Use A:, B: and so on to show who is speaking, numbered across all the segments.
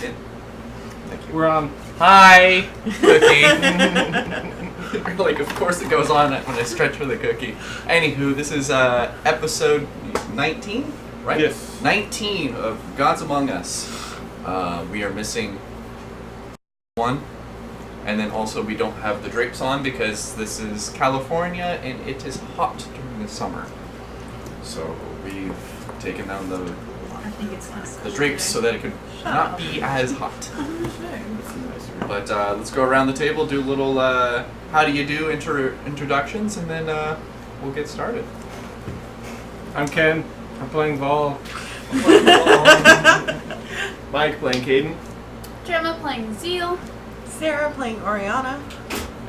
A: Thank you.
B: We're on. Hi, cookie.
A: Like, of course it goes on when I stretch for the cookie. Anywho, this is episode 19, right?
B: Yes.
A: 19 of Gods Among Us. We are missing one. And then also we don't have the drapes on because this is California and it is hot during the summer. So we've taken down the drapes so that it could not be as hot. But let's go around the table, do a little how do you do introductions, and then we'll get started.
B: I'm Ken. I'm playing Vol.
C: Mike playing Caden.
D: Gemma playing Zeal.
E: Sarah playing Oriana.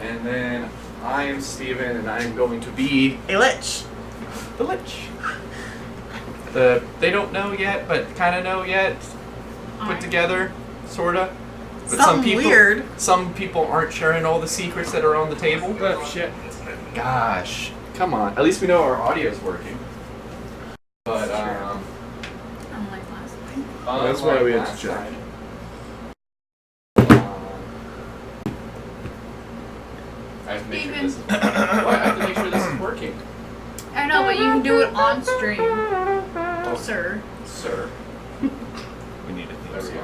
A: And then I am Steven, and I am going to be
E: A lich.
A: the Lich. They don't know yet, but kind of know yet. Put together, sorta. But
E: Something weird.
A: Some people aren't sharing all the secrets that are on the table.
B: Oh, shit.
A: Gosh, come on. At least we know our audio's working. But
D: Unlike last week.
C: That's why we had to
A: last
C: check.
A: time, I have to make sure this is working. Well, I have to make sure this is working.
D: I know, but you can do it on stream. Oh, sir.
A: Sir.
C: We need a theme
A: There we
C: song.
A: go.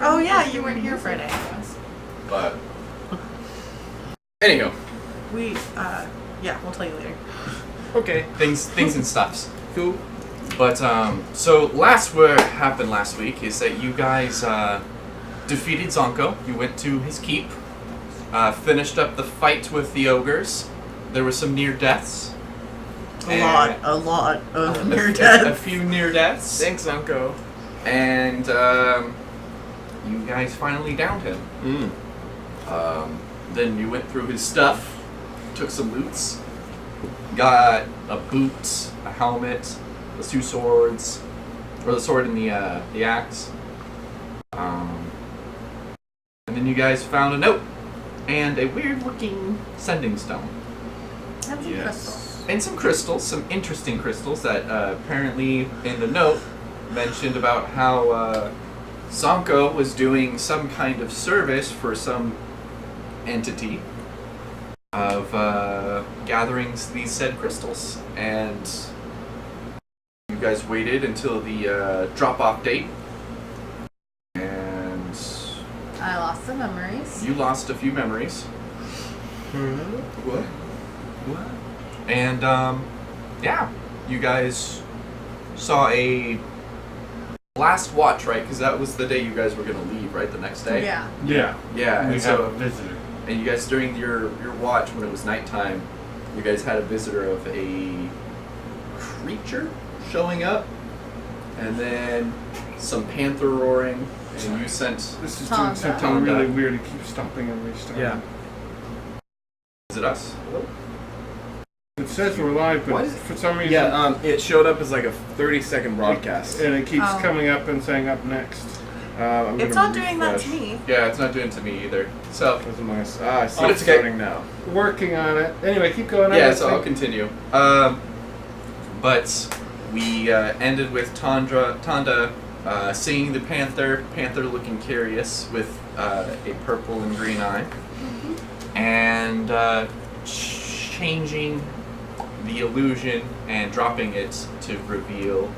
E: Oh yeah, you weren't here Friday.
A: But anyhow,
E: We yeah, we'll tell you later.
A: okay, things and stuffs. Cool. But so what happened last week is that you guys defeated Zonko. You went to his keep, finished up the fight with the ogres. There were some near deaths.
E: A lot of near
A: A
E: deaths.
A: few near deaths.
C: Thanks, Uncle.
A: And you guys finally downed him. Then you went through his stuff, took some loots, got a boot, a helmet, the two swords, or the sword and the axe. And then you guys found a note and a weird-looking sending stone.
E: That's some crystals.
A: And some crystals, some interesting crystals that apparently in the note mentioned about how Zonko was doing some kind of service for some entity of gathering these said crystals. And you guys waited until the drop-off date. And
E: I lost the memories.
A: you lost a few memories.
C: What?
A: And, yeah, you guys saw a last watch, right? Because that was the day you guys were going to leave, right? The next day?
E: Yeah.
B: Yeah.
A: Yeah,
B: We
A: and
B: have
A: so,
B: a visitor.
A: and you guys, during your watch, when it was nighttime, you guys had a visitor of a creature showing up, and then some panther roaring, and you sent...
B: This is
E: Tonda.
B: doing something
A: Tonda.
B: really weird. It keeps stopping and restarting.
C: Yeah.
A: Is it us?
B: It says we're live, but
C: What is-
B: for some reason...
C: Yeah, it showed up as like a 30-second broadcast.
B: And it keeps
E: Oh.
B: coming up and saying up next.
C: I'm
E: It's
C: gonna
E: not doing that to
C: refresh.
E: me.
A: Yeah, it's not doing it to me either. So,
B: Those are my...
C: I see
A: Oh,
C: it's
A: it's okay.
C: starting now.
B: Working on it. Anyway, keep going.
A: yeah, so I'll continue. But we ended with Tonda seeing the panther looking curious with a purple and green eye, and changing the illusion and dropping it to reveal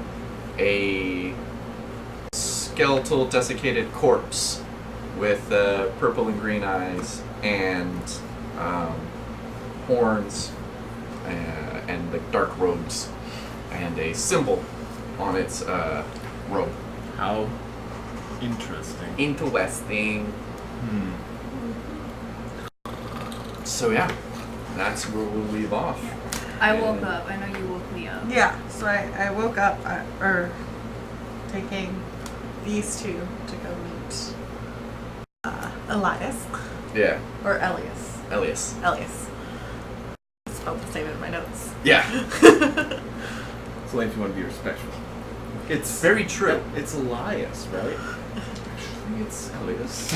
A: a skeletal desiccated corpse with purple and green eyes and horns and the dark robes and a symbol on its robe.
C: How interesting.
A: Interesting. So yeah, that's where we'll leave off.
D: I woke up. I know you woke me up.
E: Yeah, so I woke up, taking these two to go meet Elias.
A: Yeah,
E: Or Elias.
A: Elias.
E: Elias. It's spelled the same in my notes.
A: Yeah,
C: It's only if you want to be respectful. It's
A: very true.
C: It's Elias, right? Actually, it's Elias.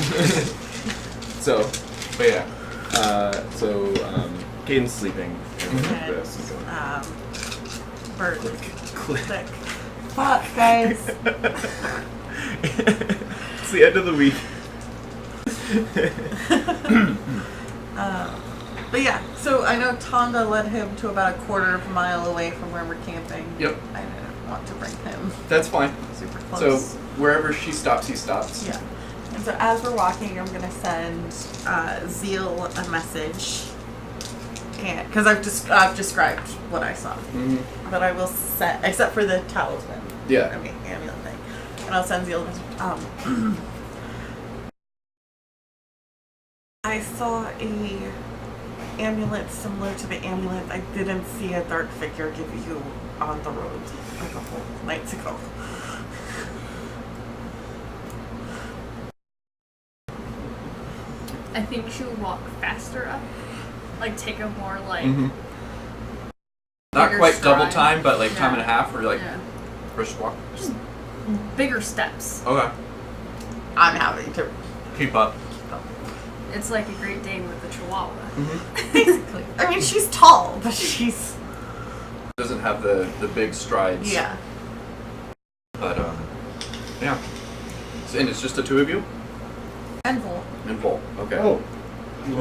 A: So, but yeah.
C: Caden's sleeping.
E: And,
C: This is going.
E: Bird.
C: Click.
E: Click. Fuck, guys.
C: It's the end of the week.
E: But yeah, so I know Tonda led him to about a quarter of a mile away from where we're camping.
A: Yep.
E: I didn't want to bring him
A: That's fine.
E: super
A: So
E: close.
A: wherever she stops, he stops.
E: Yeah. And so as we're walking, I'm going to send Zeal a message. And because I've described what I saw.
A: Mm-hmm.
E: But I will send, except for the talisman.
A: Yeah.
E: I mean, amulet thing. And I'll send Zeal a message. I saw a amulet similar to the amulet I didn't see a dark figure give you on the road a couple nights ago.
D: I think she'll walk faster up. Like, take a more, like...
A: Mm-hmm. Not
D: bigger
A: quite double
D: stride.
A: time, but like time
D: Yeah.
A: and a half or like
D: Yeah.
A: brisk walk.
D: Just bigger steps.
A: Okay.
E: I'm happy to.
A: Keep up.
D: It's like a Great Dane with the Chihuahua.
A: Mm-hmm.
E: Basically. I mean, she's tall, but she's.
A: Doesn't have the big strides.
E: Yeah.
A: But yeah. And it's just the two of you?
E: And full.
A: And Paul. Okay.
C: Oh.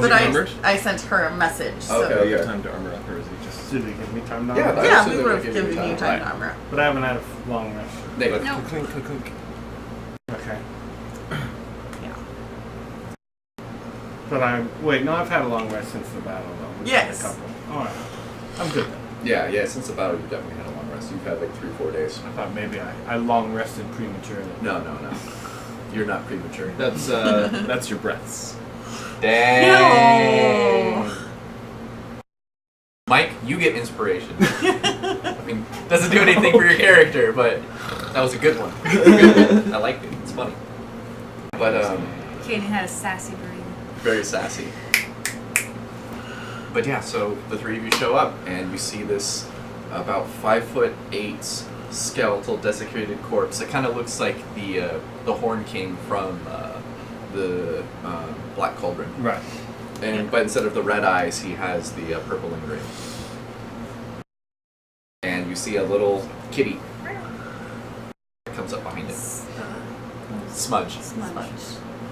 E: But
C: Numbers?
E: I sent her a message. So.
A: Okay.
C: So you have time to armor up, or is he just...
B: Did they give me time now?
A: Yeah,
E: Yeah,
A: so
E: we
A: they
E: would
A: would
E: have
A: give
E: given
A: you
E: you
A: time.
E: time to armor.
B: But I haven't had a long rest.
A: Negative.
D: No.
C: Clink, clink, clink.
B: Okay.
E: Yeah.
B: But I've had a long rest since the battle though. We've had
E: Yes.
B: a couple. Alright. I'm good then.
A: Yeah, since the battle you've definitely had a long rest. You've had like 3-4 days.
B: I thought maybe I long rested prematurely.
A: No. You're not premature.
C: That's your breaths.
A: Dang.
E: No.
A: Mike, you get inspiration. I mean, doesn't do anything for your character, but that was a good one. I liked it. It's funny. But
D: Kaden had a sassy brain.
A: very sassy. But yeah, so the three of you show up, and we see this about 5'8" skeletal desecrated corpse. It kind of looks like the Horn King from the Black Cauldron.
B: Right.
A: But instead of the red eyes, he has the purple and green. And you see a little kitty that comes up behind it. Smudge.
D: Smudge.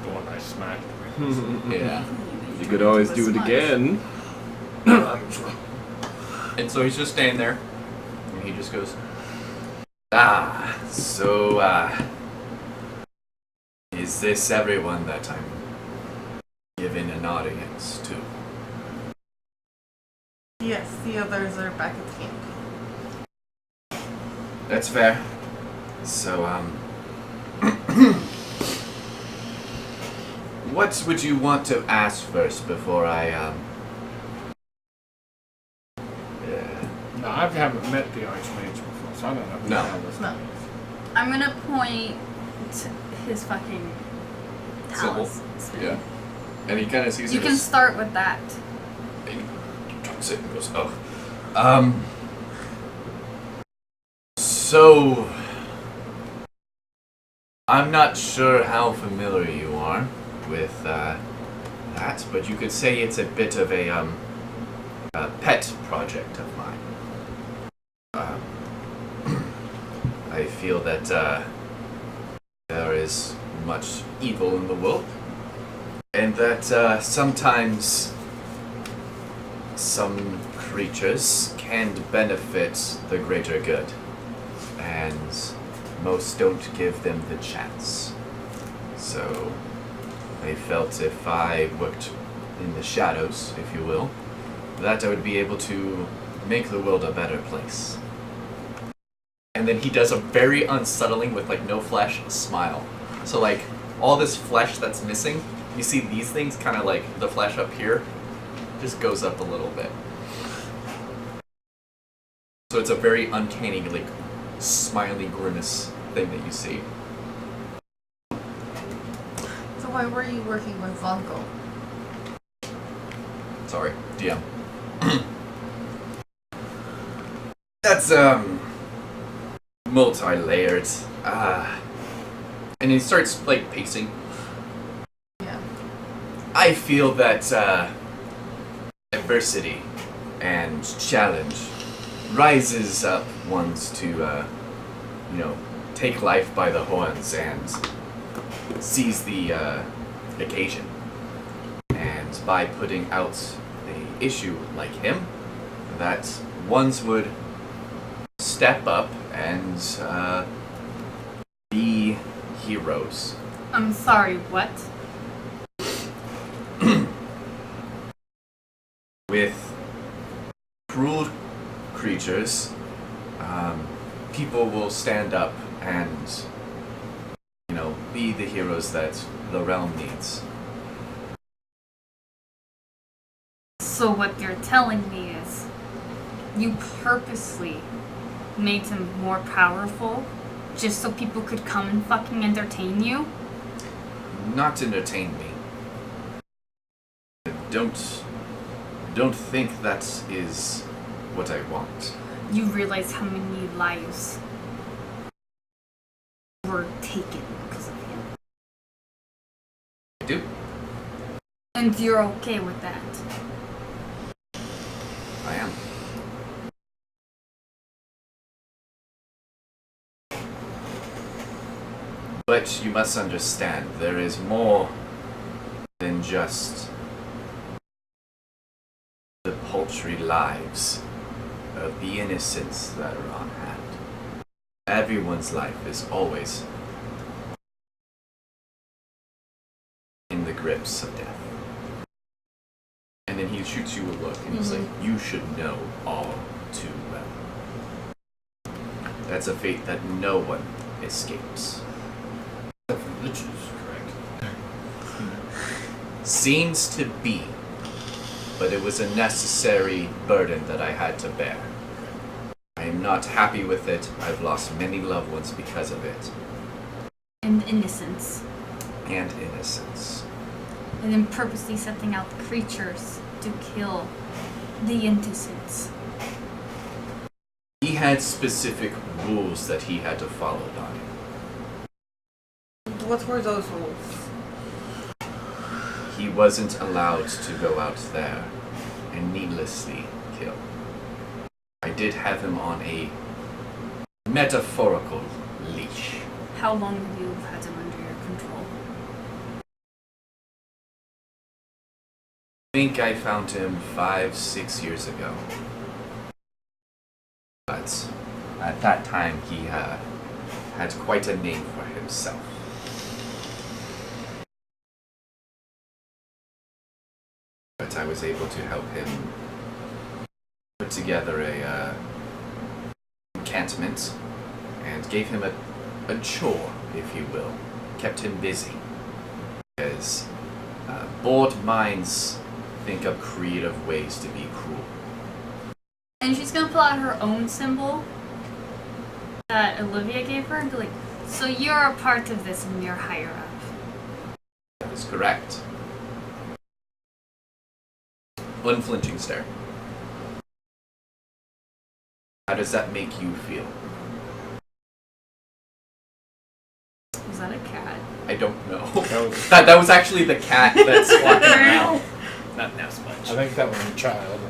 B: The one I smacked.
A: Yeah.
C: You could always do it again.
A: And so he's just standing there, and he just goes, so, is this everyone that I'm giving an audience to?
E: Yes, the others are back at the camp.
A: That's fair. So, what would you want to ask first before I,
B: No, I haven't met the Archmage before, so I don't know who
A: No.
B: the hell this
E: No.
B: guy is.
D: I'm gonna point to his fucking talons.
A: Yeah. And he kind of sees
D: You
A: her
D: can
A: just-
D: start with that.
A: He drops it and goes, so, I'm not sure how familiar you are with, that, but you could say it's a bit of a pet project of mine. I feel that, there is much evil in the world, and that, sometimes some creatures can benefit the greater good, and most don't give them the chance. So I felt if I worked in the shadows, if you will, that I would be able to make the world a better place. And then he does a very unsettling, with like no flesh, smile. So like all this flesh that's missing, you see these things kind of like the flesh up here just goes up a little bit. So it's a very uncanny, like, smiley grimace thing that you see.
E: So why were you working with Vonko?
A: Sorry, DM. That's, multi-layered. And he starts, like, pacing.
E: Yeah.
A: I feel that, adversity and challenge rises up ones to, take life by the horns and seize the occasion. And by putting out a issue like him, that ones would step up and be heroes.
D: I'm sorry, what?
A: With cruel creatures, people will stand up and, be the heroes that the realm needs.
D: So what you're telling me is you purposely made him more powerful just so people could come and fucking entertain you?
A: Not entertain me. Don't think that is what I want.
D: You realize how many lives were taken because of him.
A: I do.
D: And you're okay with that?
A: I am. But you must understand, there is more than just the paltry lives of the innocents that are on hand. Everyone's life is always in the grips of death. And then he shoots you a look and he's like, you should know all too well. That's a fate that no one escapes.
B: Except for witches, correct?
A: Seems to be, but it was a necessary burden that I had to bear. I am not happy with it. I've lost many loved ones because of it.
D: And innocence.
A: And innocence.
D: And then purposely setting out creatures to kill the innocents.
A: He had specific rules that he had to follow, Donnie.
E: What were those rules?
A: He wasn't allowed to go out there and needlessly kill. I did have him on a metaphorical leash.
D: How long have you had him under your control?
A: I think I found him 5-6 years ago. But at that time he had quite a name for himself. But I was able to help him put together a encampment and gave him a chore, if you will. Kept him busy. Because bored minds think of creative ways to be cruel.
D: And she's gonna pull out her own symbol that Olivia gave her and be like, so you're a part of this and you're higher up.
A: That is correct. Unflinching stare. How does that make you feel?
D: Was that a cat?
A: I don't know. That was actually the cat that's walking around. Not now so much.
B: I think that was a child.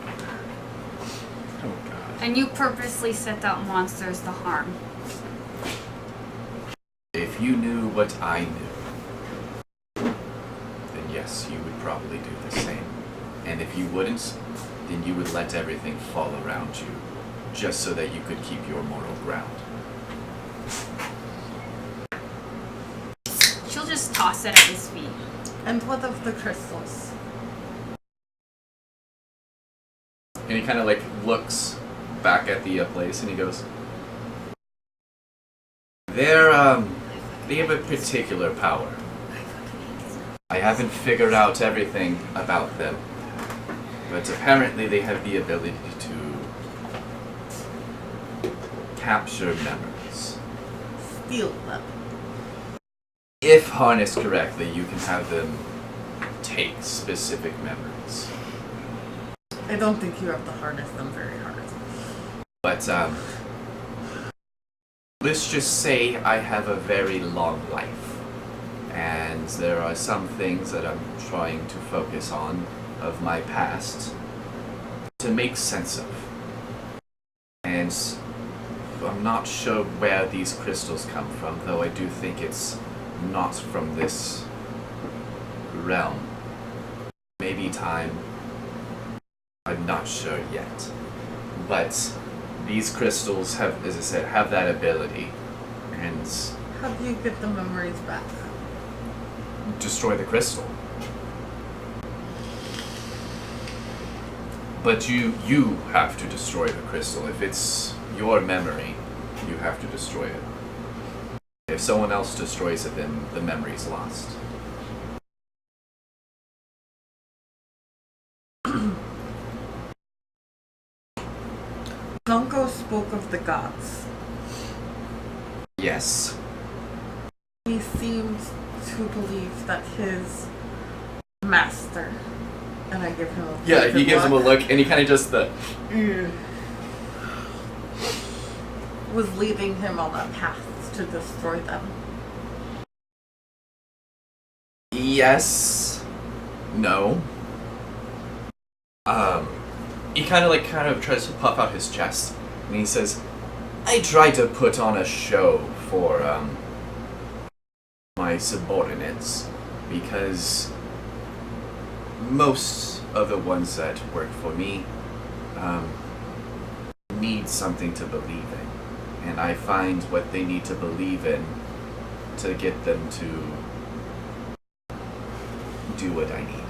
B: Oh god.
D: And you purposely set out monsters to harm.
A: If you knew what I knew, then yes, you would probably do the same. And if you wouldn't, then you would let everything fall around you, just so that you could keep your moral ground.
D: She'll just toss it at his feet.
E: And what of the crystals?
A: And he kind of looks back at the place and he goes, they have a particular power. I haven't figured out everything about them, but apparently they have the ability to capture memories.
E: Steal them.
A: If harnessed correctly, you can have them take specific memories.
E: I don't think you have to harness them very hard.
A: But, let's just say I have a very long life. And there are some things that I'm trying to focus on of my past to make sense of. And I'm not sure where these crystals come from, though I do think it's not from this realm. Maybe time. I'm not sure yet. But these crystals have, as I said, have that ability. And
E: How do you get the memories back?
A: destroy the crystal. But you have to destroy the crystal. If it's your memory, you have to destroy it. If someone else destroys it, then the memory's lost.
E: Zonko spoke of the gods.
A: Yes.
E: He seemed to believe that his master, and I give him a
A: Yeah, he gives him a look, and he kind of just
E: was leading him on that path to destroy them.
A: Yes. No. He kind of tries to puff out his chest, and he says, I tried to put on a show for, my subordinates, because most of the ones that work for me, need something to believe in. And I find what they need to believe in to get them to do what I need.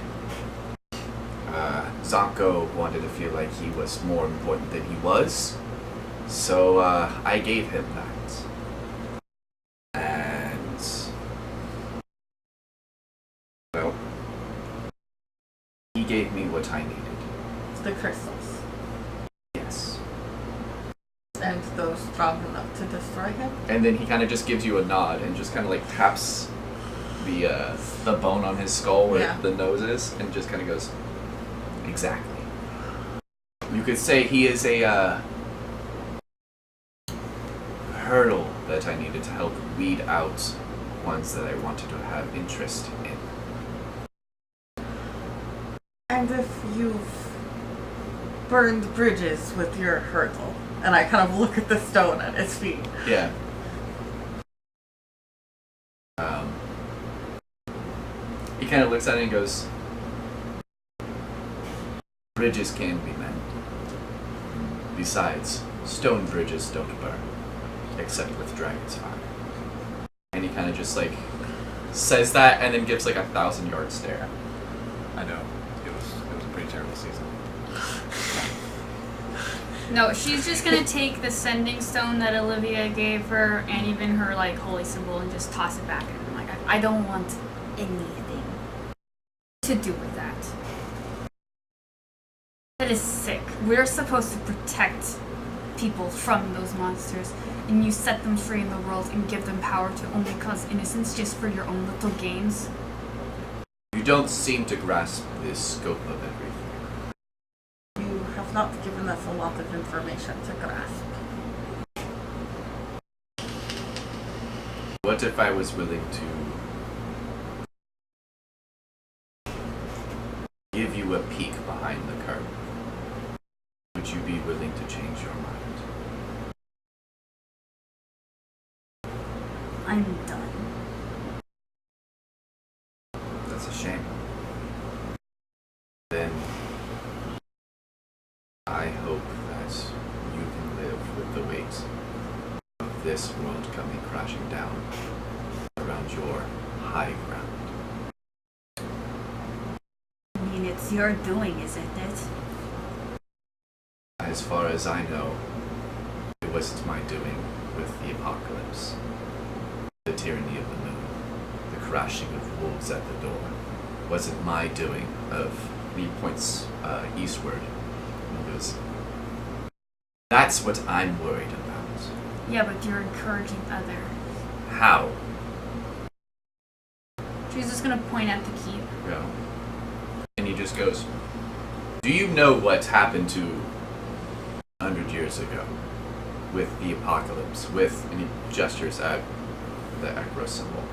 A: Zonko wanted to feel like he was more important than he was, so I gave him that. And well, he gave me what I needed.
E: The crystals.
A: Yes.
E: And those strong enough to destroy him?
A: And then he kind of just gives you a nod and just kind of like taps the bone on his skull where the nose is, and just kind of goes, exactly. You could say he is a hurdle that I needed to help weed out ones that I wanted to have interest in.
E: And if you've burned bridges with your hurdle, and I kind of look at the stone at his feet.
A: Yeah. He kind of looks at it and goes, bridges can be mended. Besides, stone bridges don't burn, except with dragon's fire. And he kind of just like says that and then gives like 1,000-yard stare.
C: I know. It was a pretty terrible season.
D: No, she's just gonna take the sending stone that Olivia gave her and even her like holy symbol and just toss it back at him. Like, I don't want anything to do with that. That is sick. We're supposed to protect people from those monsters, and you set them free in the world and give them power to only cause innocence just for your own little gains.
A: You don't seem to grasp the scope of everything.
E: You have not given us a lot of information to grasp.
A: What if I was willing to give you a peek behind the curtain? Would you be willing to change your mind?
D: I'm done.
A: That's a shame. Then I hope that you can live with the weight of this world coming crashing down around your high ground.
D: I mean, it's your doing, isn't it?
A: As far as I know, it wasn't my doing with the apocalypse, the tyranny of the moon, the crashing of wolves at the door. Wasn't my doing of, and he points eastward and goes, that's what I'm worried about.
D: Yeah, but you're encouraging others.
A: How?
D: She's just gonna point at the keep.
A: Yeah. And he just goes, do you know what happened to 100 years ago with the apocalypse, and he gestures at the acro symbol?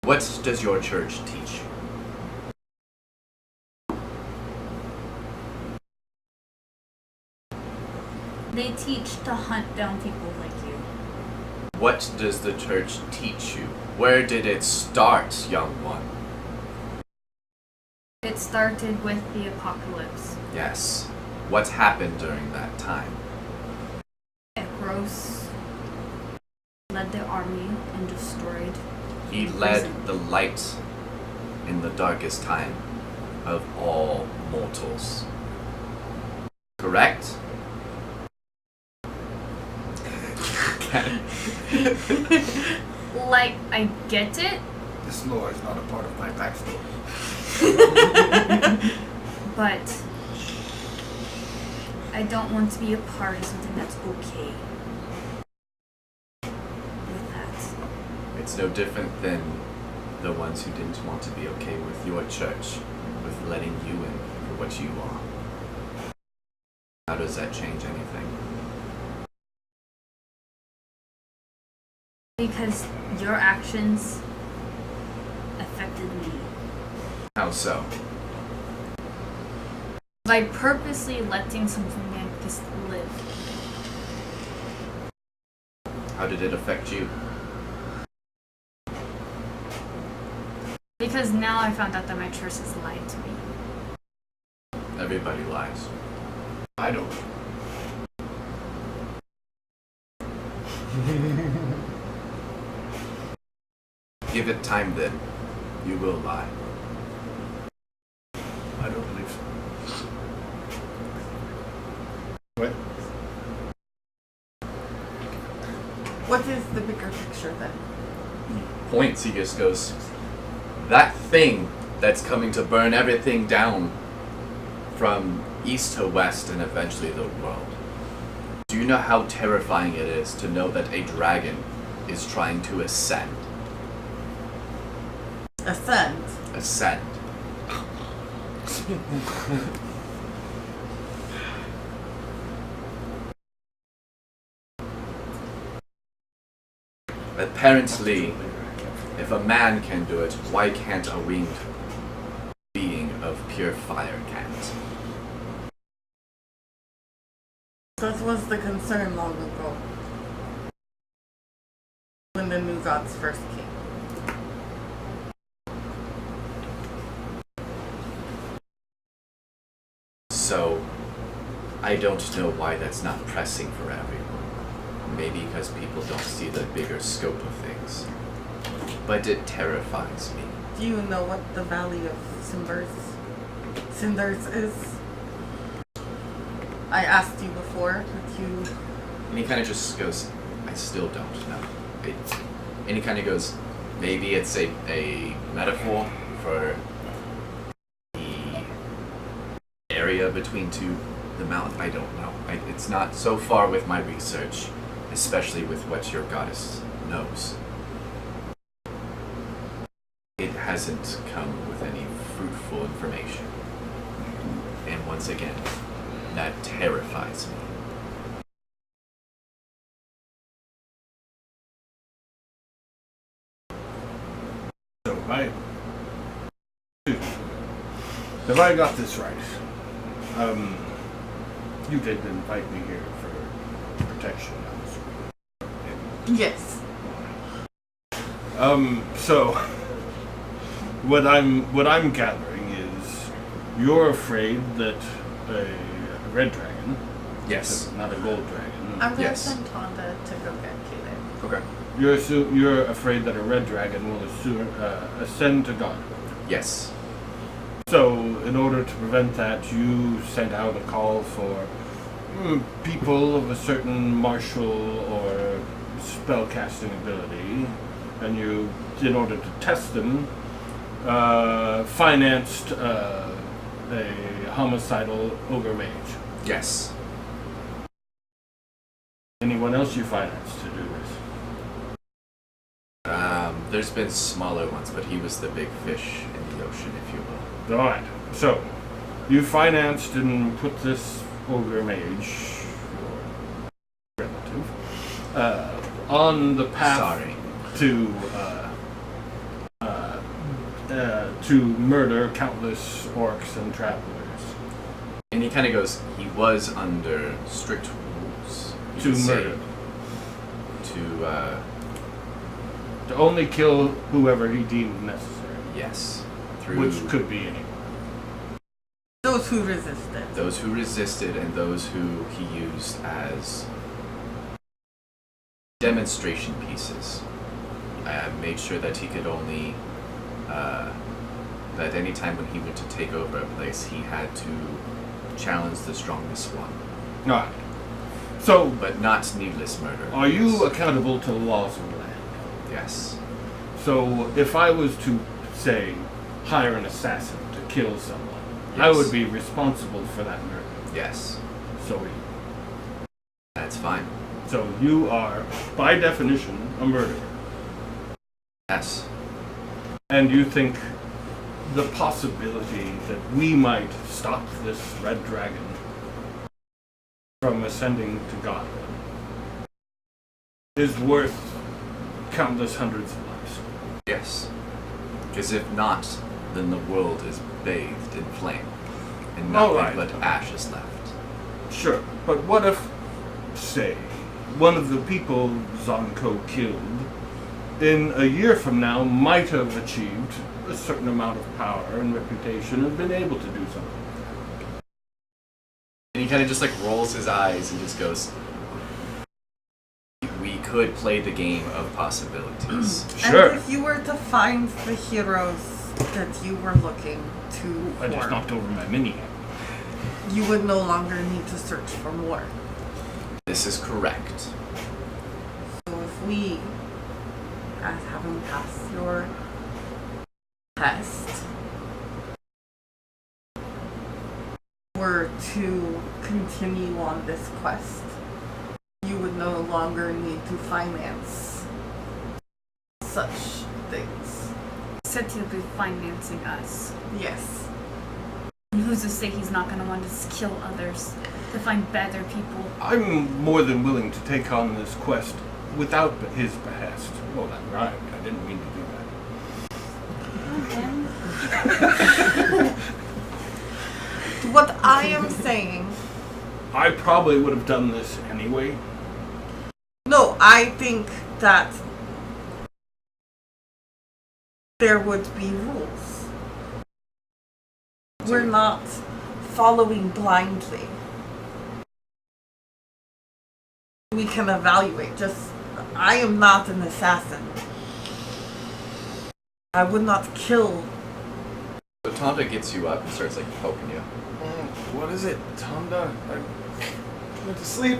A: What does your church teach?
D: They teach to hunt down people like you.
A: What does the church teach you? Where did it start, young one?
D: It started with the apocalypse.
A: Yes. What happened during that time?
D: Ekros led the army and destroyed.
A: He
D: the
A: led
D: prison.
A: the light in the darkest time of all mortals. Correct?
D: Like, I get it,
B: This lore is not a part of my backstory.
D: but I don't want to be a part of something that's okay with that.
A: It's no different than the ones who didn't want to be okay with your church, with letting you in for what you are. How does that change anything?
D: Because your actions affected me.
A: How so?
D: By purposely letting something like this live.
A: How did it affect you?
D: Because now I found out that my church has lied to me.
A: Everybody lies.
B: I don't.
A: Give it time then. You will lie.
B: I don't believe so. What?
E: What is the bigger picture then?
A: Points, he just goes, that thing that's coming to burn everything down from east to west and eventually the world. Do you know how terrifying it is to know that a dragon is trying to ascend?
E: Ascend.
A: Ascend. Apparently, if a man can do it, why can't a winged being of pure fire can't?
E: That was the concern long ago. When the new gods first came.
A: So, I don't know why that's not pressing for everyone. Maybe because people don't see the bigger scope of things. But it terrifies me.
E: Do you know what the Valley of Cinders is? I asked you before, but you...
A: And he kind of just goes, I still don't know. And he kind of goes, maybe it's a metaphor for the area between the mouth. I don't know. It's not so far with my research, especially with what your goddess knows. It hasn't come with any fruitful information. And once again, that terrifies me.
B: So, if I got this right, you did invite me here for protection.
E: Yes.
B: So what I'm gathering is you're afraid that a red dragon,
A: Yes.
B: not a gold dragon.
E: I'm gonna
A: Yes.
E: send Tonda to go get Kaden.
A: Okay.
B: You're afraid that a red dragon will ascend to God.
A: Yes.
B: So, in order to prevent that, you sent out a call for people of a certain martial or spellcasting ability, and you, in order to test them, financed a homicidal ogre mage.
A: Yes.
B: Anyone else you financed to do this?
A: There's been smaller ones, but he was the big fish in the ocean, if you will.
B: Alright, so you financed and put this ogre mage, your relative, on the path
A: Sorry.
B: to murder countless orcs and travelers.
A: And he kind of goes, he was under strict rules.
B: To
A: say
B: murder.
A: to
B: To only kill whoever he deemed necessary.
A: yes, through
B: Which could be anyone.
E: Those who resisted.
A: those who resisted and those who he used as demonstration pieces. Made sure that he could only that any time when he went to take over a place, he had to challenge the strongest one,
B: Alright. So,
A: but not needless murder.
B: are you
A: Yes.
B: accountable to the laws of the land?
A: Yes.
B: So, if I was to, say, hire an assassin to kill someone, I
A: Yes.
B: would be responsible for that murder.
A: Yes.
B: So,
A: That's fine.
B: so you are, by definition, a murderer.
A: Yes.
B: And you think the possibility that we might stop this red dragon from ascending to godhood is worth countless hundreds of lives.
A: Yes. Because if not, then the world is bathed in flame, and nothing
B: Alright.
A: but ash is left.
B: Sure, but what if, say, one of the people Zonko killed, in a year from now, might have achieved a certain amount of power and reputation and been able to do something?
A: And he kind of just like rolls his eyes and just goes, "We could play the game of possibilities."
B: Sure.
E: And if you were to find the heroes that you were looking to
B: I just
E: form,
B: knocked over my mini.
E: you would no longer need to search for more.
A: This is correct.
E: So if we, as having passed your test, were to continue on this quest, you would no longer need to finance such things.
D: Said he'll be financing us.
E: Yes.
D: And who's to say he's not gonna want to kill others to find better people?
B: I'm more than willing to take on this quest without his behest. Oh, that rhymed. I didn't mean to do that.
E: What I am saying,
B: I probably would have done this anyway.
E: no, I think that there would be rules. We're not following blindly. We can evaluate. Just, I am not an assassin. I would not kill.
A: So Tonda gets you up and starts like poking you.
C: What is it, Tonda? I went to sleep.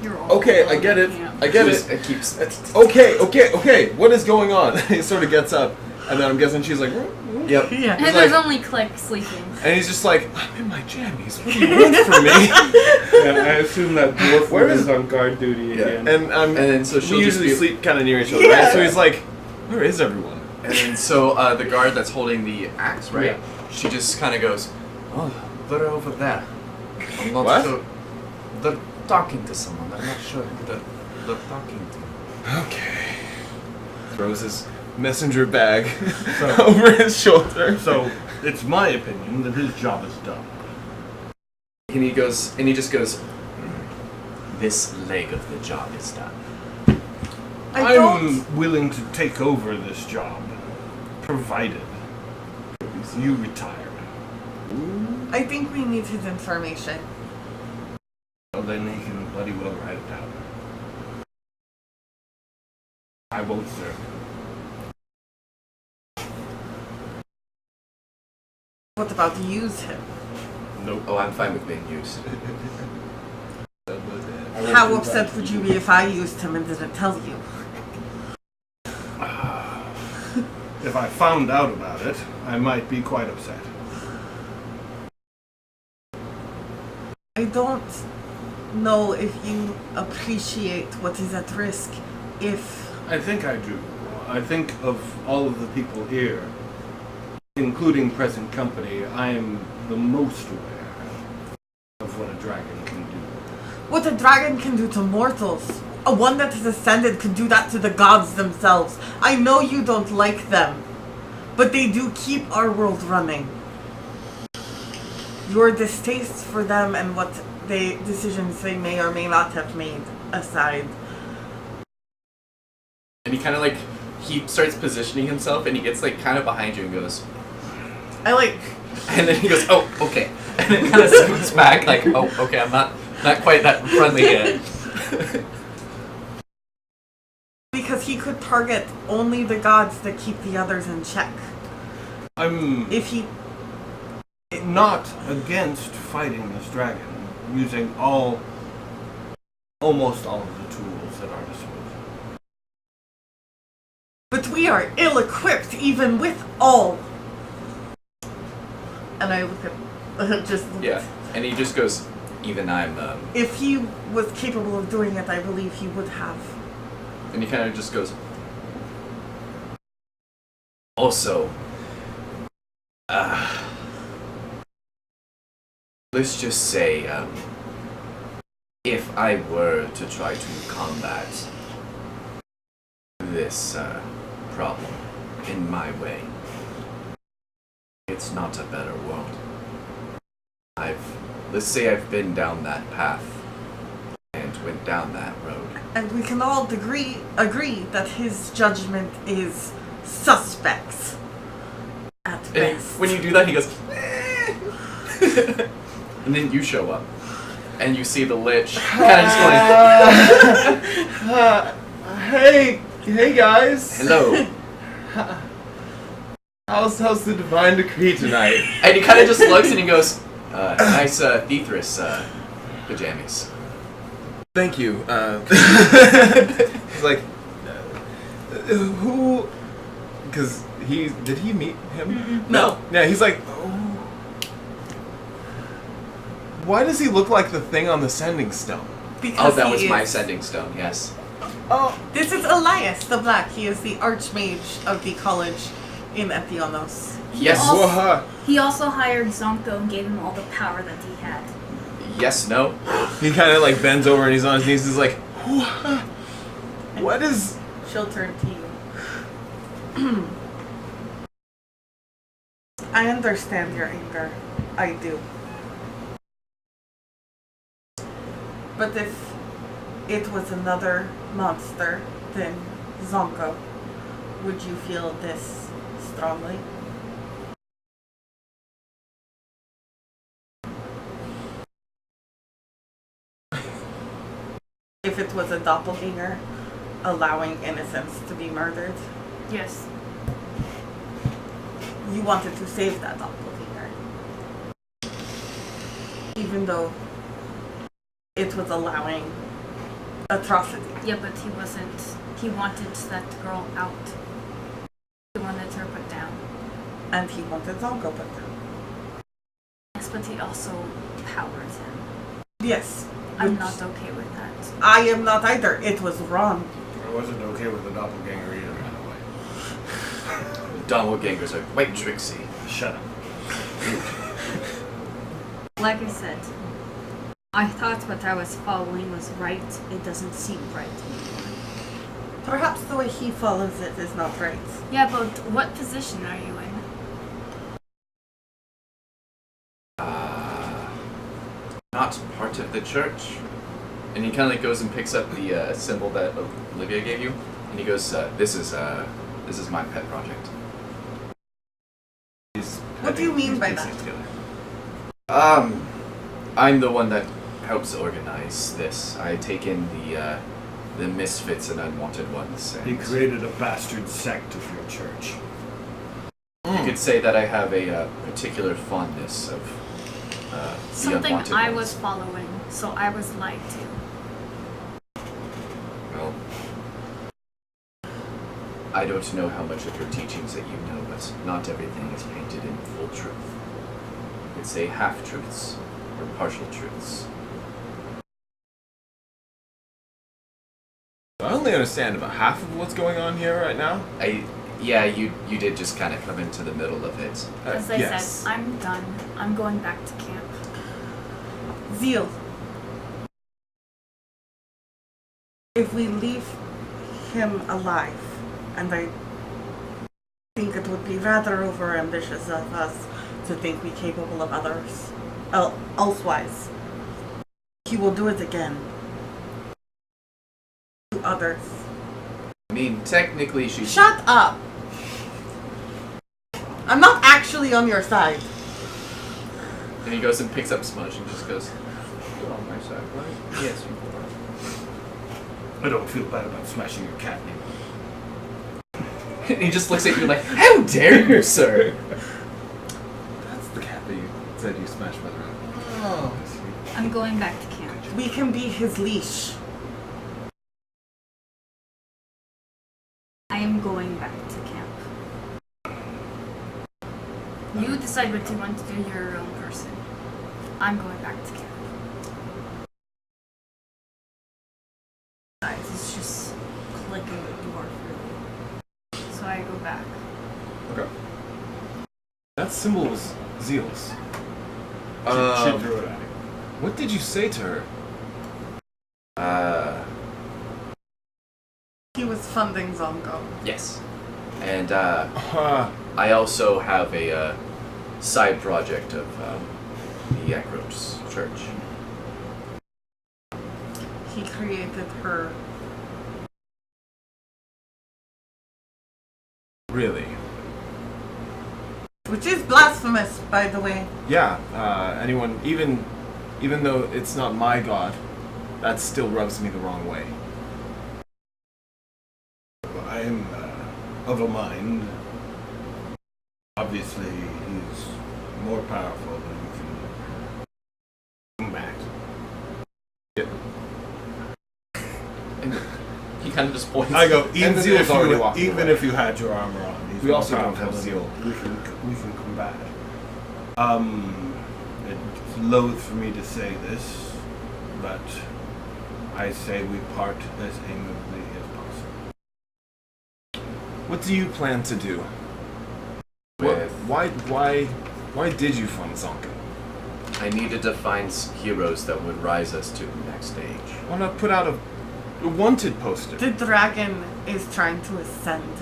D: You're all
C: Okay, I get it.
D: Yeah.
C: I get
A: Just-
C: it.
A: It keeps.
C: Okay. What is going on? He sort of gets up, and then I'm guessing she's like,
A: Yep.
E: Yeah.
D: And
C: He's
D: there's
C: like-
D: only Click sleeping.
C: and he's just like, I'm in my jammies. What do you want from me?
B: Yeah, I assume that dwarf
C: Where
B: woman
C: is-
B: is on guard duty again.
C: And
A: then so she'll
C: we
A: just
C: usually
A: be-
C: sleep kind of near each other,
E: Yeah.
C: right? So he's like, where is everyone?
A: And then so the guard that's holding the axe, right?
B: Yeah.
A: She just kind of goes, "Oh, they're over there. I'm not
C: What?
A: sure. They're talking to someone. I'm not sure who they're talking to."
C: Okay. Throws his messenger bag
B: So-
C: over his shoulder.
B: So, it's my opinion that his job is done.
A: And he just goes, "This leg of the job is done."
E: I don't.
B: I'm willing to take over this job, provided you retire.
E: I think we need his information.
B: Well, then he can bloody well write it down. I won't, sir.
E: What about use him?
B: Nope.
A: Oh, I'm fine with being used.
E: How upset would you be if I used him and didn't tell you?
B: If I found out about it, I might be quite upset.
E: I don't know if you appreciate what is at risk if
B: I think I do. I think of all of the people here, including present company, I am the most aware of what a dragon can do.
E: what a dragon can do to mortals. A one that has ascended can do that to the gods themselves. I know you don't like them, but they do keep our world running. Your distaste for them and what decisions they may or may not have made aside.
A: And he kind of he starts positioning himself, and he gets kind of behind you and goes, and then he goes, oh, okay, and then kind of scoots back oh, okay, I'm not quite that friendly yet.
E: Because he could target only the gods that keep the others in check. If he
B: not against fighting this dragon, using almost all of the tools at our disposal.
E: But we are ill-equipped even with all. And I look at
A: Yeah, and he just goes, even I'm.
E: If he was capable of doing it, I believe he would have.
A: And he kind of just goes. Also, let's just say, if I were to try to combat this problem in my way, it's not a better world. Let's say I've been down that path and went down that road.
E: And we can all agree that his judgment is suspect at
A: And
E: best.
A: when you do that, he goes, "Eh." And then you show up, and you see the Lich kind of just going,
C: Hey guys.
A: hello.
C: How's the divine decree tonight?
A: And he kind of just looks and he goes, nice Thethris pajamas.
C: Thank you. He's like, who? Because did he meet him?
A: No.
C: Yeah, he's like, oh. Why does he look like the thing on the sending stone?
E: Because
A: Oh, that
E: he
A: was my
E: is-
A: sending stone, yes.
E: Oh, this is Elias the Black. He is the Archmage of the college in Ethionos.
A: Yes.
C: Whoa.
F: He also hired Zonko and gave him all the power that he had.
A: Yes, no.
C: He kind of bends over and he's on his knees. He's like, what is?
E: She'll turn to you. I understand your anger. I do. But if it was another monster than Zonko, would you feel this strongly? If it was a doppelganger, allowing innocents to be murdered,
D: Yes.
E: you wanted to save that doppelganger. Even though it was allowing atrocity.
D: Yeah, but he wasn't. He wanted that girl out. He wanted her put down.
E: And he wanted Zonko put down.
D: Yes, but he also powers him.
E: Yes.
D: I'm
E: which
D: not okay with that.
E: I am not either. It was wrong.
B: I wasn't okay with the doppelganger either, by the way.
A: Doppelgangers are quite tricksy.
B: Shut up.
D: Like I said, I thought what I was following was right. It doesn't seem right anymore.
E: Perhaps the way he follows it is not right.
D: Yeah, but what position are you in?
A: Not part of the church. And he kind of goes and picks up the symbol that Olivia gave you, and he goes, "This is my pet project."
E: What do you mean by
A: piecing
E: that?
A: it together. I'm the one that helps organize this. I take in the misfits and unwanted ones. And
B: He created a bastard sect of your church.
A: you could say that I have a particular fondness of the
D: Something
A: unwanted
D: I
A: ones.
D: was following, so I was lied to.
A: Well, I don't know how much of your teachings that you know, but not everything is painted in full truth. You could say half-truths or partial truths.
C: I only understand about half of what's going on here right now.
A: Yeah, you did just kind of come into the middle of it.
D: As I
C: Yes.
D: said, I'm done. I'm going back to camp.
E: Zeal. If we leave him alive, and I think it would be rather overambitious of us to think we capable of others elsewise. he will do it again. To others.
A: I mean, technically she's...
E: Shut up! I'm not actually on your side.
A: And he goes and picks up Smudge and just goes, "You're on my side, right?" "Yes, you are."
B: I don't feel bad about smashing your cat name.
A: And he just looks at you like, "How dare you, sir?"
C: That's the cat that you said you smashed by the way.
A: Oh.
F: I'm going back to camp.
E: We can be his leash.
F: I am going back to camp.
D: You decide what you want to do. You're your own person. I'm going back to camp. Guys, it's just clicking the dwarf really. So I go back.
C: Okay. That symbol was Zeal's.
B: She threw it at him.
C: What did you say to her?
E: He was funding Zongo.
A: Yes. And
C: Uh,
A: I also have a side project of the Ekros Church.
E: He created her.
C: really?
E: Which is blasphemous, by the way.
C: Yeah. Anyone, even though it's not my god, that still rubs me the wrong way.
B: I am of a mind. Obviously, he's more powerful than we can combat.
A: And he kind of just points.
B: I go,
C: And
B: even
C: Zeal's already walking
B: even
C: away.
B: if you had your armor on, he's
C: We
B: more
C: also don't
B: powerful
C: have
B: than
C: Zeal.
B: We can combat. It's loath for me to say this, but I say we part as amicably as possible.
C: What do you plan to do?
A: With-
C: Why did you fund Zonka?
A: I needed to find heroes that would rise us to the next stage.
C: Why not put out a wanted poster?
E: The dragon is trying to ascend.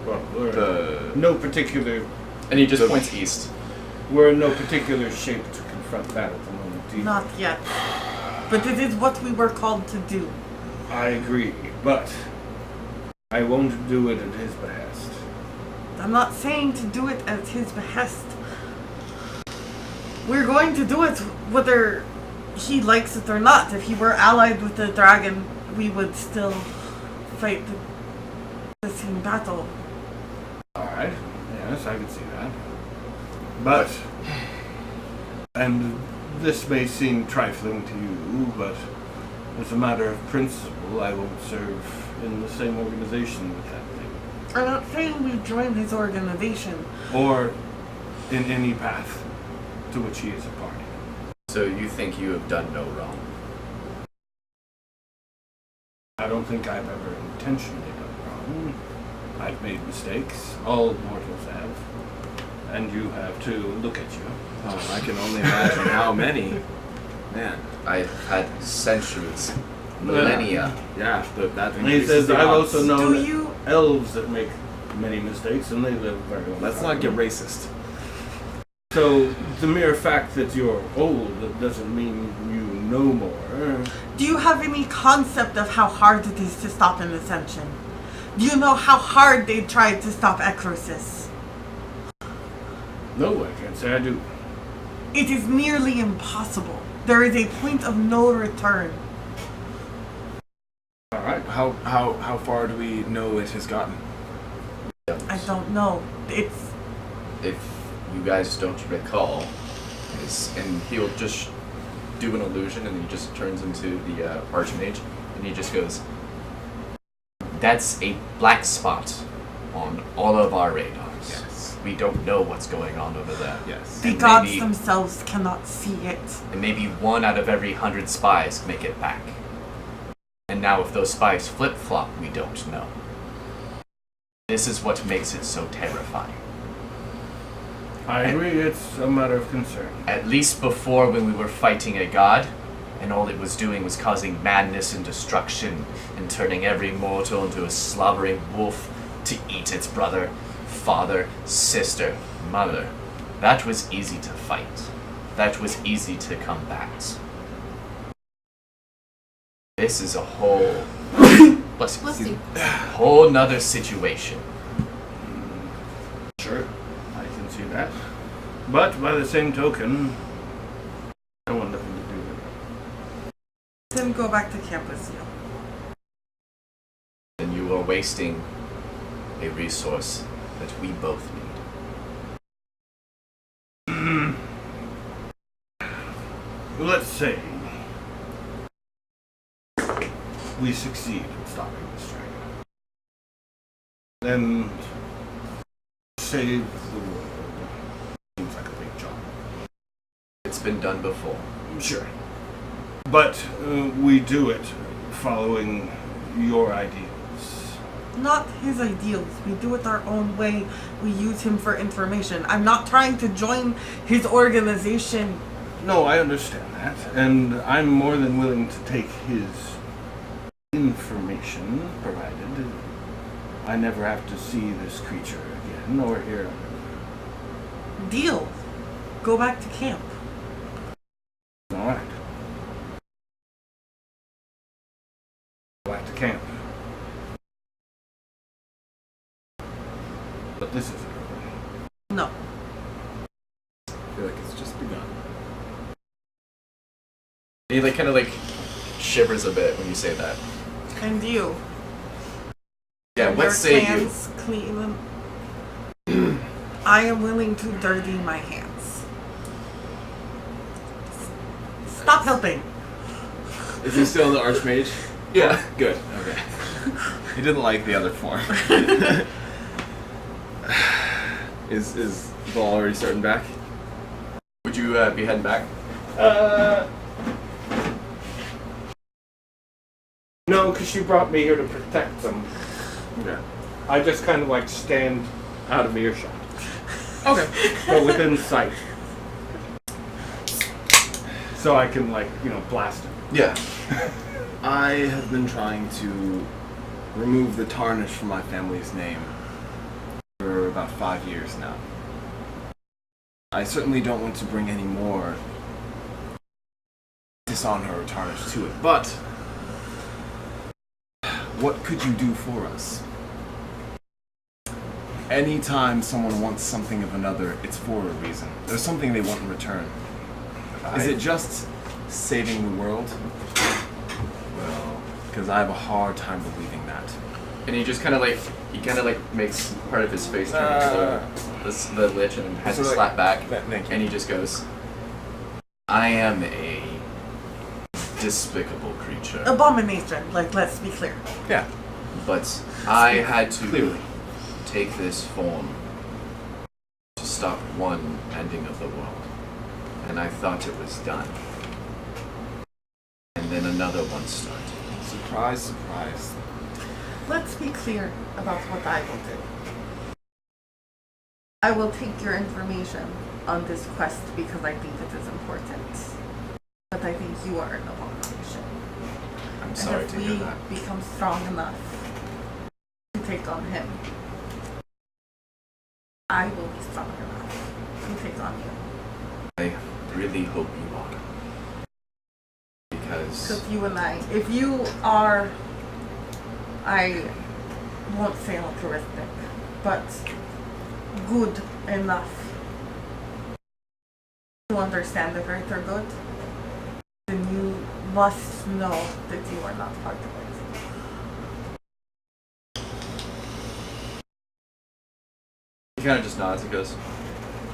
B: Well, we're
C: The-
B: no particular.
A: And he just points east.
B: We're in no particular shape to confront that at the moment. Do you?
E: Not yet. But it is what we were called to do.
B: I agree, but I won't do it at his behest.
E: I'm not saying to do it at his behest. We're going to do it whether he likes it or not. If he were allied with the dragon, we would still fight the same battle.
B: Alright, yes, I can see that. But, and this may seem trifling to you, but as a matter of principle, I won't serve in the same organization with that thing.
E: I'm not saying we join his organization.
B: Or in any path to which he is a party.
A: So you think you have done no wrong?
B: I don't think I've ever intentionally done wrong. I've made mistakes. All mortals have. And you have too. Look at you.
C: Oh, I can only imagine how many. Man,
A: I've had centuries, millennia.
C: yeah, that
B: And he
C: increases
B: says,
C: the
B: I've
C: odds.
B: also known
E: Do you?
B: elves that make many mistakes and they live very long.
C: Let's not get racist.
B: So, the mere fact that you're old that doesn't mean you know more.
E: Do you have any concept of how hard it is to stop an ascension? Do you know how hard they tried to stop Ekrosis?
B: No, I can't say I do.
E: It is nearly impossible. There is a point of no return.
B: Alright.
C: How far do we know it has gotten?
E: I don't know. It's
A: If you guys don't recall, and he'll just do an illusion and he just turns into the Archmage and he just goes, "That's a black spot on all of our radars.
C: Yes.
A: We don't know what's going on over there.
C: Yes.
E: the
A: And
E: gods
A: maybe-
E: themselves cannot see it.
A: And maybe 1 out of every 100 spies make it back. And now if those spies flip-flop, we don't know. This is what makes it so terrifying.
B: I agree, it's a matter of concern.
A: At least before, when we were fighting a god, and all it was doing was causing madness and destruction, and turning every mortal into a slobbering wolf to eat its brother, father, sister, mother. That was easy to fight. that was easy to combat. This is a whole...
D: Bless you.
A: whole nother situation.
B: Sure, I can see that. But by the same token, I want nothing to do with it.
E: Then go back to camp with you.
A: And you are wasting a resource that we both need.
B: Let's say we succeed in stopping this dragon. Then save the world. Seems like a big job.
A: It's been done before.
B: Sure. But we do it following your ideals.
E: Not his ideals. We do it our own way. We use him for information. I'm not trying to join his organization.
B: No, I understand that. And I'm more than willing to take his information, provided I never have to see this creature again or hear of it.
E: Deal. Go back to camp.
B: All right. Back to camp. But this isn't over.
E: No.
C: I feel like it's just begun.
A: He kind of shivers a bit when you say that.
E: And you.
A: Yeah,
E: Your
A: what say you?
E: clan's clean. I am willing to dirty my hands. Stop helping.
C: Is he still in the Archmage?
A: Yeah.
C: Good. Okay. He didn't like the other form. Is the ball already starting back?
A: Would you be heading back?
B: No, because she brought me here to protect them.
C: Okay.
B: I just kind of stand out of earshot.
C: Okay.
B: But within sight. So I can, blast him.
A: Yeah.
C: I have been trying to remove the tarnish from my family's name for about 5 years now. I certainly don't want to bring any more dishonor or tarnish to it, but what could you do for us? Anytime someone wants something of another, it's for a reason. There's something they want in return. Is it just saving the world? Well, because I have a hard time believing that.
A: And he just kind of makes part of his face turn into the lich and has to slap back.
C: Thank you.
A: And he just goes, I am a despicable creature.
E: Abomination. Let's be clear.
C: Yeah.
A: But I had to
C: Clearly.
A: take this form to stop one ending of the world. And I thought it was done. And then another one started.
C: Surprise, surprise.
E: Let's be clear about what I will do. I will take your information on this quest because I think it is important. But I think you are an abomination.
A: I'm sorry to hear that.
E: And if we become strong enough to take on him, I will be strong enough to take on you.
A: I really hope you are. Because
E: you and I, if you are, I won't say altruistic, but good enough to understand the greater good, then you must know that you are not part of it.
A: he kind of just nods and goes,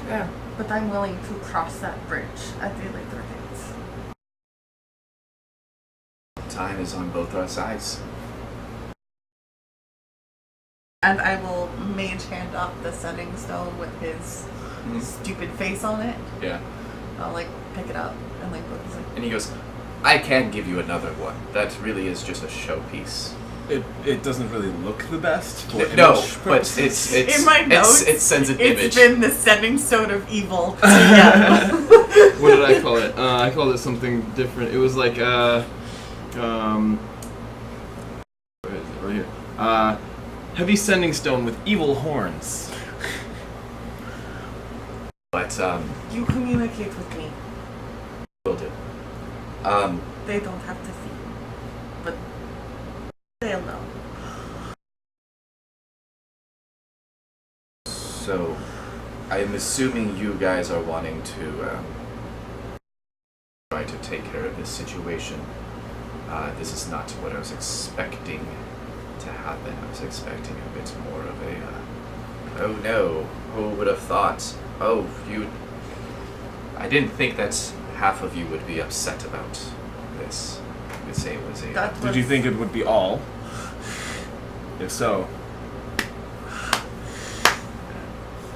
A: yeah.
E: But I'm willing to cross that bridge at a later date.
A: Time is on both our sides.
E: And I will mage hand up the setting stone with his stupid face on it.
A: Yeah.
E: I'll pick it up and look at it.
A: And he goes, I can give you another one. That really is just a showpiece.
C: It doesn't really look the best. For
A: No,
C: image
A: but
C: purposes.
A: it's
E: In my notes,
A: it sends an
E: It's
A: image.
E: been the setting stone of evil. Yeah.
C: What did I call it? I called it something different. It was like where is it? Right here. Heavy sending stone with evil horns.
A: But
E: You communicate with me.
A: Will do.
E: They don't have to see, but they'll know.
A: So, I'm assuming you guys are wanting to try to take care of this situation. This is not what I was expecting to happen. I was expecting a bit more of a, oh no, who would have thought? Oh, I didn't think that half of you would be upset about this. I would say it was a...
C: Did you think it would be all? If so...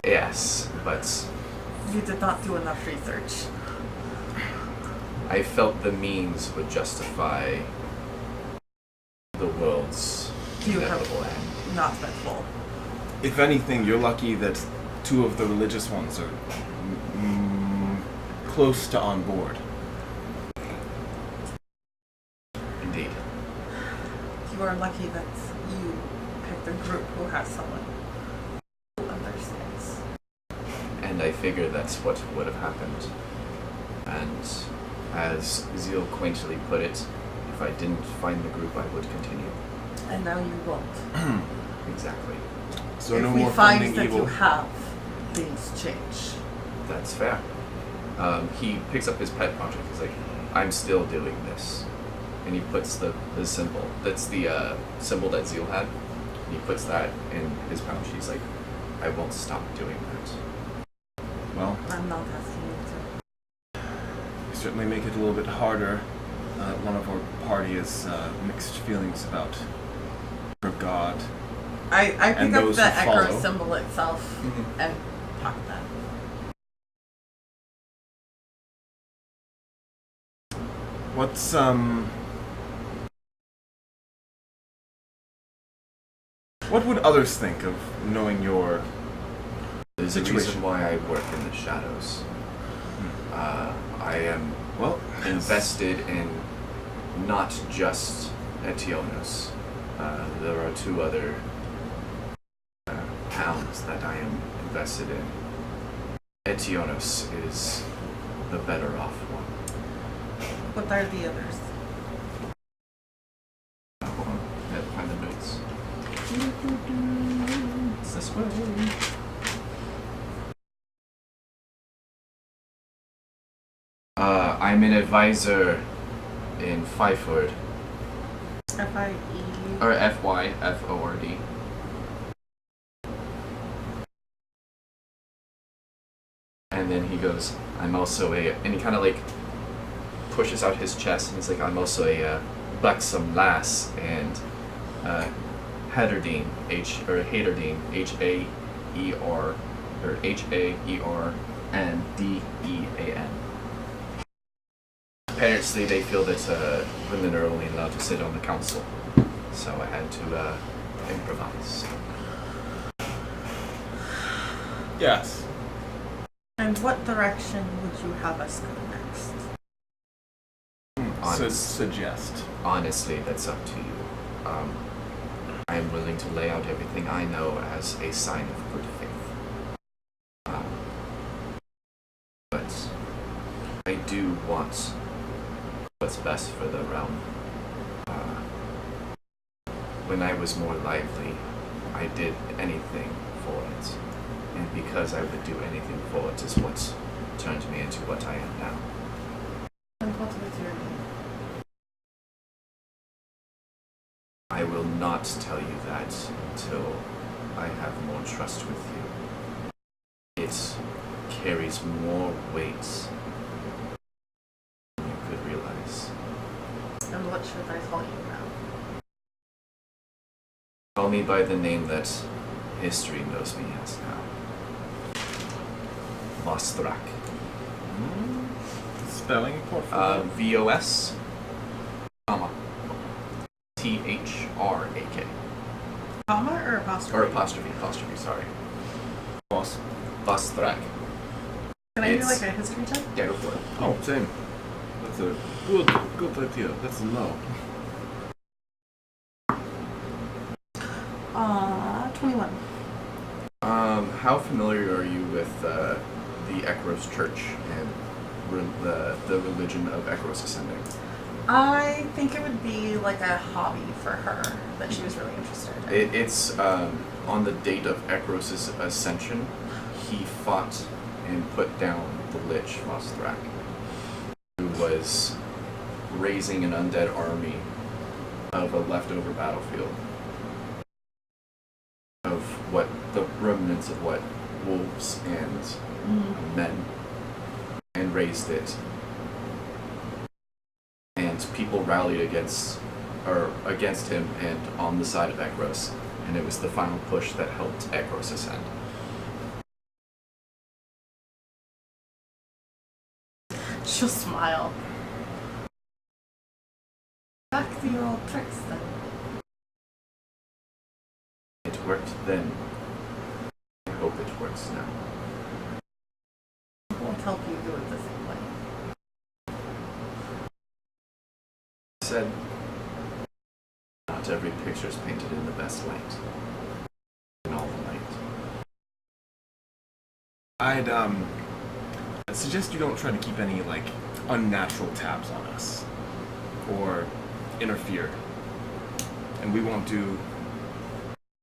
A: Yes, but
E: You did not do enough research.
A: I felt the means would justify the world's
E: You
A: inevitable end.
E: have not been full.
C: If anything, you're lucky that two of the religious ones are close to on board.
A: Indeed.
E: You are lucky that you picked a group who has someone who understands.
A: And I figured that's what would have happened. And as Zeal quaintly put it, if I didn't find the group, I would continue.
E: And now you won't.
A: Exactly.
C: So
E: if
C: no
E: we
C: more
E: find
C: funding
E: that
C: evil.
E: you have, things change.
A: That's fair. He picks up his pet project. He's like, I'm still doing this. And he puts the symbol. That's the symbol that Zeal had. And he puts that in his pouch. He's like, I won't stop doing that.
C: Well,
E: I'm not asking you to.
C: you certainly make it a little bit harder. One of our party has mixed feelings about her god.
E: I
C: And
E: pick up
C: those
E: the
C: who
E: Echo
C: follow.
E: symbol itself and talk that.
C: What's what would others think of knowing your
A: There's a
C: situation?
A: reason why I work in the shadows. I am
C: Well,
A: invested in not just Etionos. There are two other towns that I am invested in. Etionos is the better off one.
E: What are the others?
A: Hold on, I have to find the notes. It's this way. I'm an advisor in Fyford.
E: F-I-E.
A: Or Fyford. And then he goes, I'm also and he kind of like pushes out his chest and he's like, I'm also a buxom lass and Haederdine, Haederdine, H-A-E-R, or H-A-E-R-N-D-E-A-N. Apparently they feel that women are only allowed to sit on the council, so I had to improvise.
C: yes.
E: And what direction would you have us go next?
C: Suggest.
A: Honestly, that's up to you. I am willing to lay out everything I know as a sign of good faith. But I do want what's best for the realm. When I was more lively, I did anything for it. And because I would do anything for it is what turned me into what I am now.
E: And what was your name?
A: I will not tell you that until I have more trust with you. It carries more weight than you could realize.
E: And what should I call you now?
A: Call me by the name that history knows me as now. Vostrak.
C: Spelling portfolio.
A: V-O-S, comma, T-H-R-A-K.
E: Comma or apostrophe?
A: Or apostrophe, sorry.
C: Boss.
A: Vostrak.
E: Can I do
A: It's-
E: like a history check?
A: Yeah, go for it.
C: Oh, same. That's a good idea. That's a no.
E: 21.
A: How familiar are you with the Ekros Church and the religion of Ekros Ascending?
E: I think it would be like a hobby for her that she was really interested in.
A: It's on the date of Ekros' ascension, he fought and put down the Lich Vostrak, who was raising an undead army of a leftover battlefield of what the remnants of what wolves and men, and raised it. And people rallied against him and on the side of Ekros, and it was the final push that helped Ekros ascend.
E: She'll smile. Back to your old tricks then.
A: It worked then. I hope it works now.
E: It won't help you do it the same way.
A: Said, not every picture's painted in the best light. In all the light.
C: I'd suggest you don't try to keep any, like, unnatural tabs on us. Or interfere. And we won't do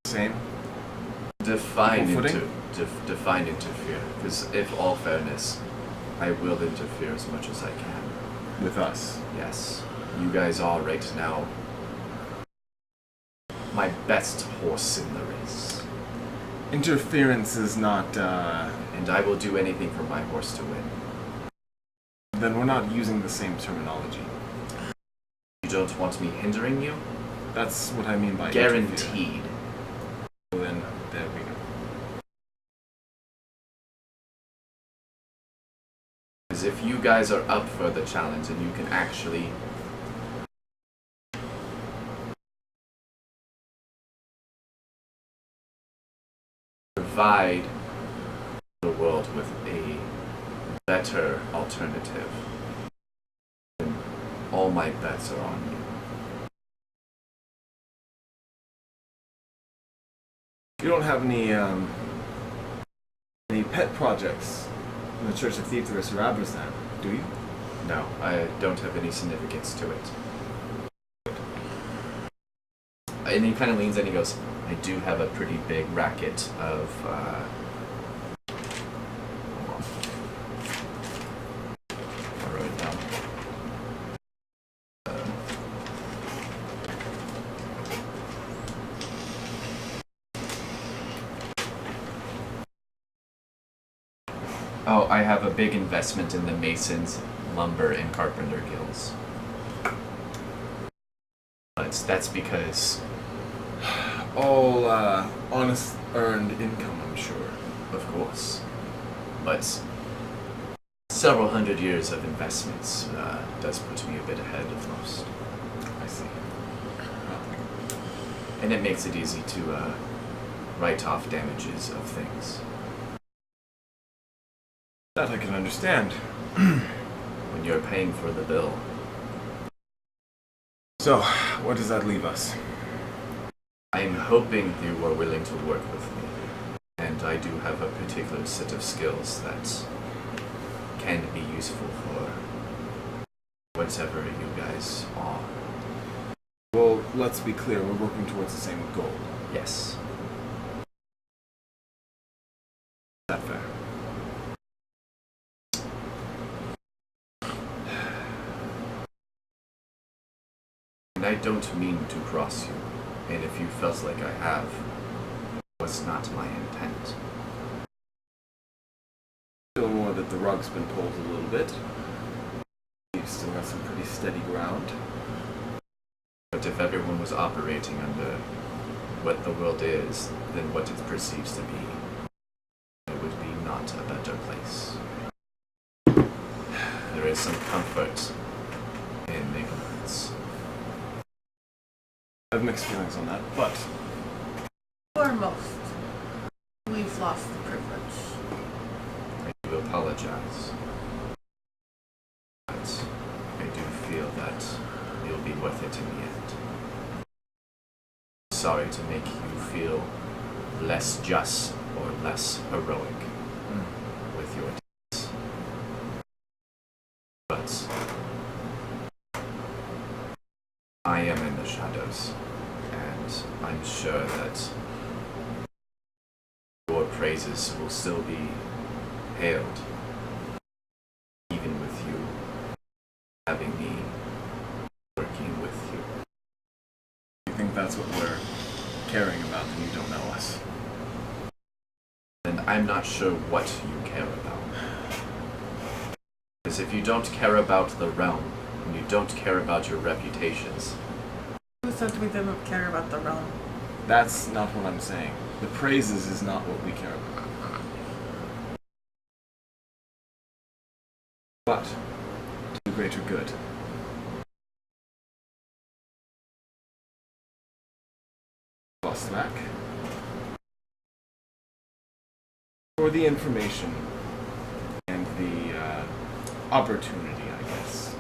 C: the same.
A: Define
C: Equal footing?
A: define interfere. Because if all fairness, I will interfere as much as I can.
C: With us.
A: Yes. You guys are right now my best horse in the race.
C: Interference is not,
A: And I will do anything for my horse to win.
C: Then we're not using the same terminology.
A: You don't want me hindering you?
C: That's what I mean by interfere.
A: Guaranteed.
C: Then, there we go.
A: Because if you guys are up for the challenge and you can actually provide the world with a better alternative, then all my bets are on you.
C: You don't have any pet projects in the Church of Theodoros or Abrazan, do you?
A: No, I don't have any significance to it. And he kind of leans in and he goes, I do have a pretty big racket of, hold on. I wrote it down. Oh, I have a big investment in the Masons, Lumber, and Carpenter Guilds. But that's because,
C: All honest earned income, I'm sure.
A: of course, but several hundred years of investments does put me a bit ahead of most.
C: I see.
A: And it makes it easy to write off damages of things.
C: That I can understand.
A: When you're paying for the bill,
C: So, what does that leave us?
A: I'm hoping you are willing to work with me. And I do have a particular set of skills that can be useful for whatever you guys are.
C: Well, let's be clear, we're working towards the same goal.
A: Yes.
C: Is that fair?
A: And I don't mean to cross you. And if you felt like I have, it was not my intent.
C: Feel more that the rug's been pulled a little bit. You've still got some pretty steady ground.
A: But if everyone was operating under what the world is, then what it perceives to be, it would be not a better place. There is some comfort in ignorance.
C: I have mixed feelings on that, but
E: Foremost, we've lost the privilege.
A: I do apologize. But I do feel that you'll be worth it in the end. Sorry to make you feel less just or less heroic with your I'm sure that your praises will still be hailed, even with you having me working with you.
C: You think that's what we're caring about, and you don't know us?
A: And I'm not sure what you care about. Because if you don't care about the realm, and you don't care about your reputations,
E: Who said we didn't care about the realm?
C: That's not what I'm saying. The praises is not what we care about. But, to the greater good. Back. For the information and the opportunity, I guess.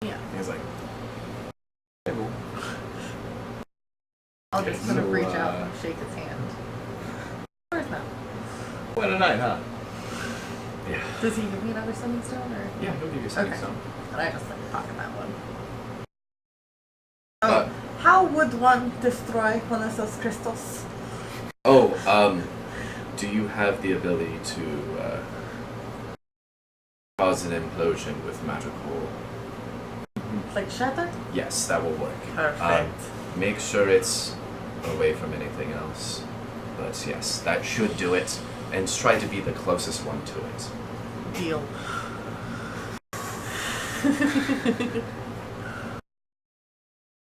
E: Yeah.
C: He's like,
G: I'll just sort of
C: So,
G: reach out and shake his hand. Where's Matt?
C: what a night, huh?
A: yeah.
G: Does he give me another sending stone, or?
A: Yeah, he'll give you something.
G: Okay. And I just like pocket that one.
E: How would one destroy one of those crystals?
A: Do you have the ability to cause an implosion with magical?
E: Like shatter?
A: Yes, that will work.
E: Perfect.
A: Make sure it's away from anything else. But yes, that should do it. And try to be the closest one to it.
E: Deal.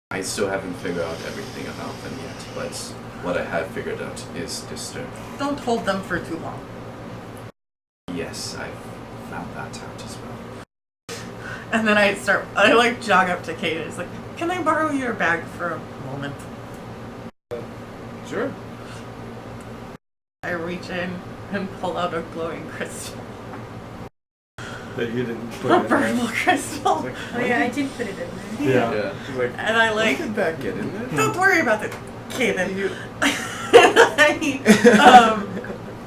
A: I still haven't figured out everything about them yet, but what I have figured out is disturbing.
E: Don't hold them for too long.
A: Yes, I've found that out as well.
E: And then I like jog up to Kate and it's like, can I borrow your bag for a moment?
C: Sure.
E: I reach in and pull out a glowing crystal.
B: That you didn't put
E: A
B: in there.
E: purple crystal.
C: Like,
F: Oh yeah, I did put it in there.
B: Yeah.
C: Yeah. He's like,
E: And I like,
C: when did that get in there?
E: don't worry about it, Kaden.
C: You-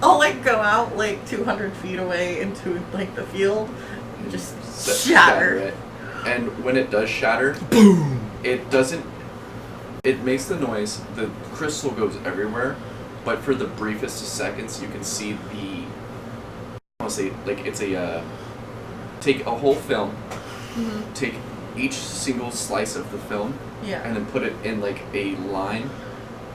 E: I'll like go out like 200 feet away into like the field and just
A: Shatter
E: shatter.
A: it. And when it does shatter, boom! It doesn't. It makes the noise. The crystal goes everywhere, but for the briefest of seconds, you can see the. I'll say like it's a. Take a whole film. Take each single slice of the film,
E: Yeah.
A: and then put it in like a line,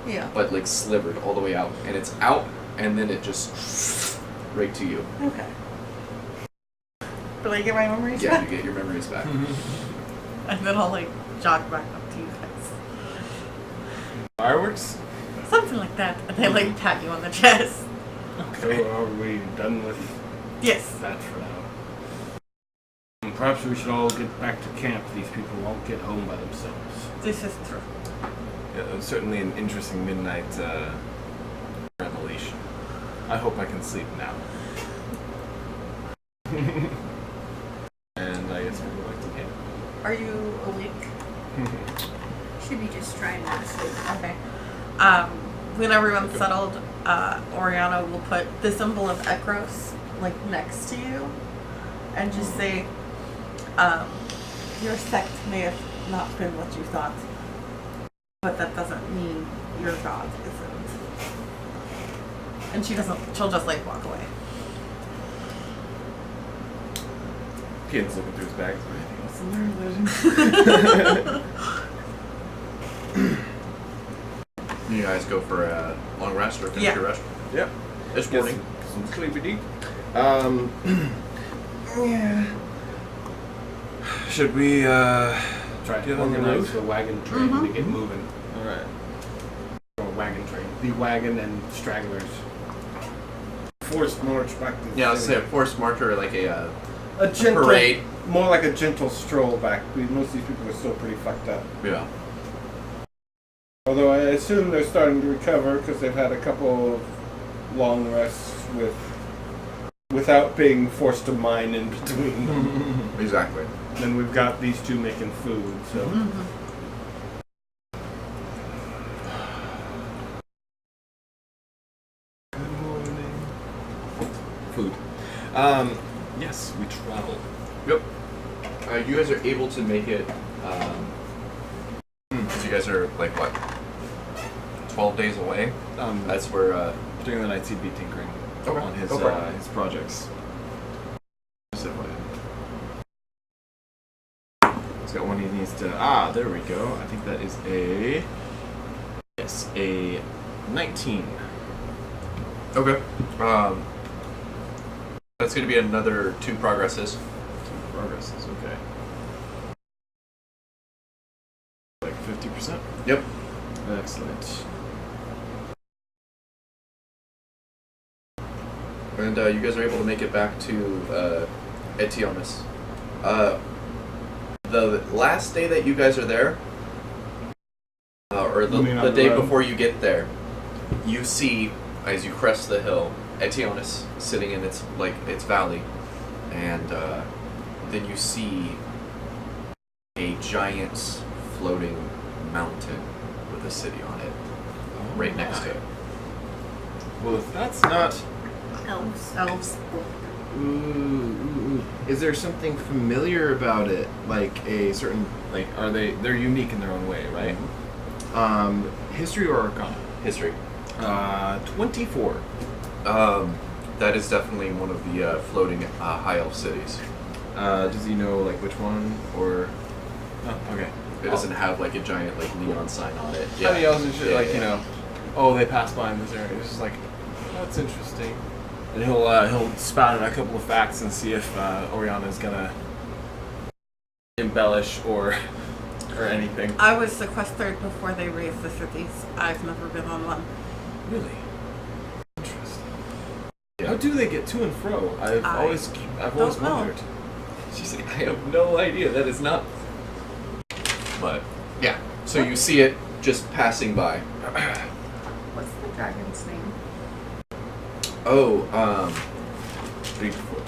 E: Yeah.
A: but like slivered all the way out, and it's out, and then it just right to you.
E: Okay. But I get my memories
A: Yeah,
E: back.
A: you get your memories back.
E: And then I'll like jog back up to you guys.
C: Fireworks?
E: Something like that. And they like pat you on the chest.
B: So are we done with
E: Yes.
B: that for now? And perhaps we should all get back to camp. These people won't get home by themselves.
E: This is true.
C: Yeah, it was certainly an interesting midnight revelation. I hope I can sleep now. And I guess we'll go back to camp.
E: Are you awake?
F: Should be just trying not to sleep.
E: Okay. When everyone's settled, Oriana will put the symbol of Ekros like next to you, and just say, "Your sect may have not been what you thought, but that doesn't mean your god isn't." And she'll just like walk away.
C: Kid's looking through his bag. What's the legend?
A: You guys go for a long rest or finish
E: Yeah.
A: your rest?
C: Yep.
A: It's morning.
C: Some sleepy deep. Yeah. Should we,
B: Try
C: Get
B: to
C: on the
B: organize
C: road?
B: the wagon train to get moving.
C: Alright.
B: Or wagon train. The wagon and stragglers. Forced march back to the
A: Yeah, let's say
B: city.
A: a forced march or like a
B: A gentle,
A: parade.
B: more like a gentle stroll back. Most of these people are still pretty fucked up.
A: Yeah.
B: Although I assume they're starting to recover because they've had a couple of long rests without being forced to mine in between.
A: Exactly.
B: Then we've got these two making food, so
C: Good morning. Food. Yes, we travel.
A: Yep. You guys are able to make it So you guys are like what? 12 days away. That's where.
C: During the nights he'd be tinkering
A: Okay.
C: on his
A: Go for it.
C: his projects. He's got one he needs to. There we go. I think that is a. Yes, a 19.
A: Okay. That's going to be another 2 progresses.
C: 2 progresses. Okay. Like 50%.
A: Yep.
C: Excellent.
A: And you guys are able to make it back to Etionis. The last day that you guys are there, or
B: You mean on
A: the
B: the
A: day
B: road?
A: before you get there, you see, as you crest the hill, Etionis sitting in its valley, and then you see a giant floating mountain with a city on it, right next to it.
C: Well, if that's not.
E: Elves.
C: Ooh. Is there something familiar about it? Like a certain, like, they're unique in their own way, right? History or Arcana?
A: History.
C: 24.
A: That is definitely one of the floating high elf cities.
C: Does he know, like, which one, or? Oh, okay.
A: It doesn't have like a giant like neon sign on it.
C: How many elves and shit, like, you know, they pass by in this area. It's just like, that's interesting. And he'll spout out a couple of facts and see if Oriana's gonna embellish or anything.
E: I was sequestered before they raised the cities. I've never been on one.
C: Really? Interesting.
A: Yeah.
C: How do they get to and fro? I've always
E: don't know.
C: wondered.
A: She's like, I have no idea. That is not. But yeah, so you see it just passing by.
G: What's the dragon's name?
A: Bigfoot.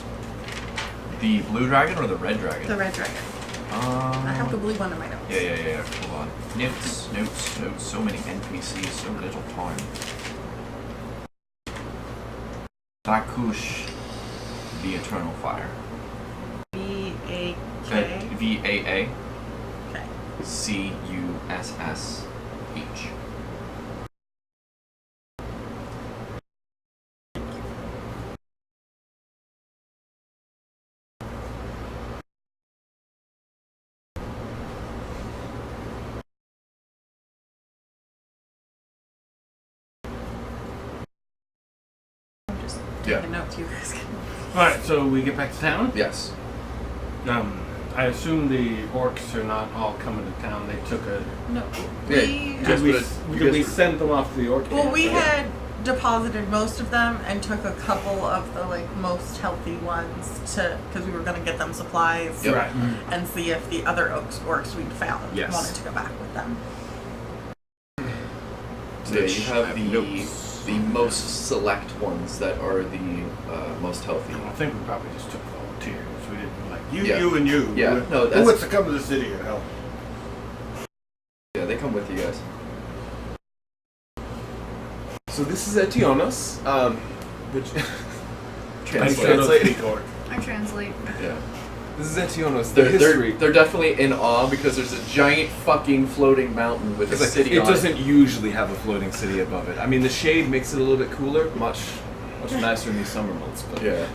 A: The blue dragon or the red dragon?
E: The red dragon. I have the blue one in my notes.
A: Yeah. Hold on. Notes. So many NPCs, so little time. Vakush, the Eternal Fire.
E: V-A-K.
A: V-A-A.
E: Okay.
A: C-U-S-S-H.
G: I'm just
A: Yeah.
E: Taking notes, you guys can.
B: Alright, so we get back to town.
A: Yes.
B: I assume the orcs are not all coming to town. They took a.
E: No.
A: Yeah.
E: We,
B: Did we,
A: You
B: did
A: guys
B: we
A: were-
B: send them off to the orc
E: well,
B: camp?
E: we had deposited most of them and took a couple of the most healthy ones because we were going to get them supplies
A: Yep.
B: Right.
E: and see if the other orcs we'd found
C: Yes.
E: wanted to go back with them.
A: So yeah, you have
C: notes.
A: the most select ones that are the most healthy.
B: I think we probably just took volunteers. We didn't like you,
A: Yeah.
B: you, and you.
A: Yeah,
B: Who,
A: no,
B: who
A: that's-
B: wants to come to the city and help?
A: Yeah, they come with you guys.
C: So this is Etionis, which
B: I
A: Translate.
B: don't speak orc.
D: I translate.
A: Yeah.
C: this is Etionis. The
A: They're
C: history.
A: they're definitely in awe because there's a giant fucking floating mountain with a
C: It's like,
A: city
C: it
A: on
C: doesn't usually have a floating city above it. I mean, the shade makes it a little bit cooler, much nicer in these summer months. But
A: Yeah.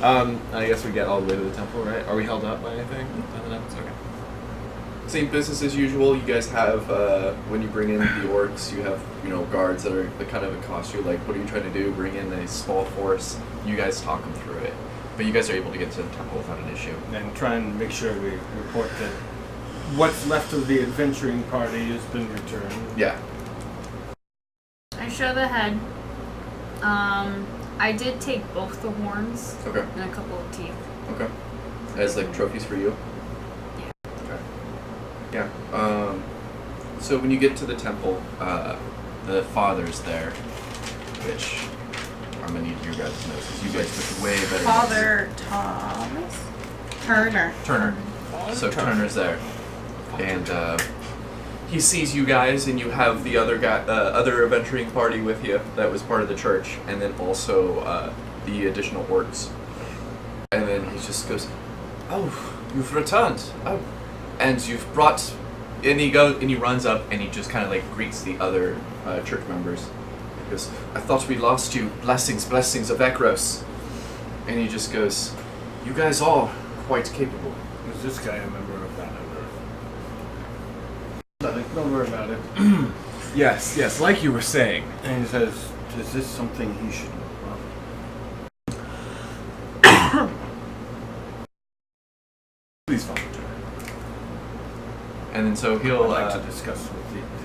C: I guess we get all the way to the temple, right? Are we held up by anything? Nothing happens. Okay.
A: Same business as usual. You guys have when you bring in the orcs, you have guards that are that kind of accost you. Like, what are you trying to do? Bring in a small force. You guys talk them through it, but you guys are able to get to the temple without an issue.
B: And try and make sure we report that what's left of the adventuring party has been returned.
A: Yeah.
D: I show the head. I did take both the horns
A: Okay.
D: and a couple of teeth.
A: Okay. As like trophies for you.
D: Yeah.
A: Okay. Yeah. So when you get to the temple, the father's there, which I'm gonna need your guys' notes. 'Cause you guys took way better. notes.
E: Father Thomas? Turner.
A: Turner. So Turner's there, and he sees you guys, and you have the other guy, other adventuring party with you that was part of the church, and then also the additional orcs. And then he just goes, "Oh, you've returned. Oh, and you've brought, and he runs up and he just kind of like greets the other church members. He goes, I thought we lost you. Blessings of Ekros. And he just goes, you guys are quite capable.
B: Is this guy a member of that order? Nothing. Don't worry about it.
C: Yes, like you were saying.
B: And he says, is this something he should know?
C: Please volunteer.
A: And then so he'll
B: I'd like to discuss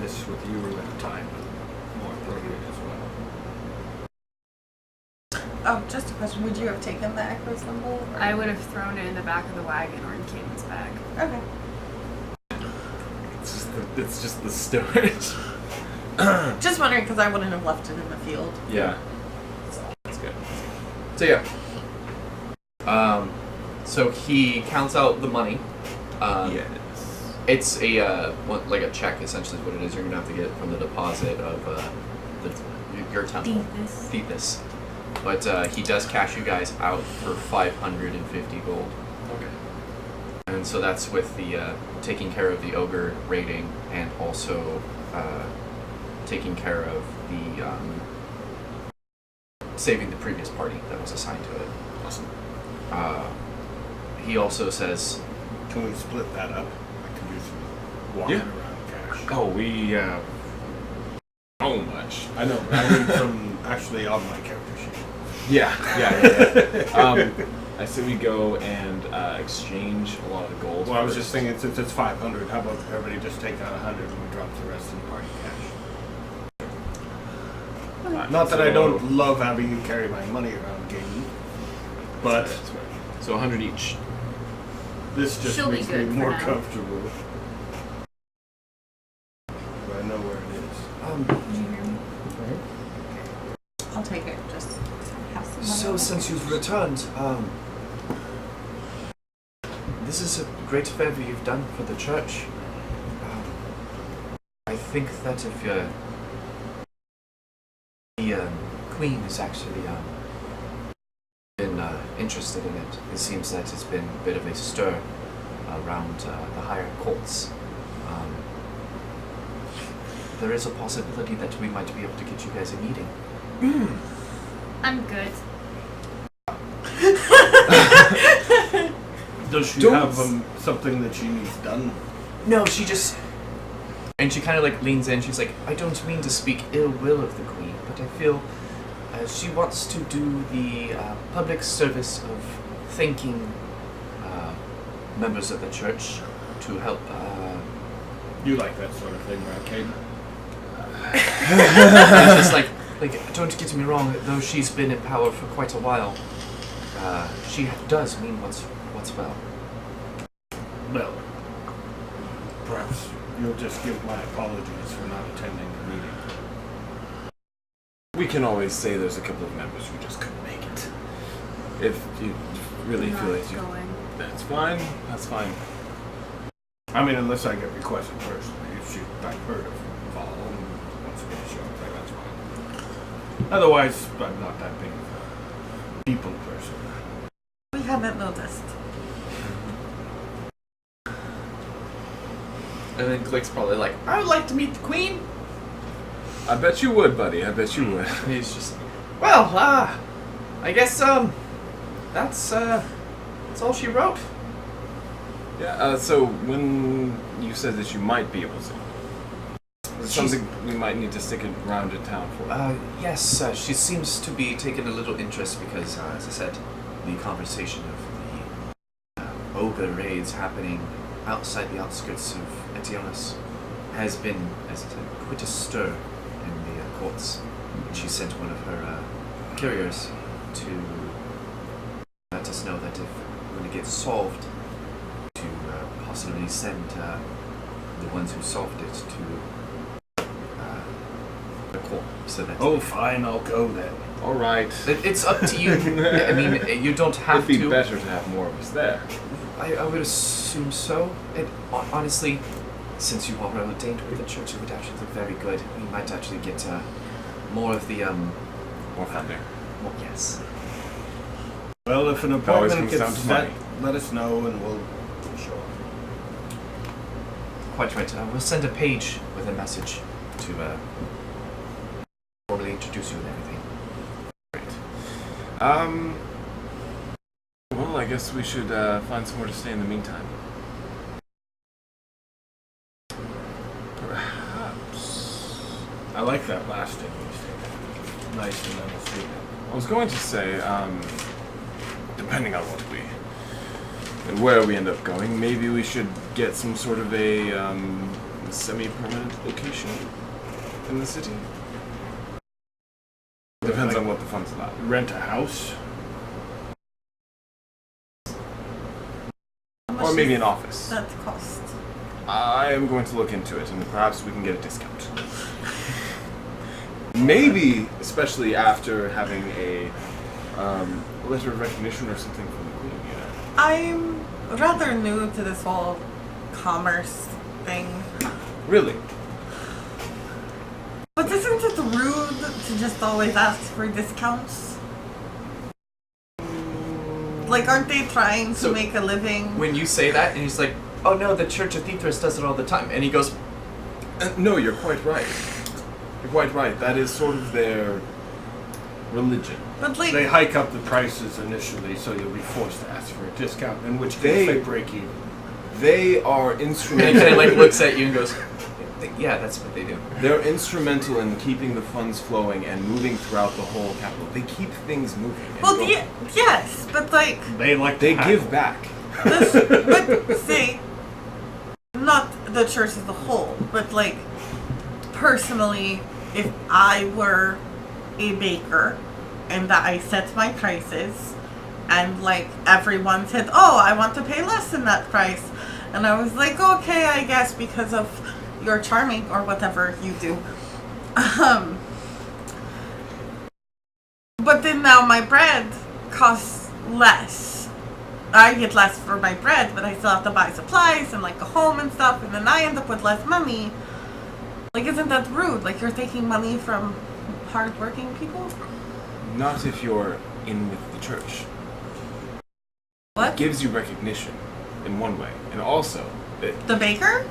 B: this with you at a time more appropriate as well.
E: Oh, just a question. Would you have taken the Echo symbol? Or?
D: I would have thrown it in the back of the wagon or in Caden's bag.
E: Okay.
C: It's just the storage.
E: Just wondering because I wouldn't have left it in the field.
C: Yeah.
A: That's good. So yeah. So he counts out the money.
C: Yes.
A: It's a like a check, essentially, is what it is. You're gonna have to get from the deposit of your temple, Thethys. But he does cash you guys out for 550 gold.
C: Okay.
A: And so that's with the taking care of the ogre raiding and also taking care of the saving the previous party that was assigned to it.
C: Awesome.
A: He also says,
B: Can we split that up? I can do some walking around cash.
C: Oh, we so much.
B: I know, but I mean from actually on my character sheet.
C: Yeah. I say we go and exchange a lot of the gold.
B: Well, I was
C: first.
B: just thinking, since it's 500, how about everybody just take out 100 and we drop the rest in party cash? Not that I don't love having you carry my money around, game, but
C: That's right. So 100 each.
B: this just
D: She'll be
B: makes me
D: good for
B: more
D: now.
B: comfortable. But I know where it is.
D: Did you hear me?
E: I'll take it. Just have some money.
A: so since you've returned, this is a great favor you've done for the church. I think that if the Queen has actually been interested in it, it seems that it's been a bit of a stir around the higher courts. There is a possibility that we might be able to get you guys a meeting.
D: I'm good.
B: Does she
A: Don't-
B: have something that she needs done?
A: No, she just... And she kind of like leans in, she's like, I don't mean to speak ill will of the Queen, but I feel she wants to do the public service of thanking members of the church to help...
B: You like that sort of thing, right, Caden?
A: it's just like, don't get me wrong, though she's been in power for quite a while, she does mean what's well.
B: Well, perhaps you'll just give my apologies for not attending the meeting.
C: We can always say there's a couple of members who just couldn't make it. If you really feel
D: Not
C: like you...
D: going.
C: That's fine. That's fine.
B: I mean, unless I get requested personally. If she, I've heard of Fall and wants me to show up there, that's fine. Otherwise, I'm not that big of a people person.
E: We hadn't noticed.
A: And then Click's probably like, I would like to meet the Queen.
C: I bet you would, buddy. I bet you would.
A: And he's just, well, I guess that's all she wrote.
C: Yeah, so when you said that you might be able to, is it something we might need to stick around in town for?
A: Yes, she seems to be taking a little interest because, as I said, the conversation of the ogre raids happening outside the outskirts of Etionis has been, as I said, quite a stir in the courts. She sent one of her couriers to let us know that if when it gets solved, to possibly send the ones who solved it to the court, so that
B: Oh, fine, I'll go then.
C: All right.
A: it's up to you. I mean, you don't have
C: It'd be
A: to.
C: better to have more of us there.
A: I would assume so. It, honestly, since you are ordained with the church, it would actually look very good. We might actually get more of the
C: More funding.
A: well, yes.
B: Well, if an
C: always
B: appointment
C: comes
B: gets
C: down to
B: set,
C: money.
B: let us know and we'll show up.
A: quite right. We'll send a page with a message to formally introduce you and everything.
C: Great. Well, I guess we should find somewhere to stay in the meantime. Perhaps.
B: I like that last thing you said. Nice and unassuming.
C: I was going to say, depending on what we and where we end up going, maybe we should get some sort of a semi-permanent location in the city. Depends on what the funds allow.
B: Rent a house?
C: Or maybe an office.
E: That cost.
C: I am going to look into it, and perhaps we can get a discount. Maybe, especially after having a letter of recognition or something from the Queen, you know.
E: I'm rather new to this whole commerce thing.
C: Really?
E: But isn't it rude to just always ask for discounts? Like, aren't they trying to
A: So,
E: make a living?
A: When you say that, and he's like, "Oh no, the Church of Thethras does it all the time," and he goes,
C: No, you're quite right. You're quite right. That is sort of their religion.
E: But like,
B: They hike up the prices initially, so you'll be forced to ask for a discount, in which case they break even.
C: They are
A: and he
C: instrumental.
A: kind of like looks at you and goes, "Yeah, that's what they do."
C: They're instrumental in keeping the funds flowing and moving throughout the whole capital. They keep things moving. and
E: well,
C: going.
E: yes, but like,
B: They like
C: They
B: to have-
C: give back.
E: but say, not the church as a whole, but like, personally, if I were a baker and that I set my prices and like everyone said, "Oh, I want to pay less than that price," and I was like, "Okay, I guess because of your charming or whatever you do." But then now my bread costs less. I get less for my bread, but I still have to buy supplies and like a home and stuff, and then I end up with less money. Like, isn't that rude? Like, you're taking money from hardworking people?
C: Not if you're in with the church.
E: What?
C: It gives you recognition in one way, and also it,
E: The baker?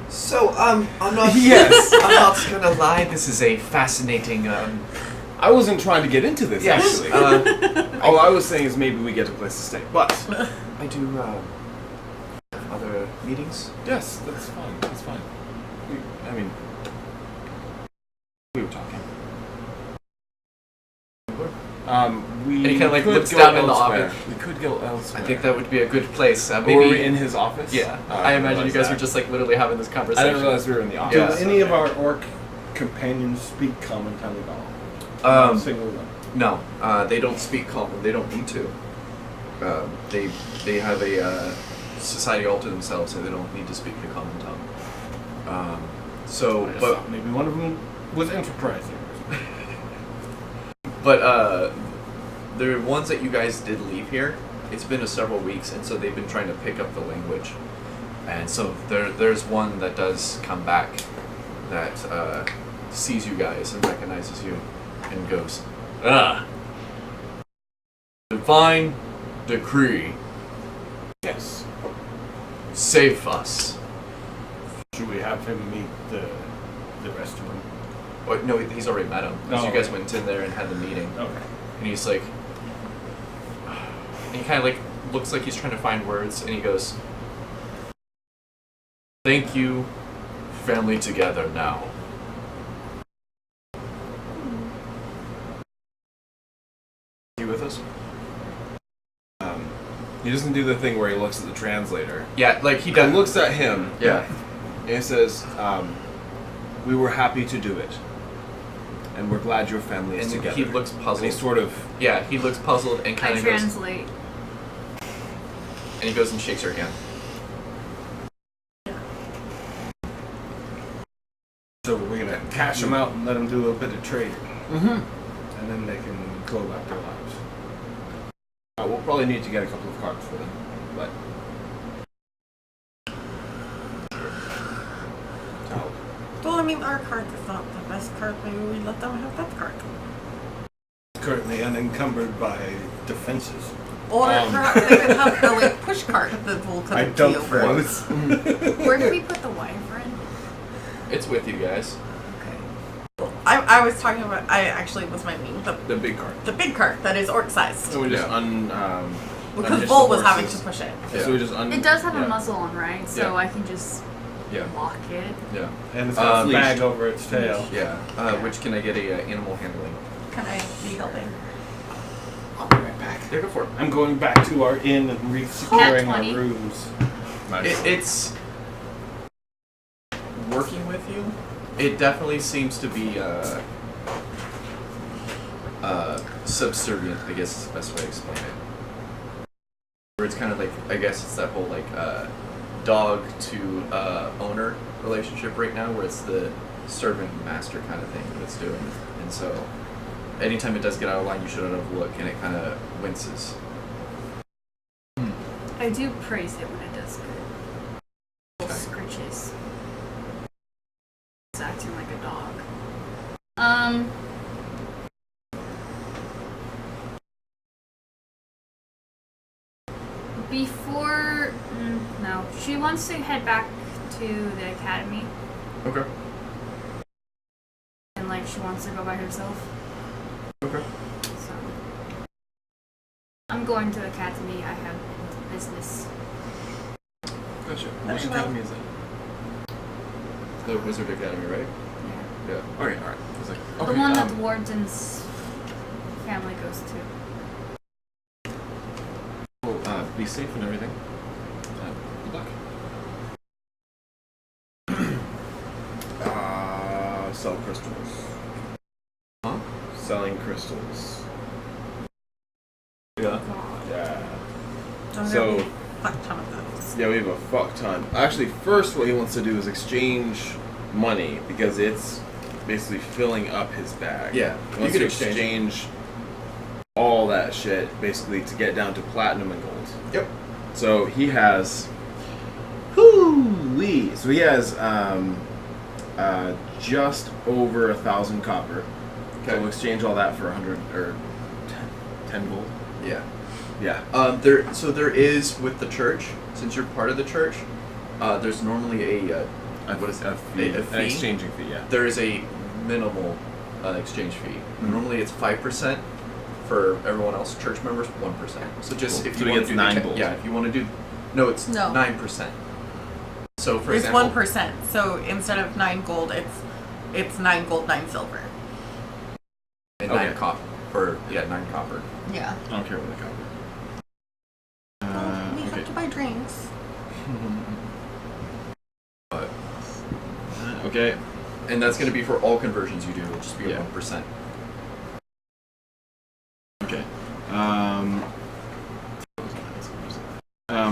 A: So, I'm not.
C: Yes.
A: I'm not gonna lie. This is a fascinating.
C: I wasn't trying to get into this
A: Yes.
C: actually. All I was saying is maybe we get a place to stay. But
A: I do other meetings.
C: yes, that's fine. That's fine. I mean, we were talking. We
A: And he kinda, like,
C: could
A: looks
C: go
A: down in the
C: elsewhere.
A: office.
C: We could go elsewhere.
A: I think that would be a good place.
C: Or
A: Maybe
C: in his office.
A: Yeah,
C: Oh,
A: I
C: didn't
A: imagine you
C: realize
A: guys
C: that.
A: were just like literally having this
C: I
A: conversation.
C: didn't realize we were in the
B: Do
C: office.
A: Yeah.
B: any of our orc companions speak common tongue at all? Not a single one.
A: No, they don't speak common. They don't need to. They have a society all to themselves, so they don't need to speak the common tongue.
B: I just
A: But
B: thought maybe one of them was enterprising.
A: the ones that you guys did leave here, it's been several weeks, and so they've been trying to pick up the language. And so there's one that does come back that sees you guys and recognizes you and goes, divine decree,
C: Yes.
A: save us.
B: Should we have him meet the rest of them?
A: Oh, no, he's already met him. Because
B: Oh,
A: you guys
B: okay.
A: went in there and had the meeting.
B: Okay.
A: And he's like, and he kind of like looks like he's trying to find words, and he goes, "Thank you, family together now."
C: You with us? He doesn't do the thing where he looks at the translator.
A: Yeah, like he
C: He
A: does.
C: looks at him.
A: Yeah.
C: And he says, "We were happy to do it, and we're glad your family is
A: And
C: together."
A: he looks
C: And
A: puzzled.
C: he sort of.
A: Yeah, he looks puzzled and kind
D: I
A: of goes,
D: translate.
A: and he goes and shakes her hand.
B: So we're gonna cash them out and let them do a little bit of trading,
C: Mm-hmm.
B: and then they can go about their lives.
C: We'll probably need to get a couple of cards for them, but. Oh.
E: Well, I mean, our card is not the best card. Maybe we let them have that card.
B: Currently unencumbered by defenses.
E: Or perhaps they could have the like push cart that will
C: I
E: come
C: dunk
E: over.
C: throws.
D: Where do we put the wyvern?
A: It's with you guys.
E: Okay. Well, I was talking about. I actually was meaning
C: The big cart.
E: the big cart that is orc sized.
C: So we just
E: Because
C: unhitch
E: Vol
C: the
E: was having to
C: horses.
E: push it.
A: Yeah.
C: So we just
D: It does have
C: yeah.
D: a muzzle on, right? So
A: Yeah.
D: I can just
A: Yeah.
D: lock it.
A: Yeah.
B: And it's got a
C: Leashed.
B: bag over its tail.
A: Yeah. Which can I get a animal handling?
E: Can I be helping?
C: I'll be right back.
A: Yeah, go for it.
B: I'm going back to our inn and re-securing our
D: 20.
B: rooms.
A: It's working with you. It definitely seems to be subservient, I guess is the best way to explain it. Where it's kind of like, I guess it's that whole like dog to owner relationship right now, where it's the servant master kind of thing that it's doing. And so anytime it does get out of line, you should overlook, and it kind of winces.
D: I do praise it when it does good. Little scritches. It's acting like a dog. Before, no, she wants to head back to the academy,
A: Okay.
D: and like she wants to go by herself.
A: Okay.
D: So I'm going to the academy. I have business.
A: Gotcha.
C: Which academy is that?
A: The Wizard Academy, right?
D: Yeah.
A: Yeah.
C: Okay, alright. I was like,
D: The
C: okay,
D: one that the warden's family goes to.
C: well, be safe and everything. Good luck. Sell crystals.
A: Huh?
C: Selling crystals.
A: Yeah.
C: Yeah.
E: Don't
C: So-
E: have a fuck ton of those.
C: Yeah, we have a fuck ton. Actually, first what he wants to do is exchange money because it's basically filling up his bag.
A: Yeah,
C: He
A: you
C: wants
A: could
C: to
A: exchange.
C: all that shit basically to get down to platinum and gold.
A: Yep.
C: So he has, whoo-wee. So he has just over 1,000 copper.
A: Okay.
C: So we'll exchange all that for 100 or 10 gold.
A: Yeah.
C: Yeah.
A: There is with the church, since you're part of the church, there's normally a what is
C: a fee?
A: a
C: An
A: fee?
C: exchanging fee, yeah.
A: There is a minimal exchange fee.
C: Mm-hmm.
A: Normally it's 5% for everyone else. Church members 1%. So just
C: Cool.
A: if
C: So
A: you
C: he
A: want
C: gets
A: to do
C: 9
A: the,
C: gold.
A: yeah, if you want to do, no, it's
E: No.
A: 9%. So for
E: It's
A: example,
E: 1%. So instead of 9 gold, it's 9 gold, 9 silver.
A: and
C: Okay.
A: 9 copper, or 9 copper.
E: Yeah.
C: I don't care about the copper.
E: Well, we
C: Okay.
E: have to buy drinks.
A: But
C: Okay.
A: and that's going to be for all conversions you do. It'll just be
C: Yeah.
A: 1%.
C: Okay.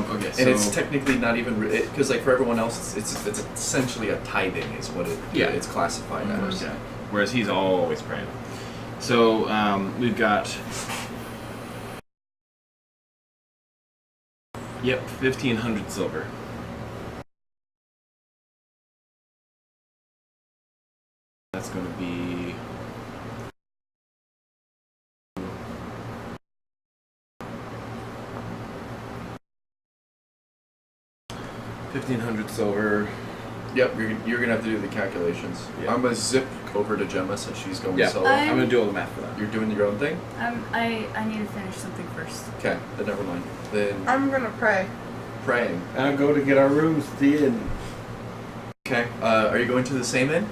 C: Okay. So
A: And it's technically not even because like for everyone else, it's essentially a tithing is what it's classified as.
C: okay. Whereas he's always praying. So we've got. Yep, 1,500 silver. That's going to be. $1,500 silver.
A: Yep, you're gonna have to do the calculations.
C: Yeah.
A: I'm gonna zip over to Gemma since she's going
C: Yeah,
A: solo.
C: I'm going to do all the math for that.
A: You're doing your own thing.
D: I need to finish something first.
A: Okay, then never mind. Then
E: I'm gonna pray.
A: praying.
B: I go to get our rooms at the inn.
A: Okay, are you going to the same inn?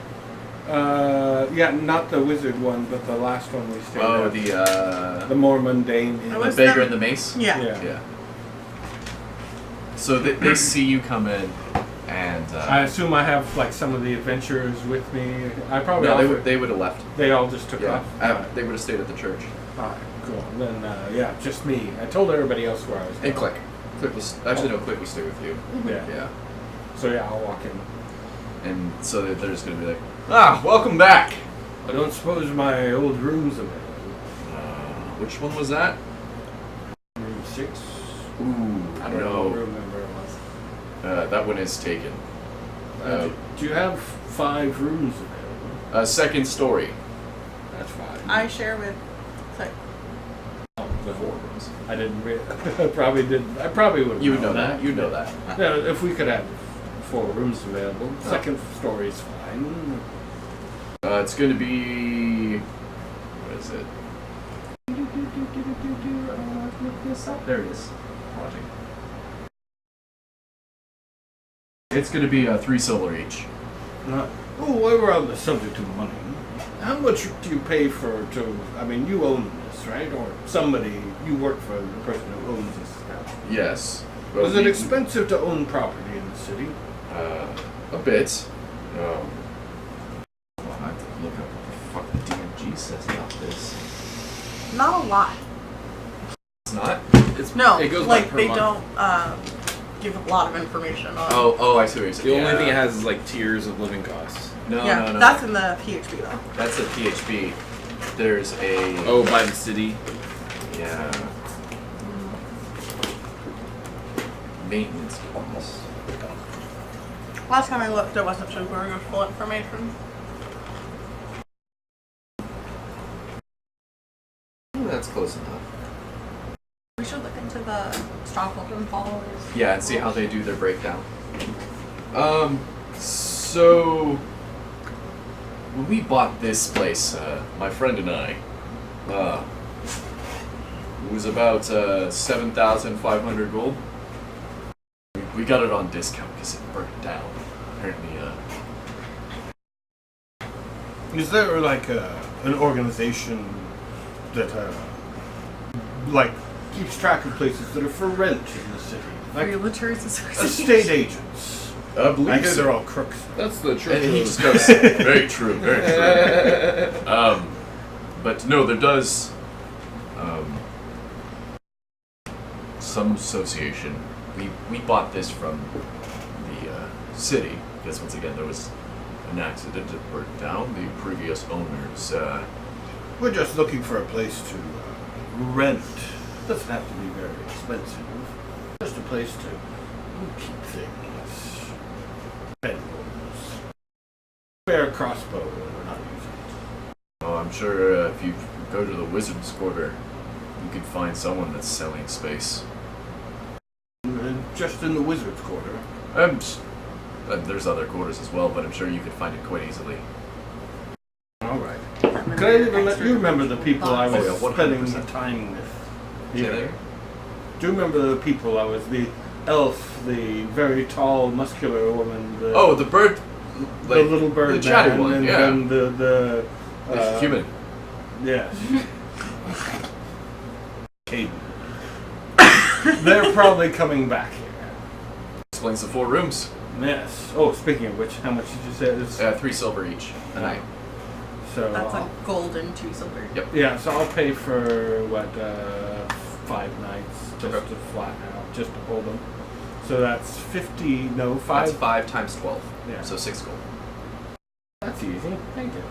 B: Yeah, not the wizard one, but the last one we stayed
A: Oh,
B: at.
A: the
B: The more mundane inn.
E: Oh,
A: the
E: was
A: beggar
E: them-
A: and the mace.
E: Yeah.
A: Yeah. So they see you come in, and
B: I assume I have like some of the adventurers with me. I probably
A: no,
B: offered-
A: they would have left.
B: they all just took
A: Yeah,
B: off.
A: they would have stayed at the church.
B: Alright, cool. Then yeah, just me. I told everybody else where I was.
A: And
B: going.
A: Click was actually no, Click will stay with you.
B: Yeah.
A: Yeah.
B: So yeah, I'll walk in.
A: And so they're just gonna be like, welcome back.
B: I don't suppose my old room's available.
A: Which one was that?
B: Room 6.
A: Ooh,
B: I don't know
A: no.
B: what room number it was.
A: That one is taken.
B: Do you have 5 rooms available?
A: Second story.
B: That's fine.
E: I share with Click.
B: Oh, Well,
A: 4 rooms.
B: I didn't. I probably did. I probably would.
A: You would know that. You know that.
B: Yeah, if we could have 4 rooms available, second story is fine.
A: It's going to be. What is it? Look this up. There it is. Lodging. It's going to be 3 silver each.
B: Oh, while we're on the subject of money, how much do you pay I mean, you own this, right? Or somebody, you work for the person who owns this house.
A: Yes.
B: Is it expensive to own property in the city?
A: A bit. I'll have to look up what the fuck the DMG says about this.
E: Not a lot.
A: It's not?
E: No,
C: It goes
E: like
C: by per
E: they
C: month.
E: don't give a lot of information on.
A: Oh, I see what you're saying.
C: The only thing it has is like tiers of living costs.
A: No,
E: yeah,
A: no.
E: that's in the PHP though.
A: That's a PHP. There's a.
C: Oh, by the city.
A: Yeah. Maintenance cost.
E: Last time I looked, it wasn't super useful information.
A: That's close enough.
E: We should look into the Stockholm followers.
A: Yeah, and see how they do their breakdown. So when we bought this place, my friend and I, it was about 7,500 gold. We got it on discount because it burnt down. Apparently,
B: Is there like an organization that like keeps track of places that are for rent in the city? Like
E: Realtors Association.
B: estate agents.
A: I believe
B: I guess
A: so.
B: they're all crooks.
C: That's the church.
A: And he just goes, very true, very true. But no, there does some association. We bought this from the city because once again there was an accident that burnt down. The previous owners.
B: We're just looking for a place to rent. Doesn't have to be very expensive. Just a place to keep things. Bedrooms. Spare crossbow when we're not using it.
A: Oh, I'm sure if you go to the Wizard's Quarter, you can find someone that's selling space.
B: Just in the Wizard's Quarter.
A: There's other quarters as well, but I'm sure you could find it quite easily.
B: All right. Could I even let you remember the people I was
A: Oh, yeah,
B: spending
A: 100%.
B: time with?
A: Say that again?
B: Do you remember the people I was? The elf, the very tall, muscular woman.
A: The bird.
B: The little bird
A: the chatty
B: man,
A: one,
B: and
A: yeah.
B: then the
A: human.
B: Yes. Caden. They're probably coming back here.
A: Explains the 4 rooms.
B: Yes. Oh, speaking of which, how much did you say it is?
A: 3 silver each a night.
B: So
E: That's a gold and 2 silver.
A: Yep.
B: yeah, so I'll pay for 5 nights just
A: Okay.
B: to flat out, just to hold them. So that's 50. No, 5.
A: That's 5 times 12.
B: Yeah.
A: So 6 gold.
B: That's easy. Thank you.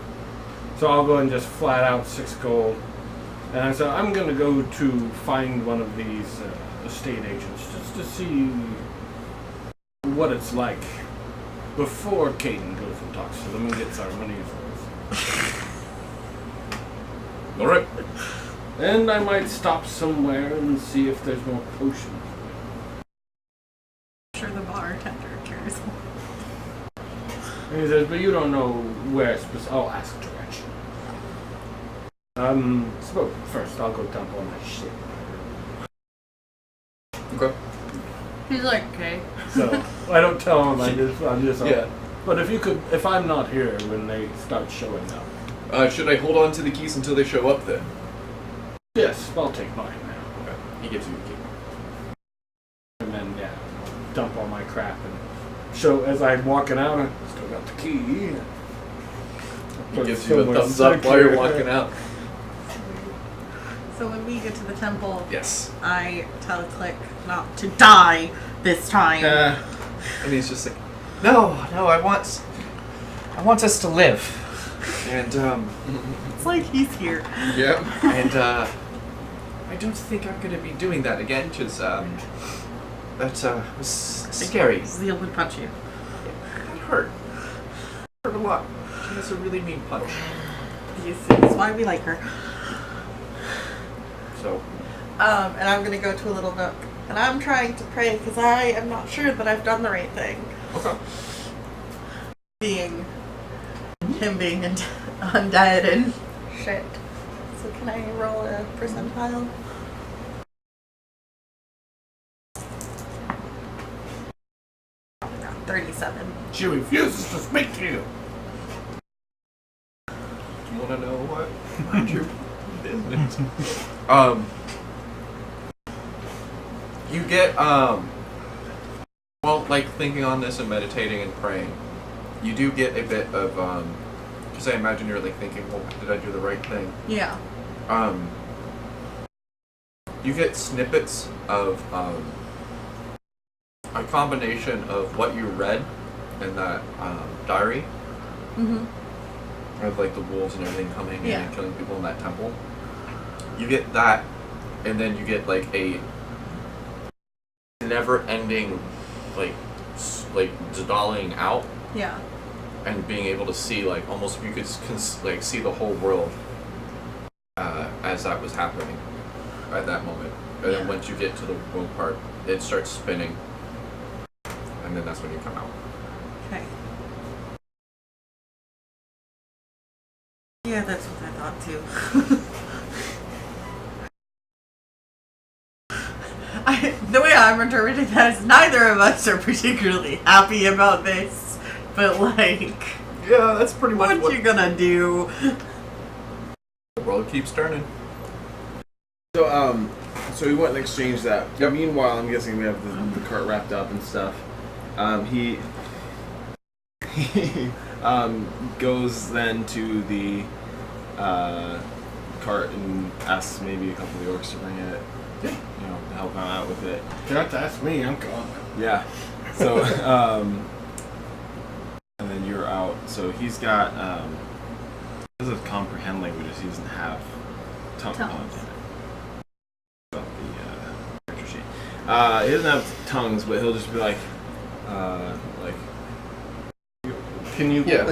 B: So I'll go and just flat out 6 gold. And I said, I'm going to go to find one of these estate agents just to see what it's like before Caden goes and talks to them and gets our money's worth.
A: All right.
B: And I might stop somewhere and see if there's more potions.
E: I'm sure the bartender cares.
B: And he says, but you don't know where I'll ask direction. So first I'll go dump all my shit.
A: Okay.
E: He's like, okay.
B: So I don't tell him I'm just
A: Yeah.
B: But if I'm not here when they start showing up.
A: Should I hold on to the keys until they show up then?
B: Yes, I'll take mine now.
A: Okay. He gives you the key.
B: And then dump all my crap and show as I'm walking out. I still got the key.
A: He gives you a thumbs up while you're walking out.
E: So when we get to the temple,
A: Yes.
E: I tell Click not to die this time.
A: And he's just like, no, I want us to live. And
E: It's like he's here.
C: Yep.
A: and I don't think I'm gonna be doing that again, because that was scary.
E: Zeal would punch you.
A: It hurt. It hurt a lot. She has a really mean punch.
E: That's why we like her.
A: So
E: And I'm gonna go to a little nook, and I'm trying to pray because I am not sure that I've done the right thing.
A: Okay.
E: Being undead and shit. So can I roll a percentile? Got 37.
B: She refuses to speak to you.
A: Do you want to know what? Mind your business. You get well, like thinking on this and meditating and praying, you do get a bit of because I imagine you're like thinking, well, did I do the right thing?
E: Yeah.
A: You get snippets of a combination of what you read in that diary.
E: Mm-hmm.
A: Of like the wolves and everything coming in
E: Yeah.
A: and killing people in that temple. You get that, and then you get like a never-ending, like dolling out,
E: Yeah.
A: and being able to see like almost you could like see the whole world as that was happening at that moment. And then
E: Yeah.
A: once you get to the world part, it starts spinning, and then that's when you come out.
E: Okay. Yeah, that's what I thought too. The way I'm interpreting that is neither of us are particularly happy about this, but like,
A: Yeah, that's pretty much
E: what you gonna do?
A: the world keeps turning.
C: So so we went and exchanged that.
A: Yep.
C: Meanwhile, I'm guessing we have the cart wrapped up and stuff. He goes then to the cart and asks maybe a couple of the orcs to bring it. You know, to help him out with it.
B: You don't have to ask me, I'm gone.
C: Yeah. So and then you're out. So he's got because of comprehend languages, he doesn't have tongues. About the character sheet. He doesn't have tongues, but he'll just be like.
B: Can you?
A: Yeah.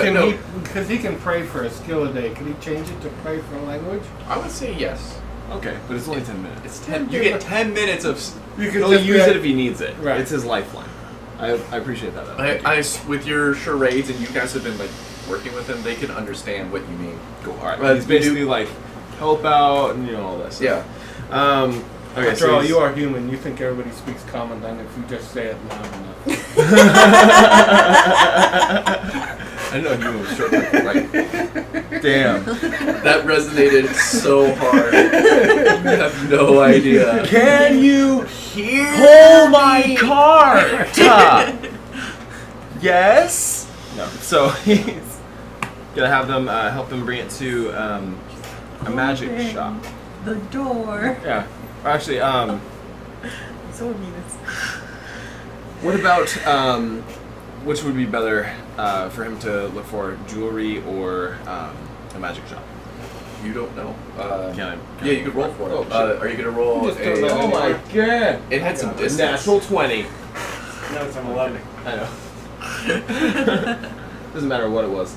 B: Can
A: no.
B: he? Because he can pray for a skill a day. Can he change it to pray for a language?
A: I would say yes.
C: Okay, but it's only 10 minutes.
A: It's 10. You get 10 minutes of.
B: You can
C: He'll
B: just
C: use it if he needs it.
B: Right.
C: It's his lifeline. I appreciate that.
A: With your charades, and you guys have been like working with him, they can understand what you mean.
C: Cool. All right.
A: But
C: He's basically like help out and all that stuff.
A: Yeah.
C: Okay.
B: After
C: So
B: all,
C: he's-
B: you are human. You think everybody speaks common tongue if you just say it loud enough.
C: I know you was short, right? Damn.
A: That resonated so hard. You have no idea.
C: Can you pull my cart? Yes. No. So he's gonna have them help them bring it to a magic
E: Open
C: shop.
E: The door.
C: Yeah. Actually,
E: So mean it's.
C: what about which would be better for him to look for, jewelry or a magic shop?
A: You don't know.
C: Can I?
A: Yeah, you could roll for it.
C: Oh, shit.
A: Are you gonna roll
B: Just don't know.
C: Oh my god!
A: It had some distance.
C: Natural 20.
B: No, it's an 11.
C: I know. Doesn't matter what it was.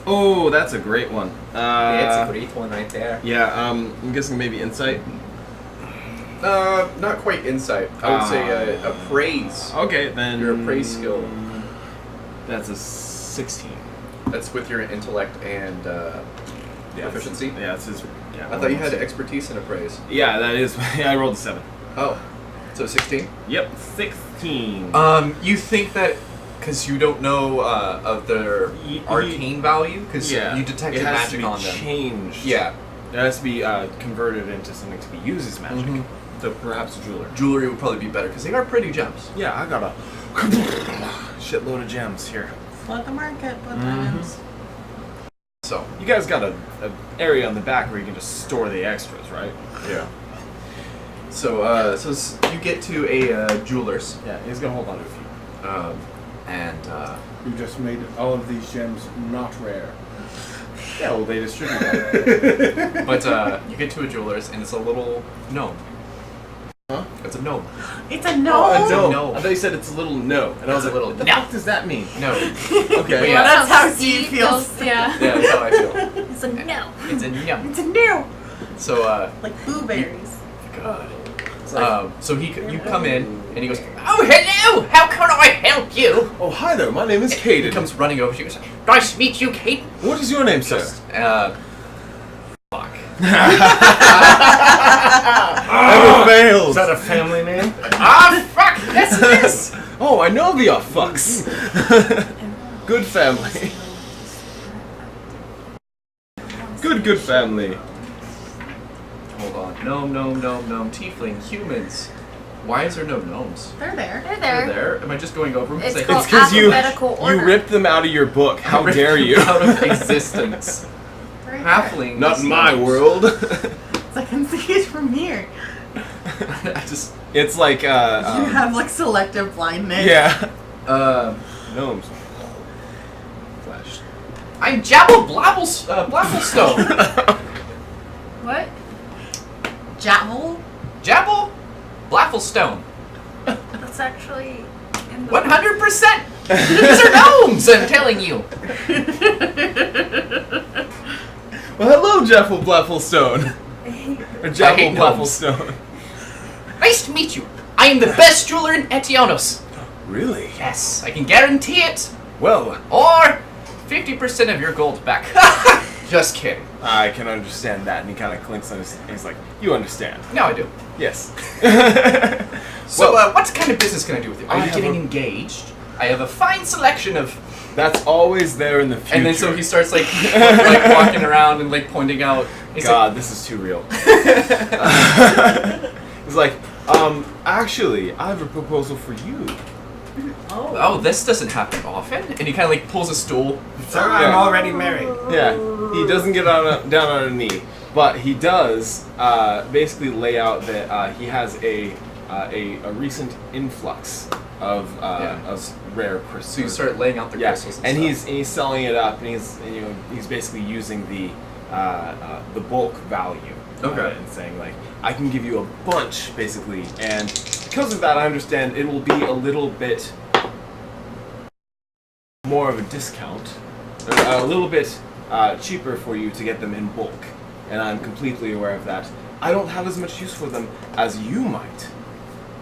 C: Oh, that's a great one.
A: It's a great one right there.
C: Yeah, I'm guessing maybe insight.
A: Not quite insight. I would say appraise.
C: Okay, then
A: Your appraise skill.
C: That's a 16.
A: That's with your intellect and proficiency.
C: Yeah, it's his. Yeah,
A: I thought you had expertise in appraise.
C: Yeah, that is. Yeah, I rolled a 7.
A: Oh, so 16.
C: Yep, 16.
A: You think that because you don't know of their arcane value because
C: Yeah,
A: you detected
C: it has
A: magic
C: to be
A: on them.
C: changed.
A: Yeah,
C: It has to be converted into something to be used as magic.
A: Mhm.
C: So perhaps a jeweler.
A: jewelry would probably be better because they are pretty gems.
C: Yeah, I got a shitload of gems here.
E: Flood the market, blood
C: Mhm.
E: diamonds.
A: So
C: You guys got a area on the back where you can just store the extras, right?
A: yeah. So you get to a jeweler's,
C: Yeah, he's gonna hold on to a few.
A: and
B: You just made all of these gems not rare.
C: Yeah, well, they distribute that.
A: but you get to a jeweler's and it's a little gnome.
C: Huh?
A: It's a gnome.
E: It's a no.
A: It's a
C: no.
A: gnome.
C: I thought you said it's a little no. And I was
A: It's
C: like,
A: a little
C: what the
A: no.
C: fuck does that mean?
A: No.
C: Okay.
A: But
E: Well,
A: yeah,
E: that's how
F: Steve
E: Steve feels.
F: Yeah.
A: yeah, that's how I feel.
F: It's a no.
A: It's a gnome.
E: It's a no.
A: So
E: Like blueberries.
A: God. So you come in and he goes, "Oh, hello! How can I help you?"
C: Oh, hi there. My name is
A: He
C: Caden.
A: comes running over. She goes, "Nice to meet you, Kate."
C: What is your name, sir?
A: Fuck.
C: Never fails.
B: Is that a family name?
A: Fuck! Yes, it is.
C: Oh, I know the fucks. Good family. Good family.
A: Hold on. Gnome, tiefling, humans. Why is there no gnomes?
G: They're there.
D: They're
A: They're
D: there.
A: there. Am I just going over them?
D: It's
A: I
D: called
C: It's because you
D: alphabetical order.
C: ripped them out of your book. How
A: ripped
C: dare
A: them
C: you?
A: out of existence.
G: Right there.
A: Halfling.
C: Not in my world.
E: I can see it from here.
A: I just.
C: It's like
E: You have like selective blindness.
C: yeah.
A: Gnomes.
C: Flash.
A: I'm Jabble Blabblestone.
D: What?
E: Javel?
A: Jabble Blabblestone.
D: That's actually in the
A: 100%. These are gnomes. I'm telling you.
C: Well, hello, Jeffel Bleffelstone. Or Jeffel
A: hate gnomes.
C: Bleffelstone.
A: Nice to meet you. I am the best jeweler in Etionos.
C: Really?
A: Yes, I can guarantee it.
C: Well,
A: Or 50% of your gold back. Just kidding.
C: I can understand that. And he kind of clinks on his. He's like, "You understand?"
A: No, I do.
C: Yes.
A: So, what kind of business can I do with you? Are
C: I
A: you
C: have
A: getting
C: a-
A: engaged? I have a fine selection of.
C: That's always there in the future.
A: And then so he starts like like walking around and like pointing out. He's
C: God, this is too real. He's like, actually, I have a proposal for you.
A: Like, oh, this doesn't happen often. And he kind of like pulls a stool.
B: Sir, I'm already married.
C: Yeah, he doesn't get down on a knee, but he does basically lay out that he has a recent influx of rare crystals.
A: So you start laying out the crystals.
C: and
A: stuff.
C: he's selling it up, and he's basically using the bulk value. of
A: Okay.
C: it and saying like, I can give you a bunch basically, and because of that, I understand it will be a little bit more of a discount, a little bit cheaper for you to get them in bulk, and I'm completely aware of that. I don't have as much use for them as you might.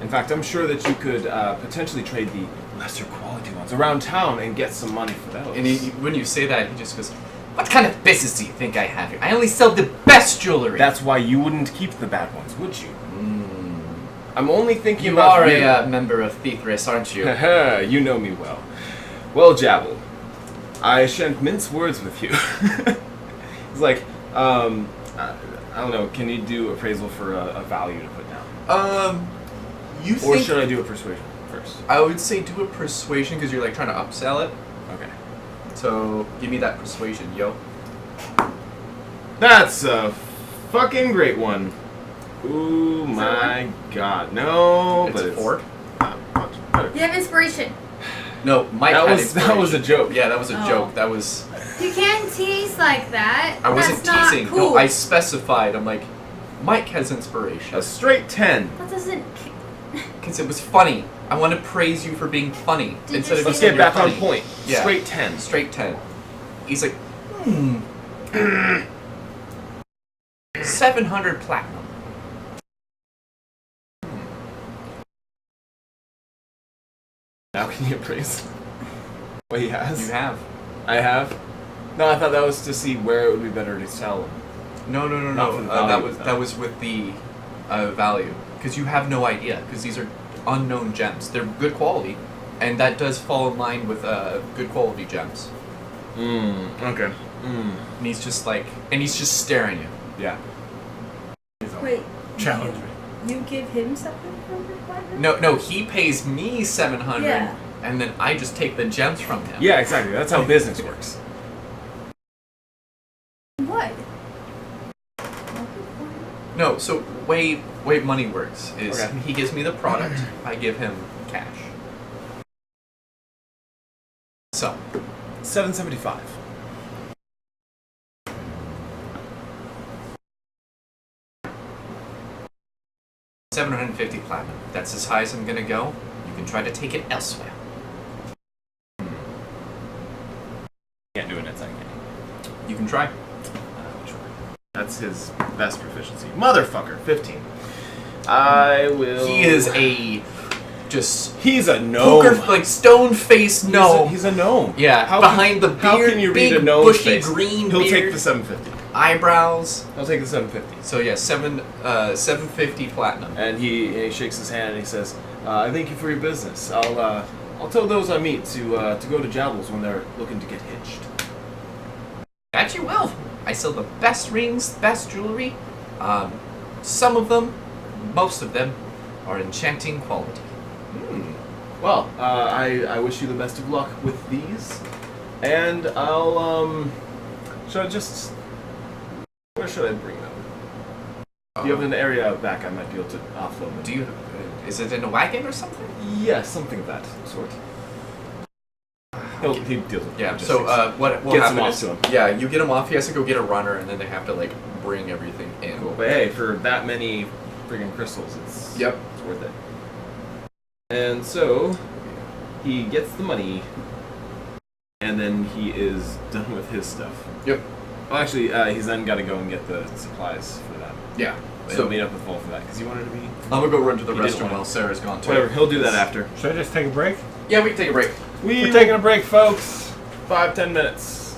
C: In fact, I'm sure that you could potentially trade the lesser quality ones around town and get some money for those.
A: And when you say that, he just goes, "What kind of business do you think I have here? I only sell the best jewelry."
C: That's why you wouldn't keep the bad ones, would you? I'm only thinking
A: You
C: about
A: are
C: you.
A: a member of Thethris, aren't you?
C: Haha, you know me well. Well, Jabble, I shan't mince words with you. It's like, I don't know, can you do appraisal for a value to put down?
A: You
C: Or
A: think...
C: should I do a persuasion first?
A: I would say do a persuasion because you're like trying to upsell it.
C: Okay.
A: So give me that persuasion, yo.
C: That's a fucking great one. Ooh, my god. No,
A: It's
C: but
A: a 4.
C: much better.
D: You have inspiration.
A: No, Mike
C: That
A: had
C: was a
A: inspiration.
C: joke.
A: Yeah, that was a
D: Oh.
A: joke. That was...
D: You can't tease like that.
A: I wasn't
D: That's
A: teasing.
D: Not cool.
A: No, I specified. I'm like, Mike has inspiration.
C: A straight 10.
D: That doesn't.
A: Because it was funny. I want to praise you for being funny.
D: Did
A: instead
D: you
A: of
C: Let's
A: just saying
C: get back
A: you're
C: on
A: funny.
C: point.
A: Yeah.
C: Straight 10.
A: Straight 10. He's like, 700 platinum.
C: Now can you appraise what he has?
A: You have.
C: I have? No, I thought that was to see where it would be better to sell them.
A: No.
C: Not for the
A: that
C: value,
A: was
C: though.
A: that was with the value. Because you have no idea. Because these are unknown gems. They're good quality, and that does fall in line with good quality gems.
C: Okay.
A: And he's just like, and he's just staring at you.
C: Yeah.
F: Wait,
B: Challenge me.
F: you give him 700 platinum?
A: No, he pays me 700,
F: Yeah.
A: and then I just take the gems from him.
C: Yeah, exactly. That's how business works.
F: What?
A: No, so way money works is
C: Okay.
A: he gives me the product, I give him cash. So,
C: 775.
A: $750 platinum. That's as high as I'm gonna go. You can try to take it elsewhere.
C: Can't do it at 10K.
A: You can try.
C: Sure. That's his best proficiency. Motherfucker, 15. I will.
A: He is a just
C: He's a gnome.
A: poker like stone faced gnome.
C: He's a gnome.
A: Yeah,
C: How
A: behind the
C: how
A: beard,
C: can you
A: big
C: read a gnome's
A: bushy
C: face?
A: green
C: He'll
A: beard,
C: take the 750.
A: eyebrows.
C: He'll take the 750.
A: So yeah, 750 platinum.
C: And he shakes his hand and he says, "I thank you for your business. I'll tell those I meet to go to Javel's when they're looking to get hitched."
A: That you will. I sell the best rings, best jewelry. Some of them, most of them, are enchanting quality.
C: Well, I wish you the best of luck with these, and I'll should I just where should I bring them? Do you have an area out back I might be able to offload them?
A: Do you? Is it in a wagon or something?
C: Yes, something of that sort. He deals with
A: Yeah.
C: logistics.
A: So what will
C: Gets
A: happen
C: him off
A: is,
C: to him.
A: yeah, you get him off. He has to go get a runner, and then they have to like bring everything in.
C: Cool. But hey, for that many friggin' crystals, it's worth it. And so he gets the money, and then he is done with his stuff.
A: Yep.
C: Well, actually, he's then got to go and get the supplies for that.
A: Yeah.
C: So
A: So
C: meet up with Vol for that because he wanted to be.
A: I'm gonna go run to the
C: He didn't
A: restroom
C: want-
A: while Sarah's gone too.
C: Whatever, he'll do that after.
B: Should I just take a break?
A: Yeah, we can take a break.
B: We're taking a break, folks.
C: 5-10 minutes.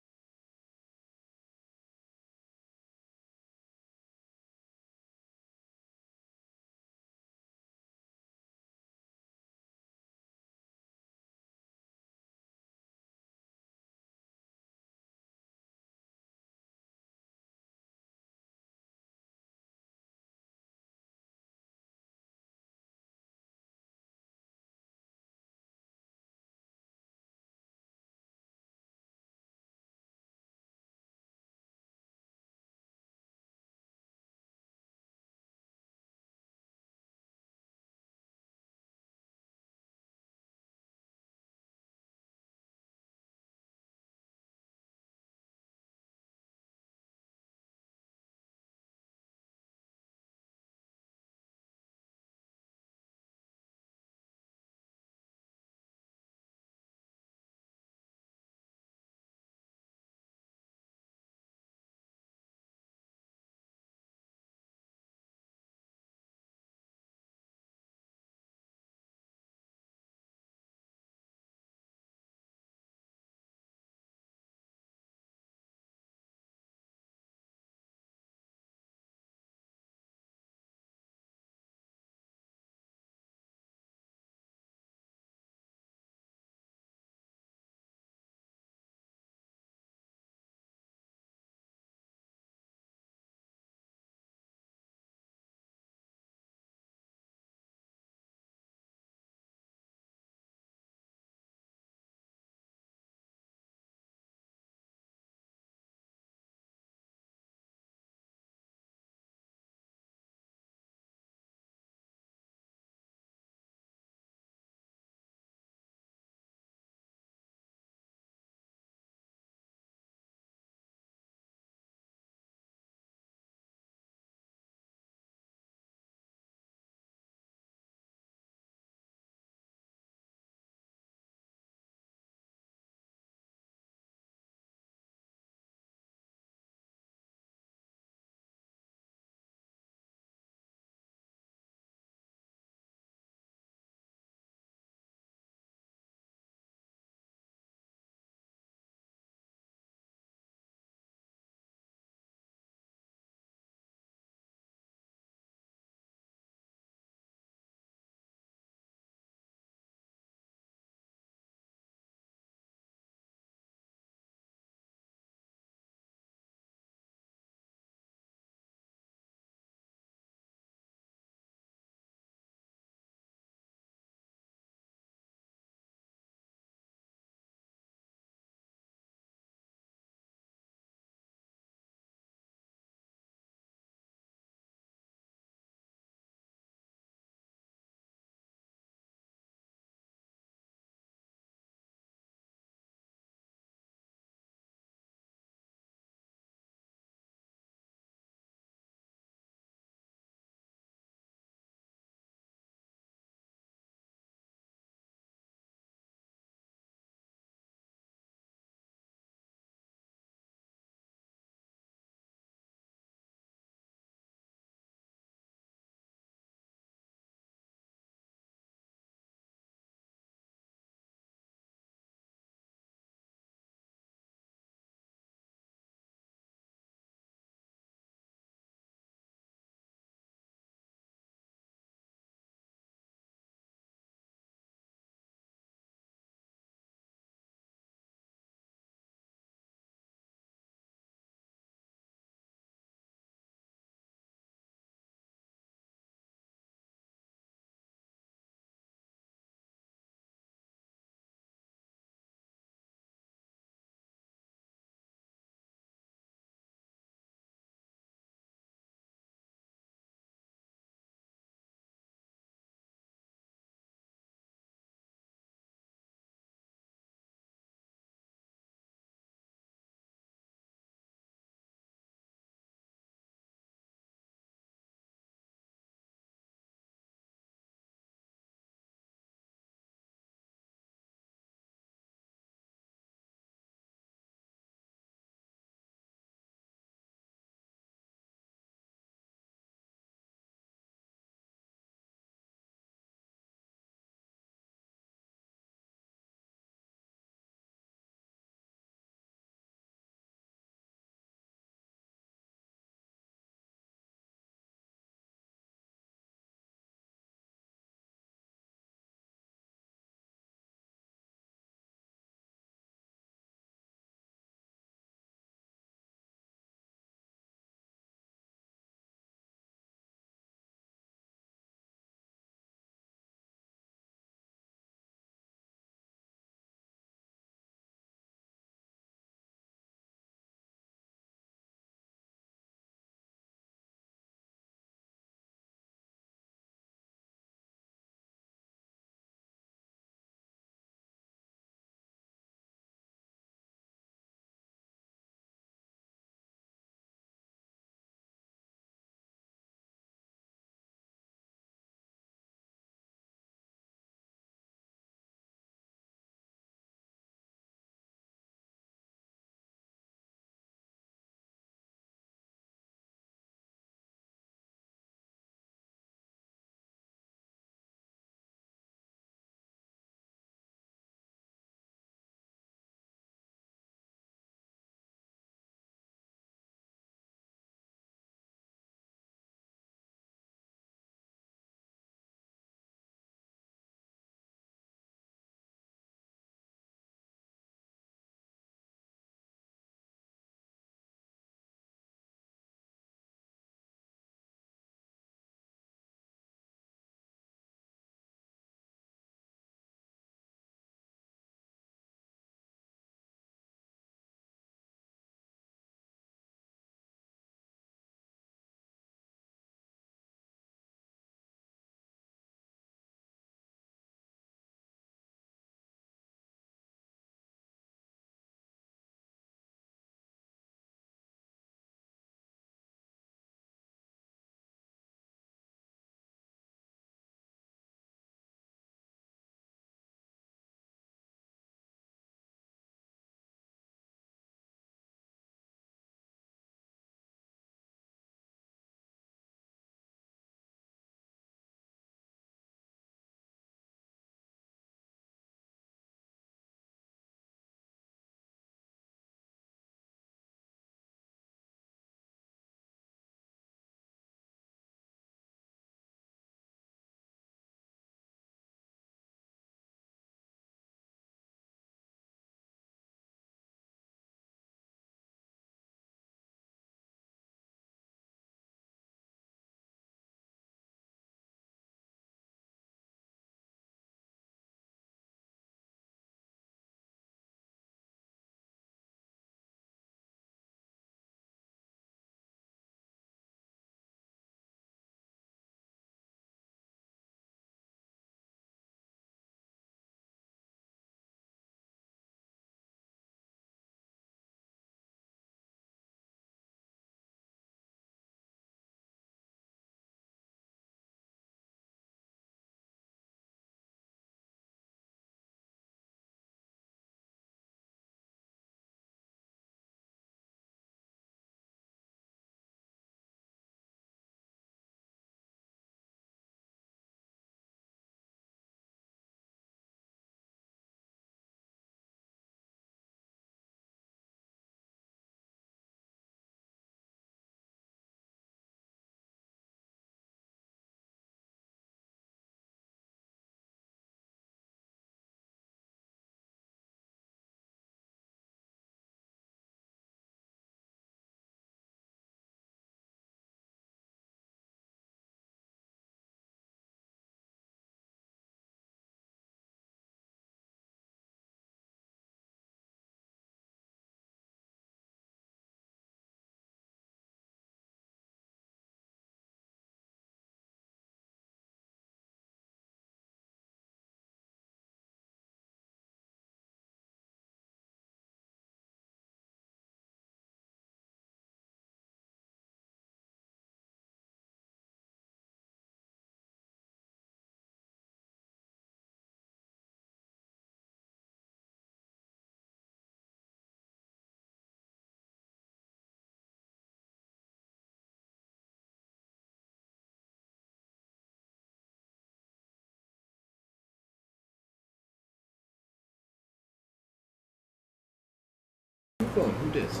C: phone. Who dis?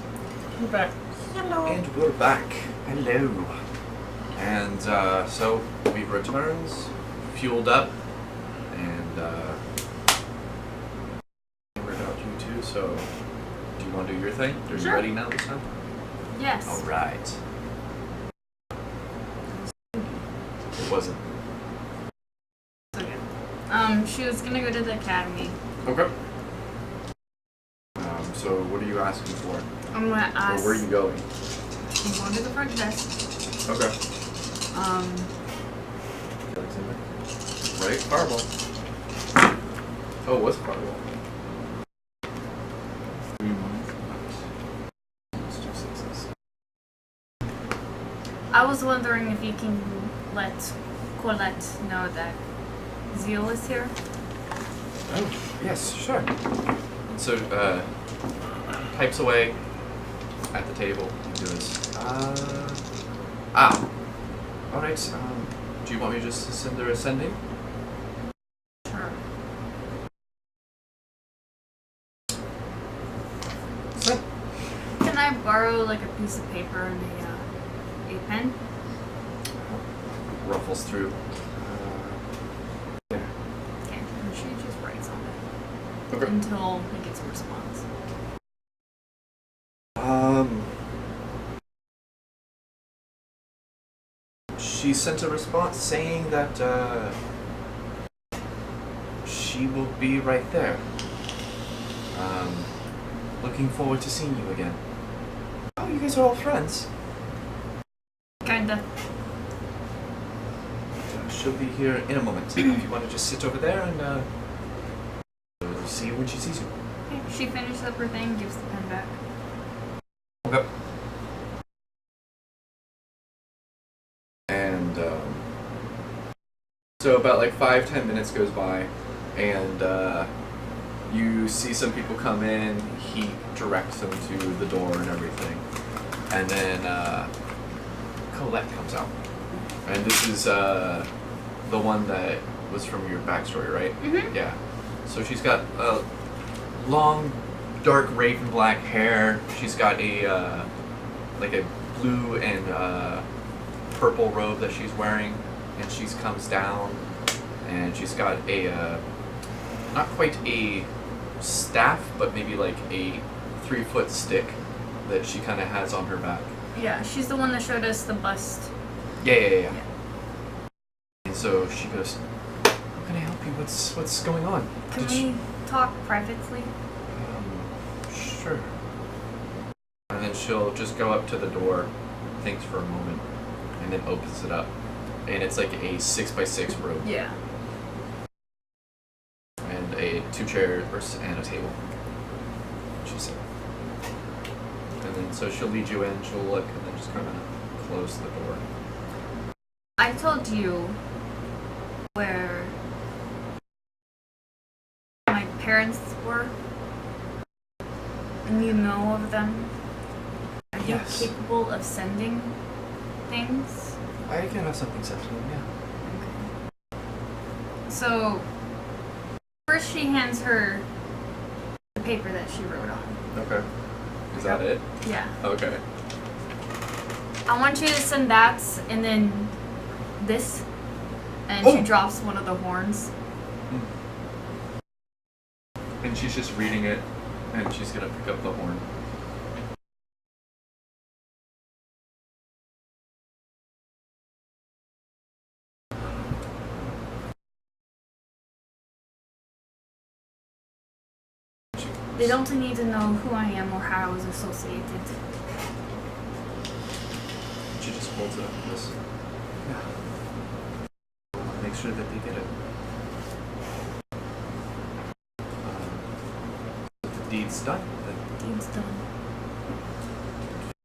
B: We're back.
E: Hello.
A: And we're back. Hello. And so we've returned, fueled up, and figured out you two. So, do you want to do your thing? Are you
D: Sure.
A: ready now this time?
D: Yes.
A: All right. It wasn't.
D: Okay. She was gonna go to the academy.
A: Okay. So what are you asking for?
D: I'm gonna ask.
A: Or where are you going?
D: I'm going to the front desk.
A: Okay. Right, fireball. Oh, it was a fireball.
C: 3 1. Let's do 6s.
D: I was wondering if you can let Colette know that Zeal is here.
A: Oh, yes, sure. And so, types away at the table. He goes, alright, do you want me to just send her a sending?
D: Sure.
A: Send.
D: Can I borrow like a piece of paper and a pen?
A: Ruffles through. There.
D: Okay. And she just writes on it
A: Okay.
D: until he gets a response.
A: She sent a response saying that, she will be right there. Looking forward to seeing you again. Oh, you guys are all friends.
D: Kinda.
A: She'll be here in a moment. If you want to just sit over there and, we'll see you when she sees you.
D: Okay. She finishes up her thing, gives the pen back.
A: Okay. And so about like 5-10 minutes goes by, and you see some people come in. He directs them to the door and everything, and then Colette comes out, and this is the one that was from your backstory, right?
D: Mm-hmm.
A: Yeah. So she's got long, dark raven black hair. She's got a like a blue and purple robe that she's wearing, and she comes down, and she's got a not quite a staff, but maybe like a 3-foot stick that she kind of has on her back.
D: Yeah, she's the one that showed us the bust.
A: Yeah. And so she goes, "How can I help you? What's going on?"
D: Can
A: Did
D: we talk privately?
A: Sure. And then she'll just go up to the door, thinks for a moment, and then opens it up. And it's like a 6x6 room.
D: Yeah.
A: And a 2 chairs and a table. She said. And then so she'll lead you in, she'll look, and then just kind of close the door.
D: I told you where my parents were, and you know of them. Are
A: Yes.
D: you capable of sending things?
A: I can have something sent to them, yeah.
D: So, first she hands her the paper that she wrote on.
A: Okay. Is that it?
D: Yeah.
A: Okay.
D: I want you to send that, and then this. And
A: Oh.
D: she drops one of the horns.
A: And she's just reading it, and she's gonna pick up the horn.
D: They don't need to know who I am or how I was associated.
A: She just holds it up and goes, yeah. Make sure that they get it. The deed's done. Then
D: Deed's done.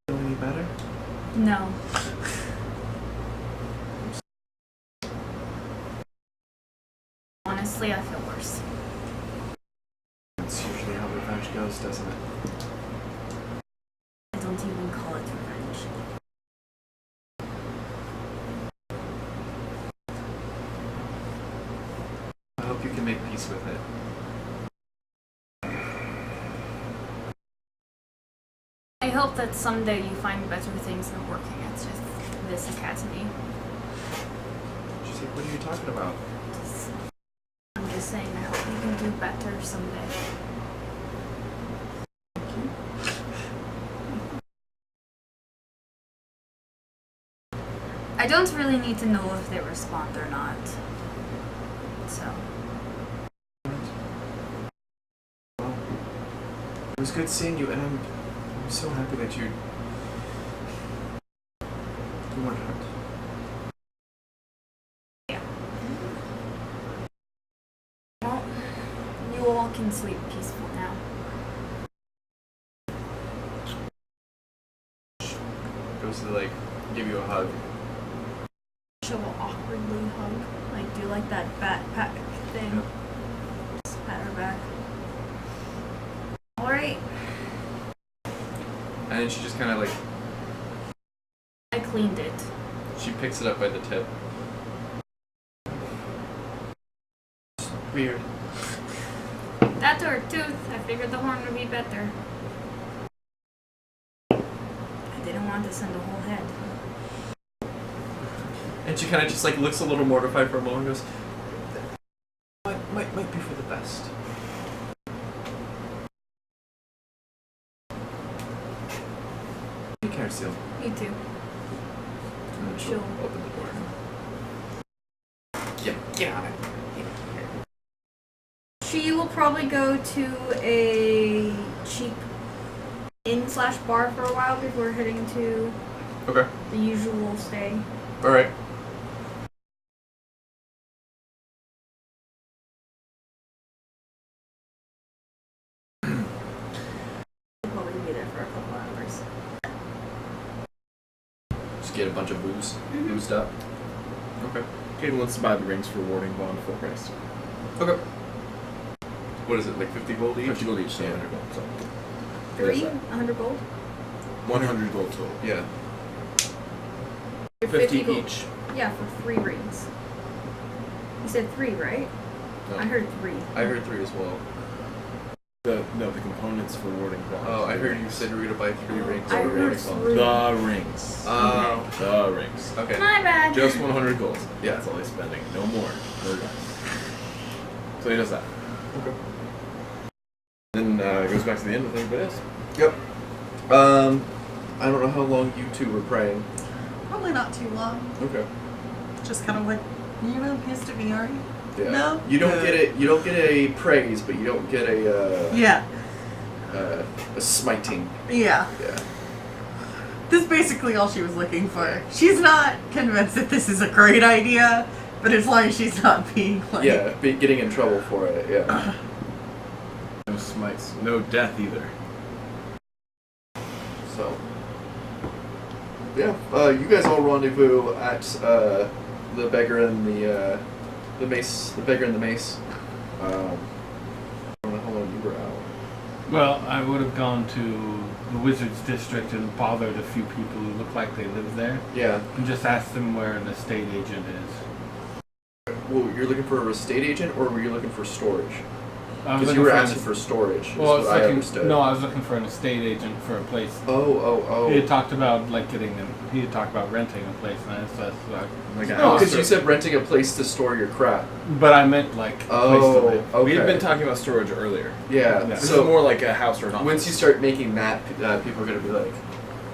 A: feel any better?
D: No. Honestly, I feel worse.
A: That's usually how revenge goes, doesn't it?
D: I don't even call it revenge.
A: I hope you can make peace with it.
D: hope that someday you find better things than working at just this academy.
A: She's like, what are you talking about?
D: I'm just saying, I hope you can do better someday. I don't really need to know if they respond or not. So.
A: Well, it was good seeing you, and I'm so happy that you weren't hurt.
D: Yeah. Well, you all can sleep peaceful now.
A: Goes to like give you a hug.
F: She'll awkwardly hug. Like, do like that backpack thing.
A: Yep.
F: Just pat her back. Alright.
A: And then she just kind of like,
D: I cleaned it.
A: she picks it up by the tip. It's weird.
D: That or a tooth. I figured the horn would be better.
F: I didn't want to send a whole head.
A: And she kind of just like looks a little mortified for a moment and goes, might be for the best. Take care, Seal.
D: Me too.
A: And then she'll
F: She'll-
A: open the door. Get out of here.
F: She will probably go to a cheap inn/bar for a while before heading to
A: Okay.
F: the usual stay.
A: Alright.
F: She'll probably be there for a couple hours.
A: Just get a bunch of booze. Boozed up. Okay.
C: Kate wants to buy the rings for warding bond full price.
A: Okay. What is it, like 50 gold each?
C: 50 gold each, so
A: Yeah.
C: 100 gold. So.
F: 100 gold?
C: 100 gold total.
A: Yeah.
F: Or
C: 50
F: gold.
C: each.
F: Yeah, for 3 rings. You said 3, right?
C: No.
F: I heard 3.
A: I heard 3 as well.
C: The components for warding bond.
A: Oh, I heard you said you were gonna buy 3 rings.
F: I
A: or
F: heard
A: rings.
F: 3.
C: The rings.
A: Oh.
C: The rings.
A: Okay.
F: My bad.
C: Just 100 gold.
A: Yeah.
C: That's all he's spending. No more. No less. So he does that.
A: Okay.
C: Then goes back to the inn with everybody else.
A: Yep. I don't know how long you two were praying.
E: Probably not too long.
A: Okay.
E: Just kind of what used to be already.
A: Yeah.
E: No?
A: You don't
E: Good.
A: get it. You don't get a praise, but you don't get a
E: Yeah.
A: a smiting.
E: Yeah.
A: Yeah.
E: This is basically all she was looking for. She's not convinced that this is a great idea, but as long as she's not being like...
A: Yeah. Getting in trouble for it. Yeah.
C: No smites. No death either.
A: So. Yeah. You guys all rendezvous at the beggar and the mace. The beggar and the mace. I don't know how long you were out.
B: Well, I would have gone to the Wizards District and bothered a few people who look like they live there
A: Yeah.
B: and just asked them where an estate agent is.
A: Well, you're looking for a estate agent, or were you looking for storage?
B: I was
A: Because you
B: looking
A: were
B: for an
A: asking for storage.
B: Well, I
A: is
B: was
A: what I
B: looking.
A: understood.
B: No, I was looking for an estate agent for a place.
A: Oh.
B: He had talked about like getting them. He had talked about renting a place, and I said,
C: Like a
A: No,
C: house
A: because
C: or-
A: you said renting a place to store your crap.
B: but I meant like a place to live.
A: okay.
C: We had been talking about storage earlier.
A: Yeah.
B: Yeah.
C: This
A: So
C: is more like a house or an office.
A: once you start making that, people are gonna be like,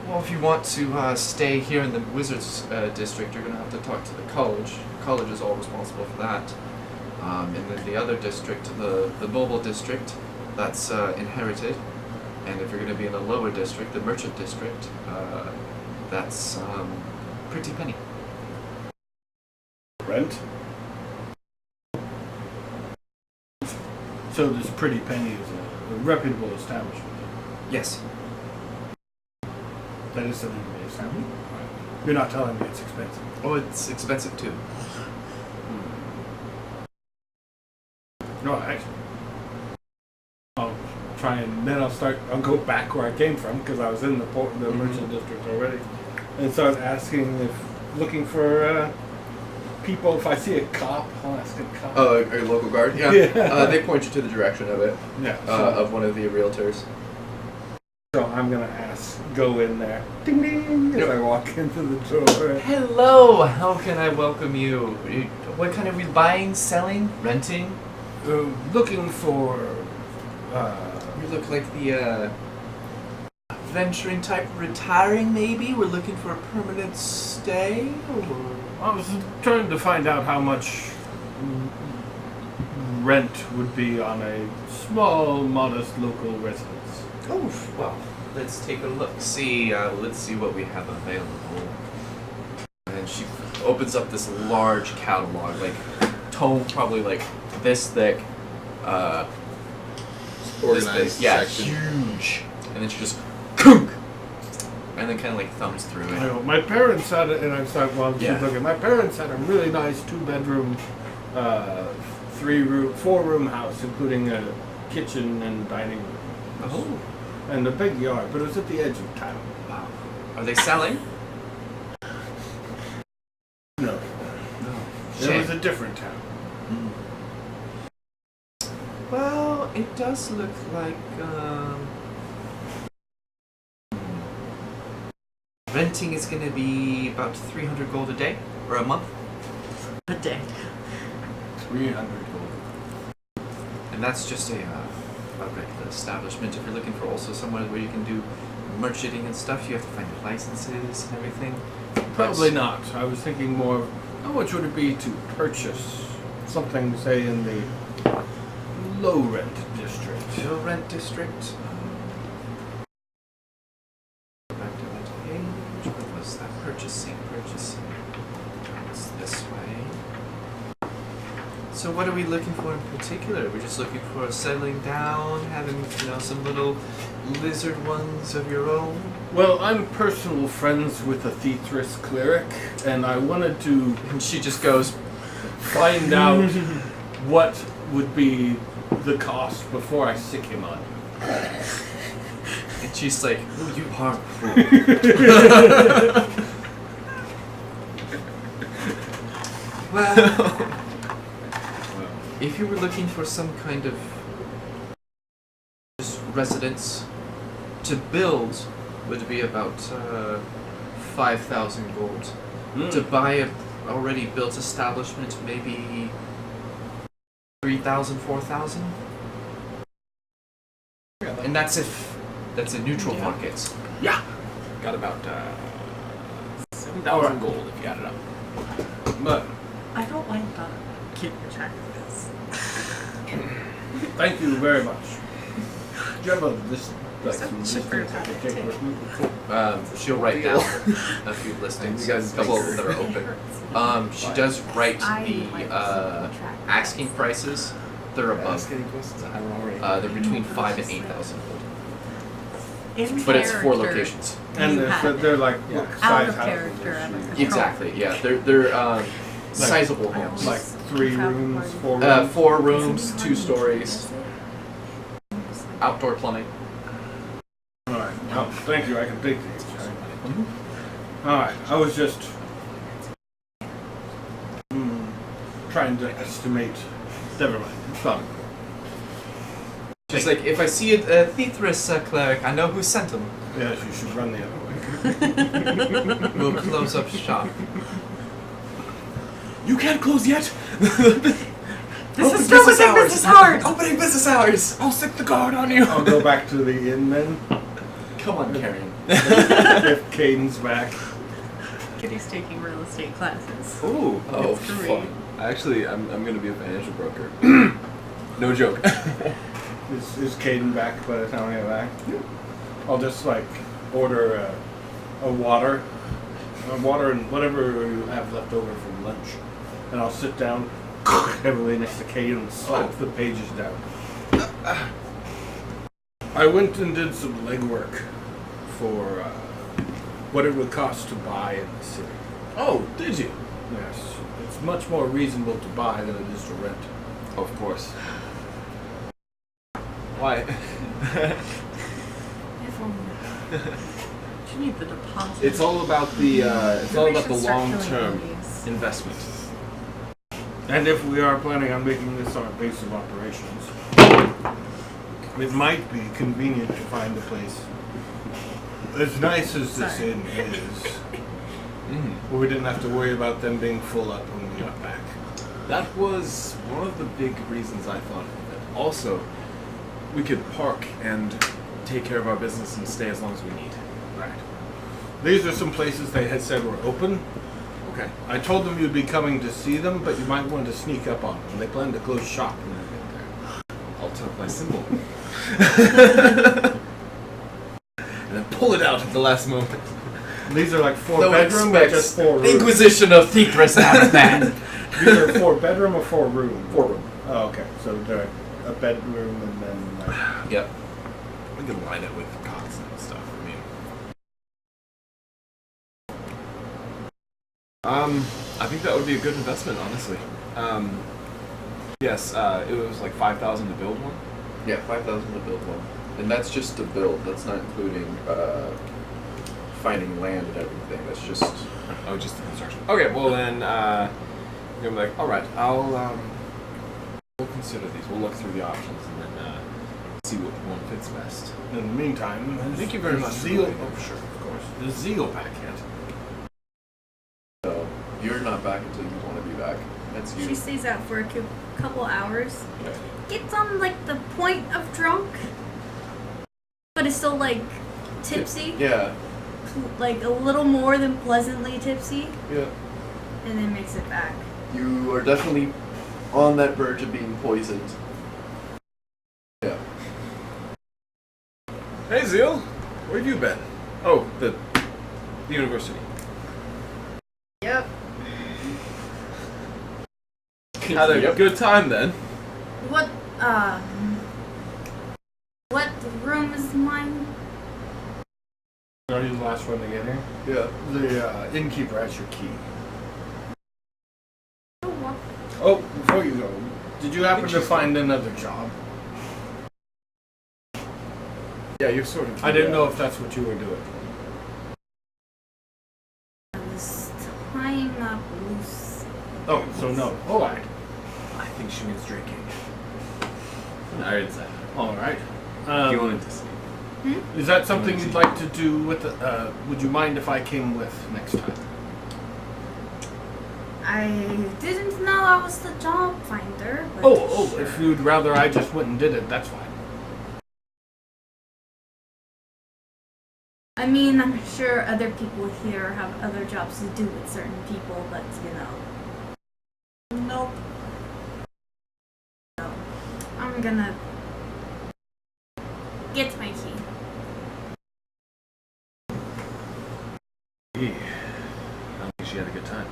A: well, if you want to stay here in the Wizards district, you're gonna have to talk to the college. College is all responsible for that. And then the other district, the noble district, that's inherited. And if you're gonna be in the lower district, the merchant district, that's pretty penny.
B: Rent. So this Pretty Penny is a reputable establishment.
A: Yes.
B: That is the name of the establishment. You're not telling me it's expensive.
A: Oh, it's expensive too.
B: No, actually. I'll try and then I'll go back where I came from because I was in the merchant district already, and start asking looking for people. If I see a cop, I'll ask a cop.
A: Oh, a local guard? Yeah.
B: Yeah.
A: They point you to the direction of it,
B: Yeah.
A: of one of the realtors.
B: So I'm gonna go in there. Ding ding! As I walk into the door.
A: Hello, how can I welcome you? What kind of buying, selling, renting?
B: Looking for.
A: You look like the venturing type, retiring maybe? We're looking for a permanent stay? Or?
B: I was trying to find out how much rent would be on a small, modest local residence.
A: Oh, well, let's take a look. Let's see what we have available. And she opens up this large catalog, like tome probably like this thick.
C: Organized
A: yeah,
C: section.
A: huge. And then she just and then kind of like thumbs through
B: I
A: it.
B: know, my parents had it, and I'm sorry,
A: Yeah.
B: looking. My parents had a really nice 2-bedroom, 4-room house, including a kitchen and dining room.
A: Oh,
B: And a big yard, but it was at the edge of town.
A: wow. Are they selling?
B: No,
A: No.
B: it was a different town.
A: Well, it does look like renting is going to be about 300 gold a day or a month,
E: A day.
B: 300 gold.
A: and that's just a regular establishment. If you're looking for also somewhere where you can do merchanting and stuff, you have to find licenses and everything.
B: Probably not. I was thinking more of how much would it be to purchase something, say, in the low rent district?
A: Low rent district. Go back to that page. What was that? Purchasing. It's this way. So what are we looking for in particular? We're just looking for settling down, having some little lizard ones of your own.
B: Well, I'm personal friends with a Thethris cleric, and I wanted to
A: And she just goes,
B: find out what would be the cost before I sick him on you.
A: and she's like, "Oh, you are cruel." Well, if you were looking for some kind of just residence to build, would be about 5,000 gold. To buy a already built establishment, maybe 3,000, 4,000. And that's a neutral market.
C: Yeah. Got about 7,000
B: Alright.
C: gold if you add it up.
B: But
E: I don't like that. Keep your track of this.
B: thank you very much. Do you have some
E: Super
B: listings I can take with me?
A: She'll write down a few listings,
C: You guys
A: a couple
C: think
A: that are open. She does write the asking prices. They're above. They're between 5,000 and 8,000 gold.
E: In
A: But it's 4
E: character,
A: locations.
B: And
E: You had
B: they're like
C: Yeah.
B: look,
E: out
B: size
E: of
B: houses.
E: character and a control.
A: Exactly. Yeah, they're sizable homes.
B: Like 3 rooms, 4 rooms.
A: 4 rooms, 2 stories, outdoor plumbing.
B: Alright, well, thank you, I can take these. Alright, I was just trying to estimate. Never mind, it's not.
A: She's like, if I see a Thethris cleric, I know who sent him.
B: Yes, you should run the other way.
A: We'll close up shop.
C: You can't close yet.
E: This is still within business hours.
A: Opening business hours.
C: I'll stick the guard on you.
B: I'll go back to the inn then,
A: Come on, Karen.
B: if Caden's back.
E: Kitty's taking real estate classes.
C: Ooh.
A: Oh,
E: It's great.
A: fun.
C: Actually, I'm gonna be a financial broker. No joke.
B: Is Caden back by the time I get back? I'll just order a water and whatever you have left over from lunch, and I'll sit down heavily next to Caden and slap the pages down. I went and did some legwork for what it would cost to buy in the city.
C: Oh, did you?
B: Yes, it's much more reasonable to buy than it is to rent.
C: Of course. Why?
D: If only.
E: You need the deposit.
C: It's all about the
E: We should start
C: long-term
E: killing these.
C: investment.
B: And if we are planning on making this our base of operations, it might be convenient to find a place as nice as this
E: Sorry.
B: inn is, we didn't have to worry about them being full up when we got back.
C: That was one of the big reasons I thought of it. Also, we could park and take care of our business and stay as long as we need.
B: Right. These are some places they had said were open.
C: Okay.
B: I told them you'd be coming to see them, but you might want to sneak up on them. They plan to close shop when we get there.
C: I'll tuck my symbol. And then pull it out at the last moment.
B: These are like four
A: No
B: bedroom or
A: expects
B: just 4 rooms?
A: Inquisition of Thethras out of that.
B: These are 4 bedroom or 4 room?
A: 4 room.
B: Oh, okay. So they're a bedroom and then like...
A: Yep.
C: We can line it with cots and stuff. I think that would be a good investment, honestly. Yes, it was like 5,000 to build one.
A: Yeah, 5,000 to build one, and that's just to build. That's not including finding land and everything. That's just
C: Oh, just the construction. Okay, well then, you're gonna be like, all right, we'll consider these. We'll look through the options and then see what one fits best.
B: In the meantime,
C: Thank you very much for
B: Zeal.
C: the-
B: Oh, sure, of course. Is Zeal back yet?
A: so. You're not back until you want to be back. That's you.
F: She stays out for a couple hours.
A: Okay.
F: Gets on like the point of drunk, but is still like tipsy,
A: Yeah.
F: like a little more than pleasantly tipsy,
A: Yeah.
F: and then makes it back.
A: You are definitely on that verge of being poisoned. Yeah.
C: Hey, Zeal, where have you been? Oh, the university.
F: Yep.
C: Had a good time then.
F: What room is mine?
B: Are you the last one to get here?
A: Yeah.
B: The innkeeper has your key.
F: Oh, what?
B: Oh, before you go, did you happen to find another job?
C: Yeah, you're sort of.
B: I didn't know if that's what you were doing.
F: I was tying up loose.
B: Oh, so no. All right.
C: I think she means drinking. I didn't say that.
B: All right.
C: You wanted to see.
B: Is that something you'd like to do with the, would you mind if I came with next time?
F: I didn't know I was the job finder. But
B: Oh,
F: sure.
B: if you'd rather I just went and did it, that's fine.
F: I mean, I'm sure other people here have other jobs to do with certain people, but you know.
E: Nope.
F: So, I'm gonna get my key.
C: I think she had a good time.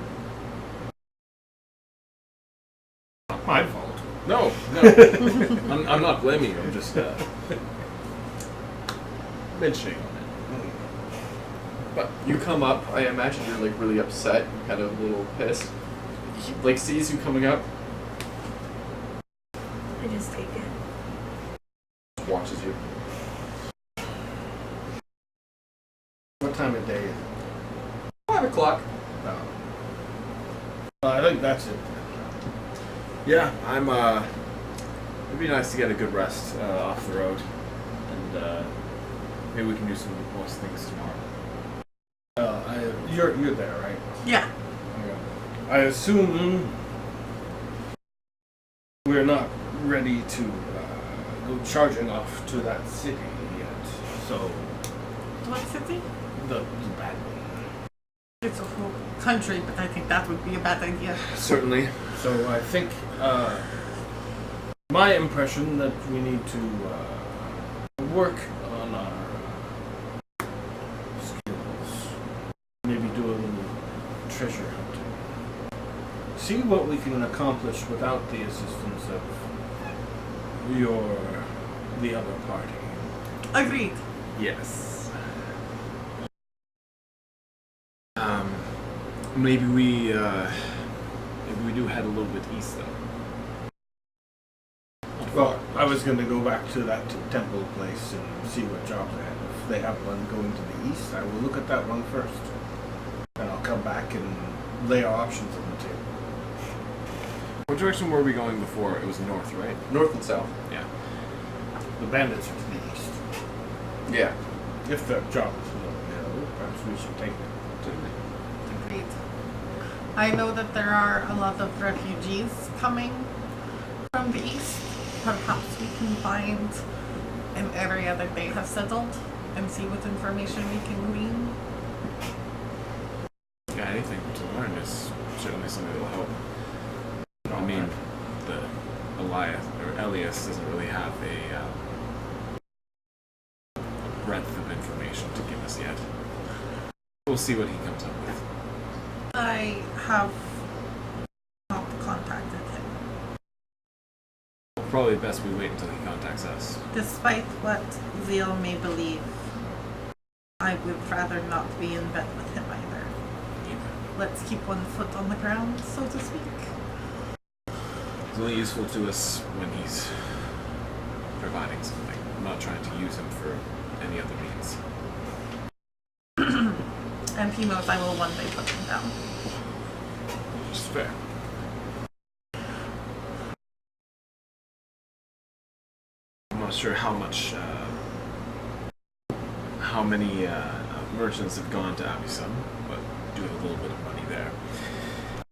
B: Not my fault.
C: No. I'm not blaming you. I'm just mentioning on it.
A: But you come up. I imagine you're like really upset, and kind of a little pissed. He, like sees you coming up,
F: I just take it.
A: watches you.
B: What time of day is it?
A: 5 o'clock.
B: No. I think that's it.
C: Yeah, I'm. It'd be nice to get a good rest off the road, and maybe we can do some more things tomorrow.
B: You're there, right?
E: Yeah.
B: Okay. I assume we're not ready to go charging off to that city yet. So
E: What city?
B: the bad one.
E: It's a whole country, but I think that would be a bad idea.
C: Certainly.
B: So I think my impression that we need to work on our skills. Maybe do a little treasure hunting. See what we can accomplish without the assistance of the other party.
E: Agreed.
C: Yes. Maybe we do head a little bit east though.
B: Well, I was going to go back to that temple place and see what jobs they have. If they have one going to the east, I will look at that one first. And I'll come back and lay our options on the table.
C: What direction were we going before? It was north, right?
A: North and south.
C: Yeah.
B: The bandits are to the east.
A: Yeah.
B: If the job is we should take it.
E: Agreed. I know that there are a lot of refugees coming from the east. Perhaps we can find an area that they have settled and see what information we can glean.
C: Yeah, anything to learn is certainly something that will help. I mean, the Elias doesn't really have a breadth of information to give us yet. We'll see what he comes up with.
E: I have not contacted him.
C: Probably best we wait until he contacts us.
E: Despite what Zeal may believe, I would rather not be in bed with him either. Let's keep one foot on the ground, so to speak.
C: He's only useful to us when he's providing something. I'm not trying to use him for any other means.
E: And he knows I will one day put him down.
C: Which is fair. I'm not sure how many merchants have gone to Abysum, but do have a little bit of money there.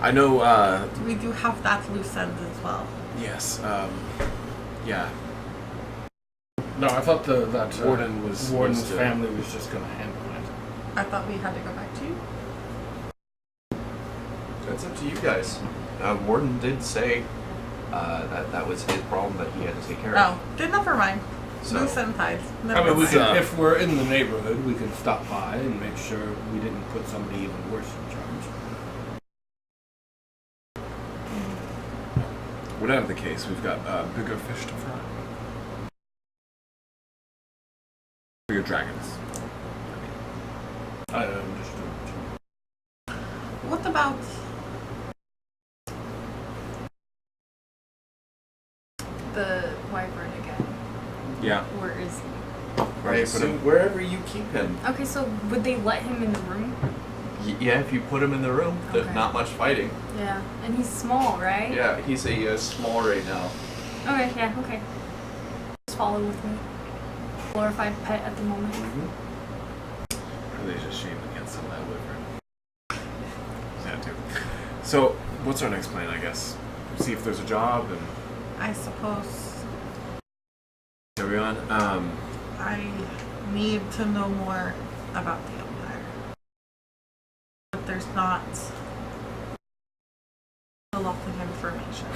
C: I know,
E: We do have that loose end as well.
C: yes, yeah.
B: No, I thought that
C: Warden was
B: Warden's
C: supposed to-
B: family was just going to handle it.
E: I thought we had to go back to you.
A: That's up to you guys. Warden did say that was his problem that he had to take care of.
E: Oh, then never mind.
A: So-
E: Loose end tied.
B: I
E: Never
B: mean, we
E: mind.
B: can, if we're in the neighborhood, we can stop by and make sure we didn't put somebody even worse in charge.
C: Whatever the case, we've got bigger fish to fry. Bigger dragons.
B: I understood.
E: What about
G: The wyvern again.
C: Yeah.
G: Where is he?
A: I assume wherever you keep him.
D: Okay, so would they let him in the room?
A: Yeah, if you put him in the room, there's
D: Okay.
A: not much fighting.
D: Yeah, and he's small, right?
A: Yeah, he's a small right now.
D: Okay, yeah, okay. Just follow with me. Glorified pet at the moment.
C: Really just shame we can't sell that wyvern. Sad too. So, what's our next plan, I guess? See if there's a job and
E: I suppose
C: carry on.
E: I need to know more about the Empire. But there's not a lot of information.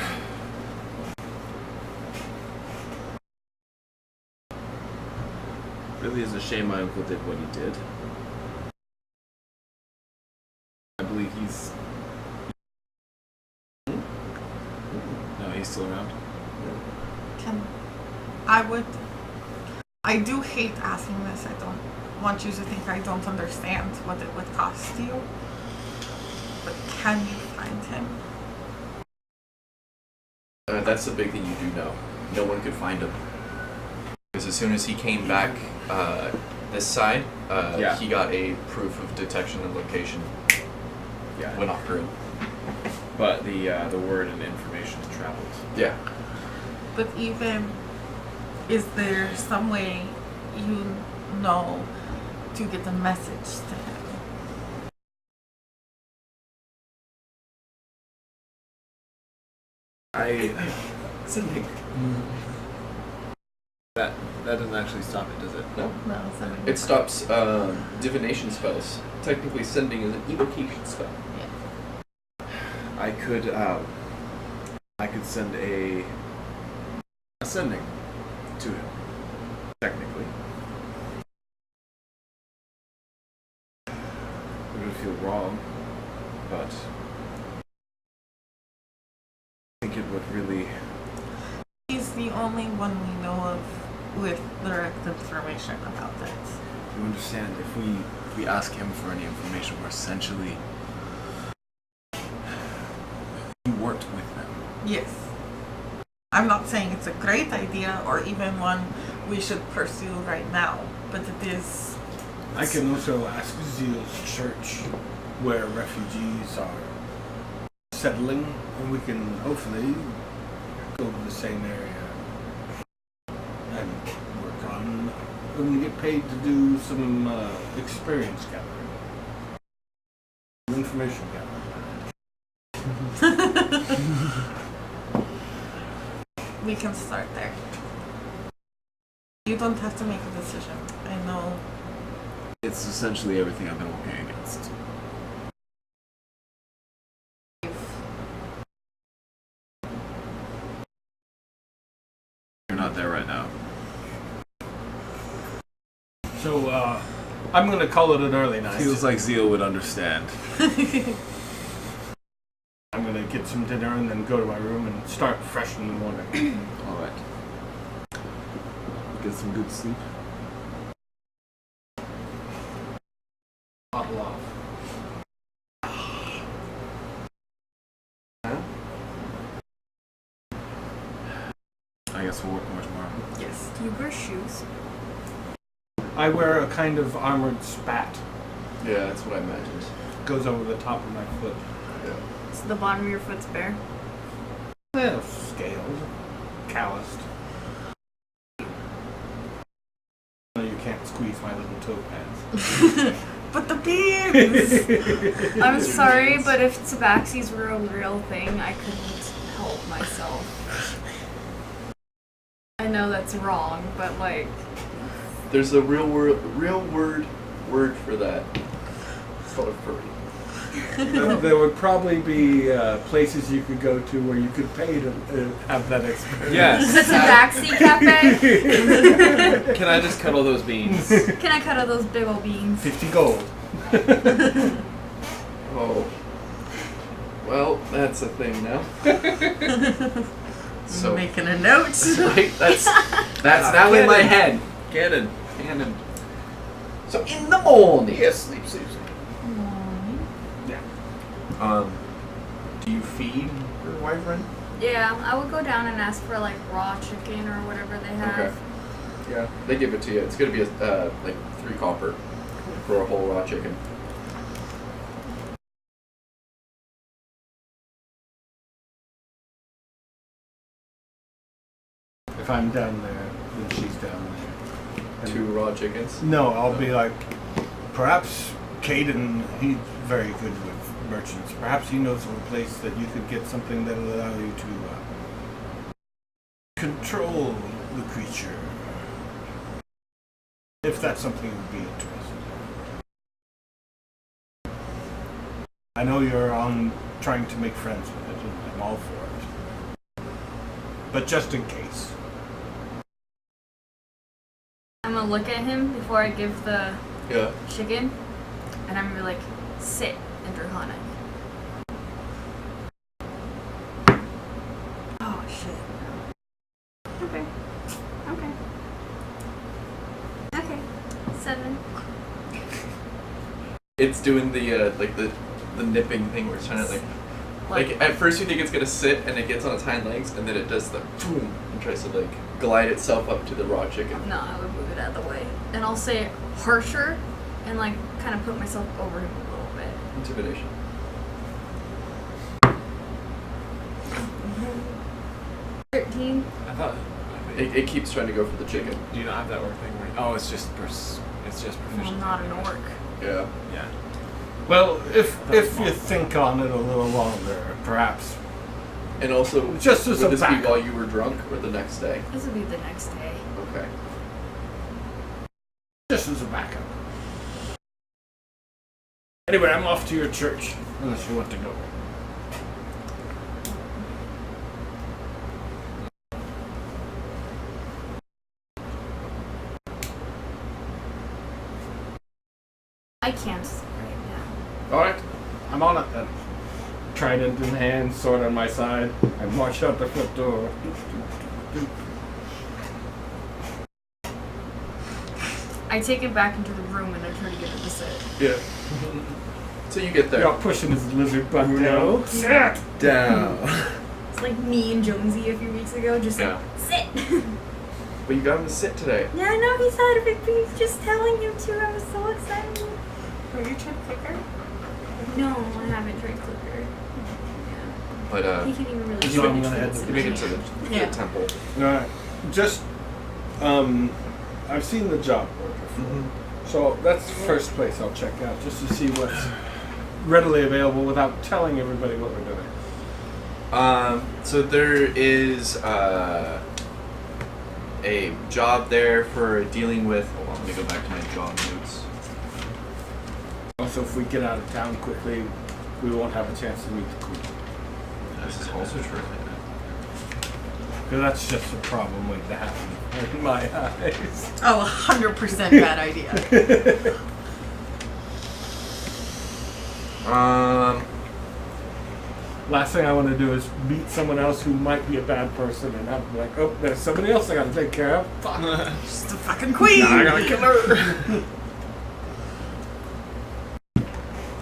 C: Really is a shame my uncle did what he did. I believe he's... No, he's still around.
E: I do hate asking this. I don't want you to think I don't understand what it would cost you. But can you find him?
A: That's the big thing you do know. No one could find him. Because as soon as he came back this side,
C: Yeah.
A: he got a proof of detection and location.
C: Yeah.
A: Went off through.
C: But the word and information traveled.
A: Yeah.
E: But even, is there some way you know to get a message to him?
A: Sending.
C: That doesn't actually stop it, does it?
A: No.
E: No, sending.
A: It stops divination spells. Technically, sending is an evocation spell.
C: I could send a sending to him. Technically. It would feel wrong, but I think it would really...
E: He's the only one we know of with direct information about it.
C: You understand, if we ask him for any information, we're essentially... He worked with them.
E: Yes. I'm not saying it's a great idea or even one we should pursue right now, but it is.
B: I can also ask Zeal's church where refugees are settling, and we can hopefully go to the same area and work on when we get paid to do some experience gathering. information gathering.
E: We can start there. You don't have to make a decision. I know.
C: It's essentially everything I've been working against. You're not there right now.
B: So, I'm gonna call it an early night.
C: Feels like Zeal would understand.
B: I'm gonna get some dinner and then go to my room and start fresh in the morning.
C: Alright. Get some good sleep.
B: Bottle off.
C: I guess we'll work more tomorrow.
E: Yes.
D: Do you wear shoes?
B: I wear a kind of armored spat.
A: Yeah, that's what I imagined.
B: Goes over the top of my foot.
A: Yeah.
D: So the bottom of your foot's bare.
B: Well, scales. Calloused. No, you can't squeeze my little toe pads.
E: But the beans!
D: I'm sorry, but if tabaxi's were a real thing, I couldn't help myself. I know that's wrong, but like,
A: There's a real word for that. It's called a furry.
B: There would probably be places you could go to where you could pay to have that experience.
C: Yes.
D: the tabaxi cafe.
C: Can I just cuddle those beans?
D: Can I cut out those big old beans?
B: 50 gold.
A: Oh. Well, that's a thing now. So
E: Making a note.
A: right, that's now in my head. Canon. So in the morning. Yes, sleep.
B: Yeah.
A: Do you feed your wyvern?
D: Yeah, I would go down and ask for like raw chicken or whatever they have.
A: Okay. Yeah, they give it to you. It's gonna be like 3 copper for a whole raw chicken.
B: If I'm down there, then she's down there. And
A: 2 raw chickens.
B: No, I'll be like, perhaps Caden, he's very good with merchants. Perhaps he knows of a place that you could get something that will allow you to control the creature. If that's something you'd be interested in. I know you're on trying to make friends with it, and I'm all for it. But just in case.
D: I'm gonna look at him before I give the
A: Yeah.
D: chicken, and I'm gonna be like, sit and drink honey. Oh shit. Okay. Okay. 7.
A: It's doing the like the nipping thing where it's trying to like at first you think it's gonna sit and it gets on its hind legs and then it does the boom and tries to like glide itself up to the raw chicken.
D: No, I would move it out of the way, and I'll say harsher, and like kind of put myself over him a little bit.
A: Intimidation.
D: 13.
C: I thought.
A: It keeps trying to go for the chicken.
C: Do you not have that work thing? Oh, it's just proficiency.
D: I'm not an orc.
A: Yeah.
C: Yeah.
B: Well, if you think on it a little longer, perhaps.
A: And also,
B: Just as
A: would
B: a
A: this be
B: backup.
A: while you were drunk or the next day?
D: This will be the next day.
A: Okay.
B: Just as a backup. Anyway, I'm off to your church, unless you want to go.
D: I can't right now.
B: Alright, I'm on it then. Trident in hand, sword on my side. I march out the front door.
D: I take it back into the room and I try to get it to sit.
A: Yeah. So you get there.
B: You're pushing his lizard butt down. Sit!
C: Down.
D: It's like me and Jonesy a few weeks ago, just
A: Yeah.
D: sit.
A: But you got him to sit today.
D: Yeah, I know he's out of it, but he's just telling him to. I was so excited.
E: Are you trying clicker?
D: No, I haven't tried clicker. Yeah.
A: But
D: He can't even really
B: So I'm
D: see
B: gonna
D: the
B: head
D: trees
B: to
A: you make it to
D: in
A: the
E: Yeah.
A: temple.
B: Alright, just, I've seen the job board before. So that's the first place I'll check out, just to see readily available without telling everybody what we're doing?
A: So there is a job there for dealing with. Hold on, let me go back to my job notes.
B: Also, if we get out of town quickly, we won't have a chance to meet the queen.
A: This is also true.
B: Because that's just a problem with that in my eyes.
E: Oh, 100% bad idea.
B: Last thing I want to do is meet someone else who might be a bad person, and I'm like, oh, there's somebody else I got to take care of. Fuck.
E: She's the fucking queen.
B: I gotta kill her.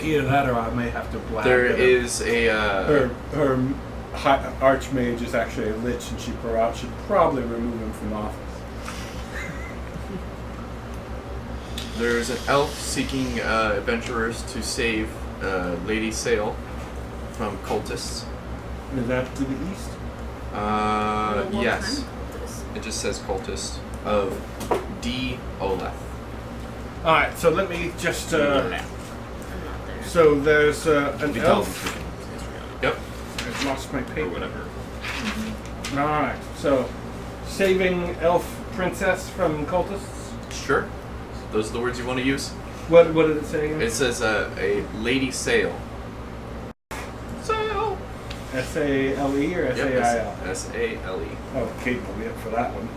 B: Either that, or I may have to blab.
A: There
B: it.
A: is a.
B: Her archmage is actually a lich, and she should probably remove him from office.
A: There's an elf seeking adventurers to save Lady Sail from cultists.
B: Is that to the east?
A: Yes. It just says cultist of D. Oleth.
B: Alright, so let me just.
F: I'm not there.
B: So there's an elf.
A: Yep.
B: I've lost my paper.
C: Or whatever.
B: Alright, so saving elf princess from cultists?
A: Sure. Those are the words you want to use?
B: What did it say again?
A: It says a Lady Sail. Sail!
B: S-A-L-E or S-A-I-L?
A: S-A-L-E.
B: Oh, Kate will be up for that one.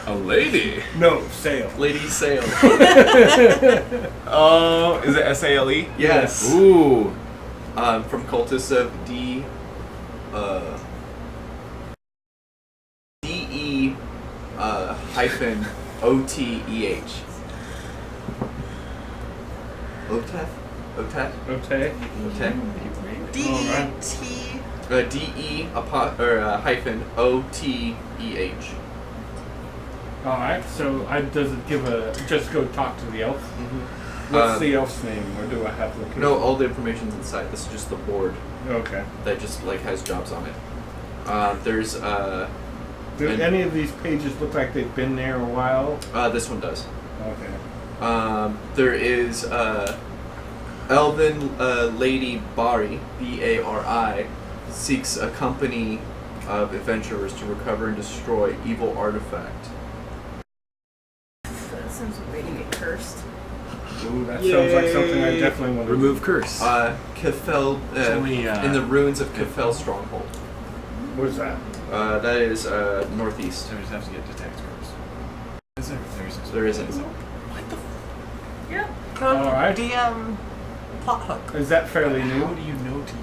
C: A lady.
B: No, sail.
A: Lady Sail.
C: Oh, is it S-A-L-E?
A: Yes.
C: Ooh.
A: From cultists of D-E hyphen O-T-E-H. Oteth? Otet?
B: Okay.
A: Otet?
E: D-E-T.
A: D-E hyphen O-T-E-H.
B: Alright, so does it give just go talk to the elf?
A: Mm-hmm.
B: What's the elf's name, or do I have location?
A: No, all the information's inside. This is just the board
B: Okay.
A: that just has jobs on it. There's
B: Do
A: And-
B: any of these pages look like they've been there a while?
A: this one does.
B: Okay.
A: There is Elven Lady Bari, B-A-R-I, seeks a company of adventurers to recover and destroy evil artifact.
F: That sounds like waiting to get cursed.
B: Ooh, that sounds like something I definitely want to
C: Remove curse.
A: Kefel,
C: only,
A: in the ruins of Kefel Stronghold.
B: Where's that?
A: That is northeast.
C: So we just have to get detect curse. Is there?
A: There isn't.
F: Yep.
B: Alright.
E: DM plot hook.
B: Is that fairly
C: How
B: new?
C: do you know to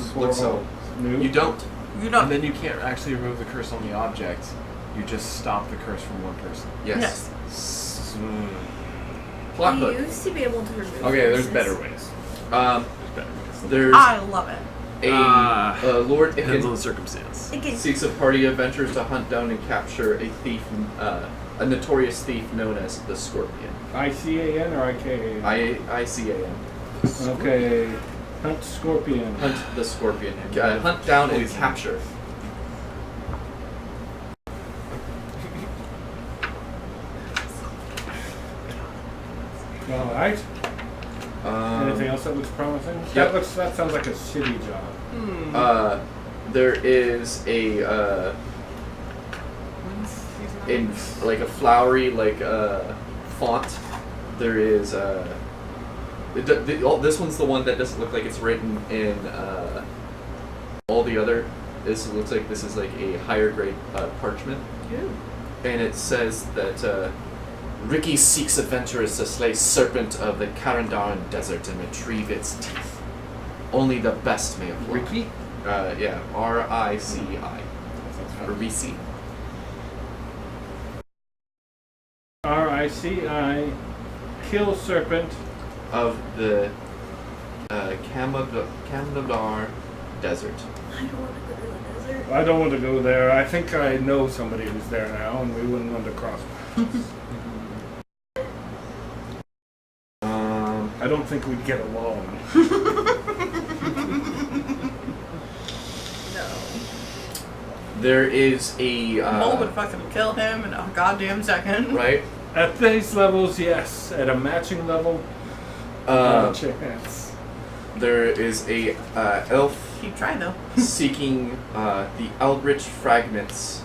C: use?
A: Looks so.
B: New?
A: You don't.
E: You
C: And
E: don't.
C: then you can't actually remove the curse on the object. You just stop the curse from one person.
A: Yes.
C: Mm.
A: Plot
F: You
A: hook.
F: used to be able to remove
C: Okay, there's
F: curses.
C: better ways.
A: Um,
C: There's better ways.
A: there's
E: I love it.
A: Lord
C: Depends on
A: Icken
C: the circumstance.
F: Again,
A: seeks a party of adventurers to hunt down and capture a thief, a notorious thief known as the Scorpion.
B: I-C-A-N or I-K-A-N?
A: I-C-A-N.
B: Okay. Hunt Scorpion.
A: Hunt the Scorpion. Hunt down and capture.
B: Alright. Anything else that looks promising?
A: Yep.
B: That sounds like a shitty job.
A: There is a in like a flowery font. There is this one's the one that doesn't look like it's written in all the other. This looks like this is like a higher grade parchment, and it says that Ricky seeks adventurers to slay serpent of the Karandaran desert and retrieve its teeth. Only the best may have luck.
B: Ricky?
A: Yeah, R-I-C-I. Or Risi.
B: R-I-C-I. Kill serpent.
A: Of the Karandaran desert.
F: I don't want to go to the desert.
B: I don't want to go there. I think I know somebody who's there now, and we wouldn't want to cross paths. I don't think we'd get along.
F: No.
A: There is a
E: Mole would fucking kill him in a goddamn second.
A: right.
B: At base levels, yes. At a matching level, no chance.
A: There is a elf
E: Keep trying though.
A: seeking the Eldritch fragments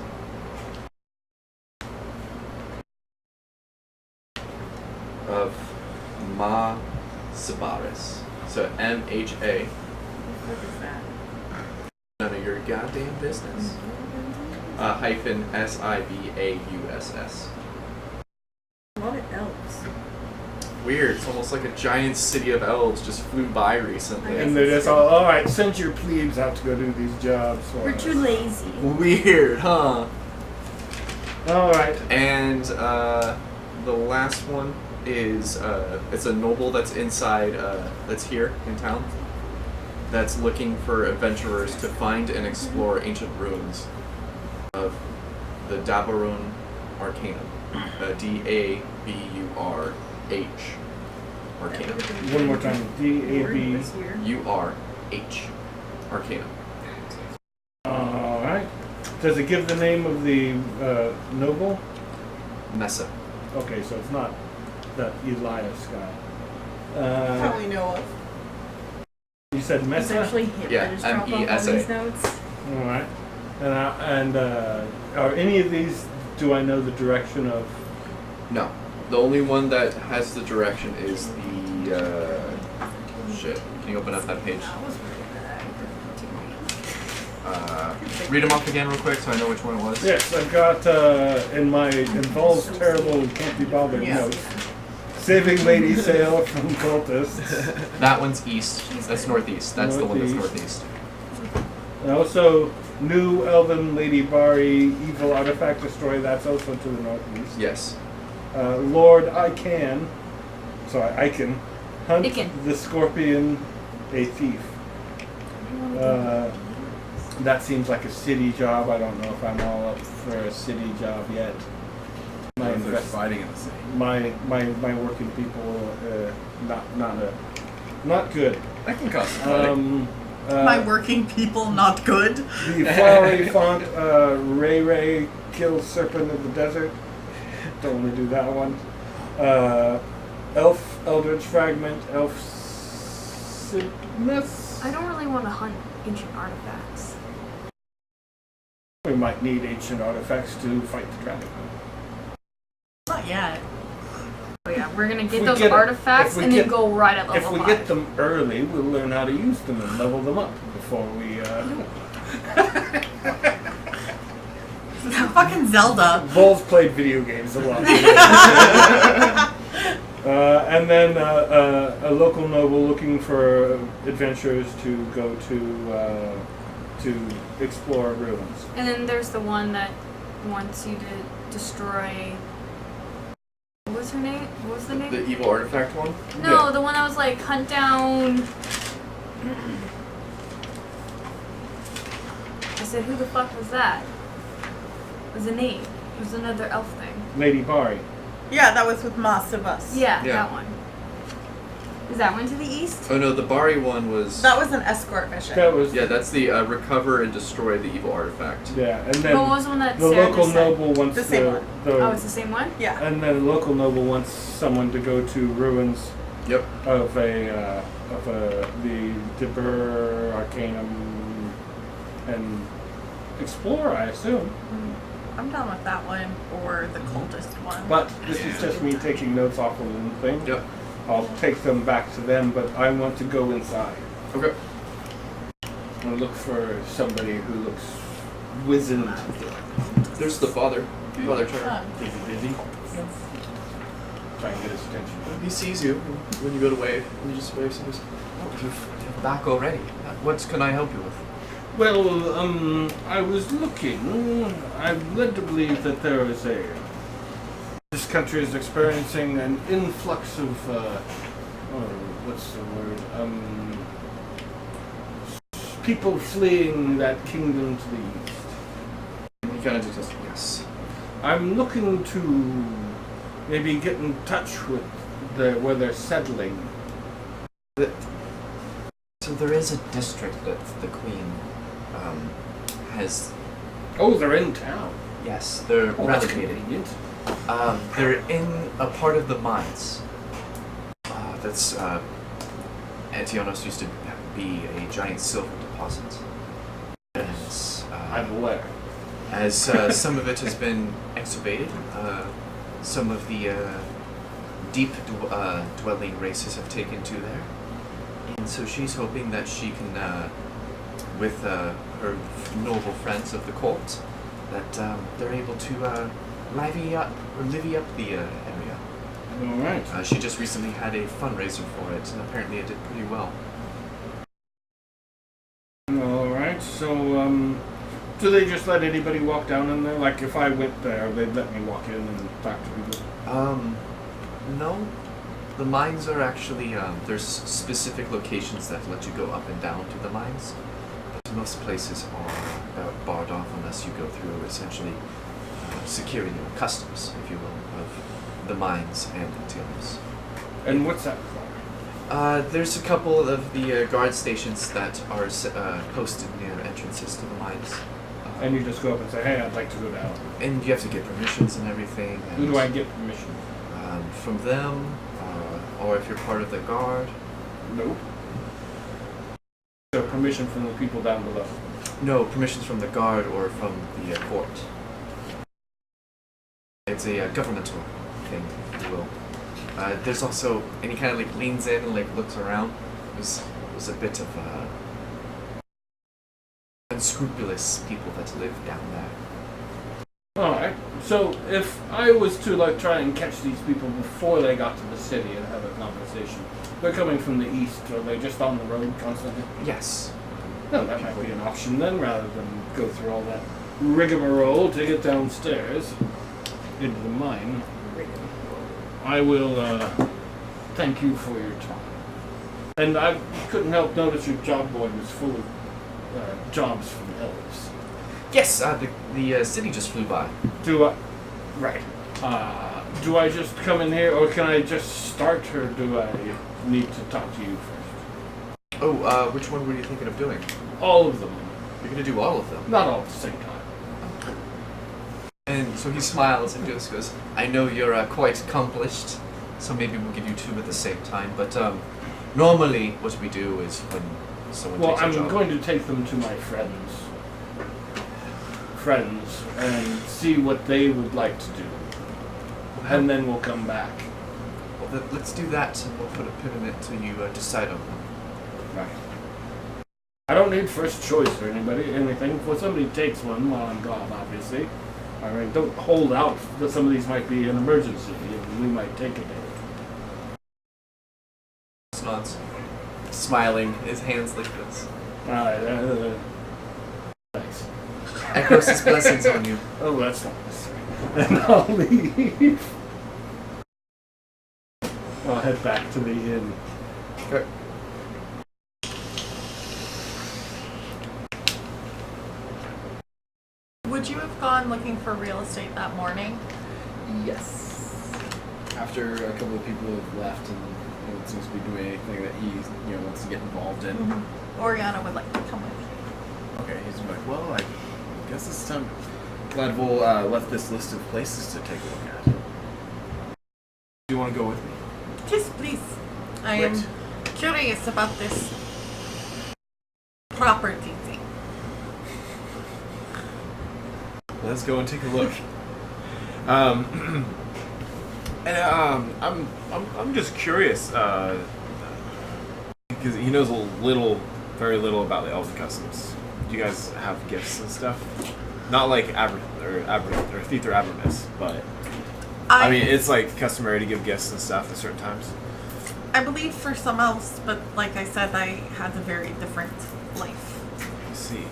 A: of Ma Sabaris. So M-H-A.
F: What is that?
A: None of your goddamn business. Hyphen S-I-B-A-U-S-S.
F: A lot of elves.
A: Weird. It's almost like a giant city of elves just flew by recently.
B: And they're just all right, send your plebes out to go do these jobs for
F: We're
B: us.
F: too lazy.
A: Weird, huh?
B: Alright.
A: And the last one is it's a noble that's inside that's here in town that's looking for adventurers to find and explore ancient ruins of the Dabarun Arcanum. D-A-B-U-R-H Arcanum.
B: One more time. D-A-B.
F: This year.
A: U-R-H Arcanum.
B: Alright. Does it give the name of the noble?
A: Mesa.
B: Okay, so it's not the Elias guy.
E: That we know of.
B: You said
F: It's
B: Mesa?
F: actually him
A: Yeah,
F: that just dropped off all
A: M-E-S-A.
F: these notes.
B: Alright. And are any of these, do I know the direction of?
A: No. The only one that has the direction is the shit. Can you open up that page? Read them off again real quick so I know which one it was.
B: Yes, I've got in my involves terrible can't be bothered
E: Yeah.
B: notes. Saving Lady Sail from cultists.
A: That one's east. That's northeast. That's the one that's northeast.
B: And also New Elven Lady Bari Evil Artifact Destroy, that's also to the northeast.
A: Yes.
B: Lord I can hunt
D: Iken.
B: the Scorpion, a thief. That seems like a city job. I don't know if I'm all up for a city job yet. My
C: If they're fighting in the city.
B: my working people not good.
C: That can cause some fighting.
E: My working people not good.
B: The flowery font Ray Ray kills serpent of the desert. Don't want to do that one. Elf Eldritch Fragment Elf Sickness.
D: I don't really want to hunt ancient artifacts.
B: We might need ancient artifacts to fight the dragon.
E: Not yet.
D: Oh yeah, we're gonna
B: If
D: get
B: we
D: those
B: get-
D: artifacts
B: if we
D: and
B: get-
D: then go right at
B: If
D: level
B: we
D: 5.
B: get them early, we'll learn how to use them and level them up before we.
E: This is fucking Zelda.
B: Vol's played video games a lot. And then a local noble looking for adventurers to go to explore ruins.
D: And then there's the one that wants you to destroy. What was her name? What was the name?
A: The evil artifact one?
D: No,
B: Yeah.
D: the one that was like hunt down. I said, who the fuck was that? It was a name. It was another elf thing.
B: Lady Bari.
E: Yeah, that was with most of us.
D: Yeah,
A: Yeah.
D: that one. Is that one to the east?
A: Oh no, the Bari one was.
E: That was an escort mission.
B: That was
A: Yeah, that's the recover and destroy the evil artifact.
B: yeah, and
D: What
B: then
D: was the one that
B: the
D: Sarah
B: local
D: just said?
B: noble wants
E: The same one.
D: Oh, it's the same one?
E: Yeah.
B: and then the local noble wants someone to go to ruins
A: Yep.
B: of the Dibur Arcanum and explore, I assume.
E: I'm done with that one or the cultist one.
B: But this is just me taking notes off of the thing.
A: Yep.
B: I'll take them back to them, but I want to go inside
A: Okay.
B: and look for somebody who looks wizened.
A: There's the father. Father Turner.
B: Is he busy? Try and get his attention.
A: He sees you when you go to wave, and you just wave and goes, "Oh, you're back already. What can I help you with?"
B: Well, I was looking. I'm led to believe that there is this country is experiencing an influx of, what's the word? People fleeing that kingdom to the east.
A: And he kind of just goes, "Yes."
B: I'm looking to maybe get in touch with where they're settling.
A: So there is a district that the queen has.
B: Oh, they're in town.
A: Yes, they're
B: Oh, that's
A: relegated.
B: convenient.
A: They're in a part of the mines. That's Antionos used to be a giant silver deposit. And,
B: I'm aware.
A: as some of it has been excavated, some of the deep dwelling races have taken to there. And so she's hoping that she can, with her noble friends of the court, that they're able to livy up the area.
B: All right.
A: She just recently had a fundraiser for it, and apparently it did pretty well.
B: All right. So, do they just let anybody walk down in there? Like, if I went there, they'd let me walk in and talk to people?
A: No. The mines are actually, there's specific locations that let you go up and down to the mines. But most places are barred off unless you go through, essentially, security or customs, if you will, of the mines and the tills.
B: And what's that for?
A: There's a couple of the guard stations that are posted near entrances to the mines.
B: And you just go up and say, hey, I'd like to go down.
A: And you have to get permissions and everything. And,
B: Who do I get permission?
A: from them, or if you're part of the guard.
B: Nope. So permission from the people down below.
A: No, permissions from the guard or from the court. It's a governmental thing, if you will. There's also, and he kind of like leans in and like looks around. There's a bit of unscrupulous people that live down there.
B: Alright, so if I was to like try and catch these people before they got to the city and have a conversation, they're coming from the east, are they just on the road constantly?
A: Yes.
B: No, that might be an option then, rather than go through all that rigmarole to get downstairs into the mine. I will thank you for your time. And I couldn't help notice your job board was full of jobs from elves.
A: Yes, the city just flew by.
B: Do I just come in here, or can I just start, or do I need to talk to you first?
A: Oh, which one were you thinking of doing?
B: All of them.
A: You're gonna do all of them.
B: Not all at the same time.
A: And so he smiles and just goes, I know you're quite accomplished, so maybe we'll give you two at the same time. But normally what we do is when someone takes a job...
B: Well, I'm going to take them to my friends and see what they would like to do. And then we'll come back.
A: Well, let's do that, and we'll put a pin in it till you decide on them.
B: Right. I don't need first choice or anything. If somebody takes one while I'm gone, obviously. I mean, don't hold out that some of these might be an emergency, and we might take a day.
A: Nods. Smiling, his hands like this.
B: Alright, thanks.
A: Echoes his blessings on you.
B: Oh, that's not necessary. And I'll leave. I'll head back to the inn.
A: Okay.
E: Would you have gone looking for real estate that morning?
C: Yes. After a couple of people have left and no one seems to be doing anything that he wants to get involved in.
E: Mm-hmm. Oriana would like to come with you.
C: Okay, he's like, well, I guess it's time. Gladwell left this list of places to take a look at. Do you want to go with me?
E: Yes, please. I am curious about this property thing.
C: Let's go and take a look. I'm just curious because he knows very little about the elven customs. Do you guys have gifts and stuff? Not like Thief or Avernus, but I mean it's like customary to give gifts and stuff at certain times.
E: I believe for some else, but like I said, I had a very different life.
C: I see.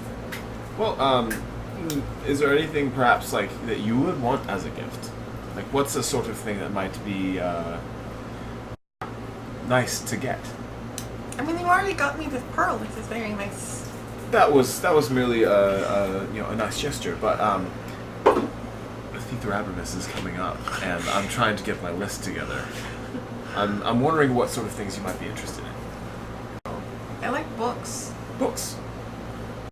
C: Well, is there anything perhaps like that you would want as a gift? Like, what's the sort of thing that might be nice to get?
E: I mean, you already got me this pearl, which is very nice.
C: That was merely a nice gesture, but Thief Avernus is coming up, and I'm trying to get my list together. I'm wondering what sort of things you might be interested in.
E: I like books.
C: Books.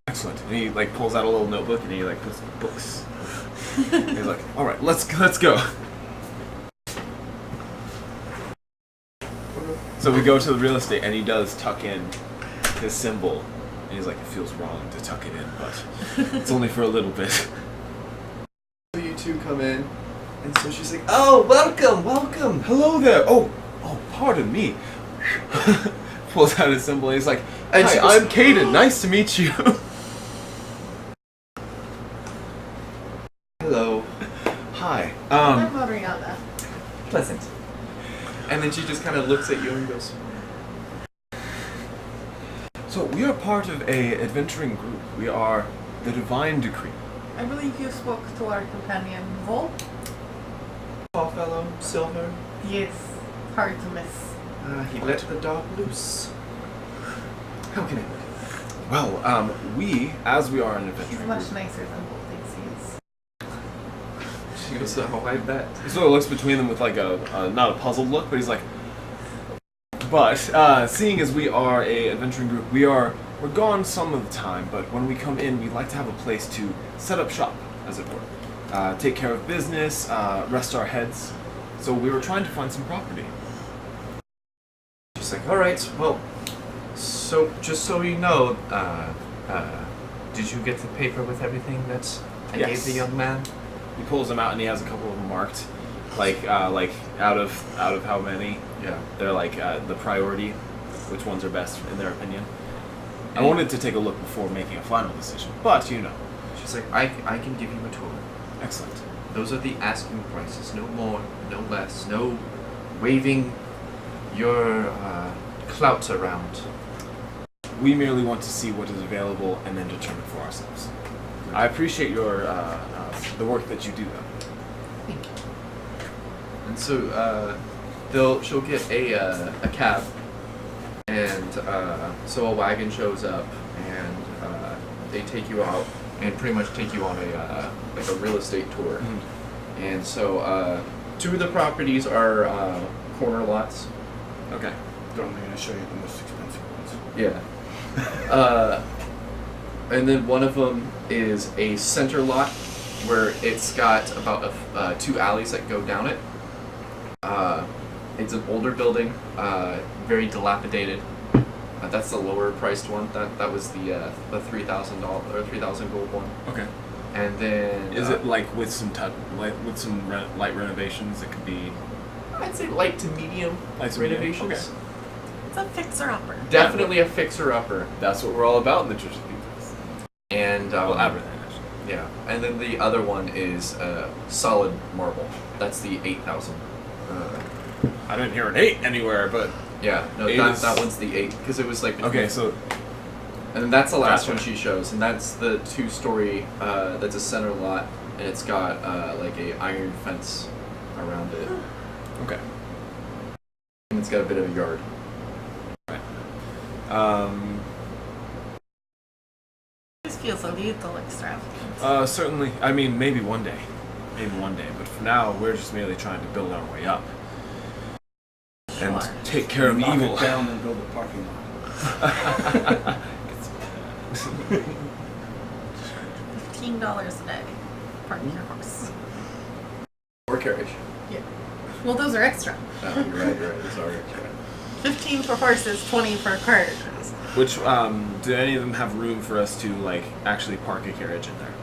C: Excellent. And he like pulls out a little notebook and he like puts books. He's like, all right, let's go. So we go to the real estate, and he does tuck in his symbol. And he's like, it feels wrong to tuck it in, but it's only for a little bit.
A: So you two come in, and so she's like, "Oh, welcome.
C: Hello there. Oh, pardon me. Pulls out his symbol, and he's like,
A: And
C: hi,
A: she goes,
C: I'm Caden. Nice to meet you.
A: Hello.
C: Hi.
G: I'm Mariana.
A: Pleasant." And then she just kind of looks at you and goes,
C: So we are part of a adventuring group. We are the Divine Decree.
G: I believe you spoke to our companion, Vol.
A: "Tall fellow, silver.
G: Yes. Hard to miss.
A: He let the dog loose. How can I help you?"
C: Well, we, as we are an
G: He's
C: adventuring
G: much
C: group,
G: nicer than Vol thinks he is.
A: She goes, "Oh, I bet."
C: he sort of looks between them with like a not a puzzled look, but he's like, but seeing as we are a adventuring group, we're gone some of the time, but when we come in, we like to have a place to set up shop, as it were. Take care of business, rest our heads. So we were trying to find some property.
A: She's like, "All right, well, so just so you know, did you get the paper with everything that I gave
C: Yes.
A: the young man?"
C: He pulls them out and he has a couple of them marked, like out of how many.
A: Yeah.
C: They're like the priority, which ones are best in their opinion. I
A: And-
C: wanted to take a look before making a final decision, but you know,
A: She's like, I can give you a tour.
C: excellent.
A: Those are the asking prices, no more, no less, no waving your clout around."
C: We merely want to see what is available and then determine for ourselves. I appreciate your the work that you do, though.
A: Thank you. And so she'll get a cab, and so a wagon shows up, and they take you out and pretty much take you on a like a real estate tour. And so two of the properties are corner lots.
C: Okay.
B: Don't I'm gonna show you the most expensive ones.
A: Yeah. And then one of them is a center lot where it's got about two alleys that go down it. It's an older building, very dilapidated. That's the lower priced one. That was the $3,000 or 3,000 gold one.
C: Okay.
A: And then
C: Is it like with some light renovations? It could be
A: I'd say light to medium
C: light to medium?
A: renovations.
C: Okay.
E: It's a fixer-upper.
A: Definitely a fixer upper.
C: That's what we're all about in the Church of Peoples.
A: And
C: Well, Abernathy, actually.
A: yeah, and then the other one is solid marble. That's the 8,000.
C: I didn't hear an 8 anywhere, but
A: Yeah, no,
C: Eight
A: that
C: is-
A: that one's the 8 because it was like
C: okay. So
A: and then that's the last
C: Gotcha.
A: one she shows, and that's the 2-story. That's a center lot, and it's got like a iron fence around it,
C: okay.
A: and it's got a bit of a yard.
E: This feels a little extravagant.
C: Certainly. I mean, maybe one day. But for now, we're just merely trying to build our way up and
E: Sure.
C: take care of
B: Knock
C: evil.
B: it down and build a parking lot.
E: $15 a day. Parking your horse.
A: Or carriage.
G: Yeah. Well, those are extra.
A: You're right. Sorry.
E: 15 for horses, 20 for carriages.
C: Which do any of them have room for us to like actually park a carriage in there,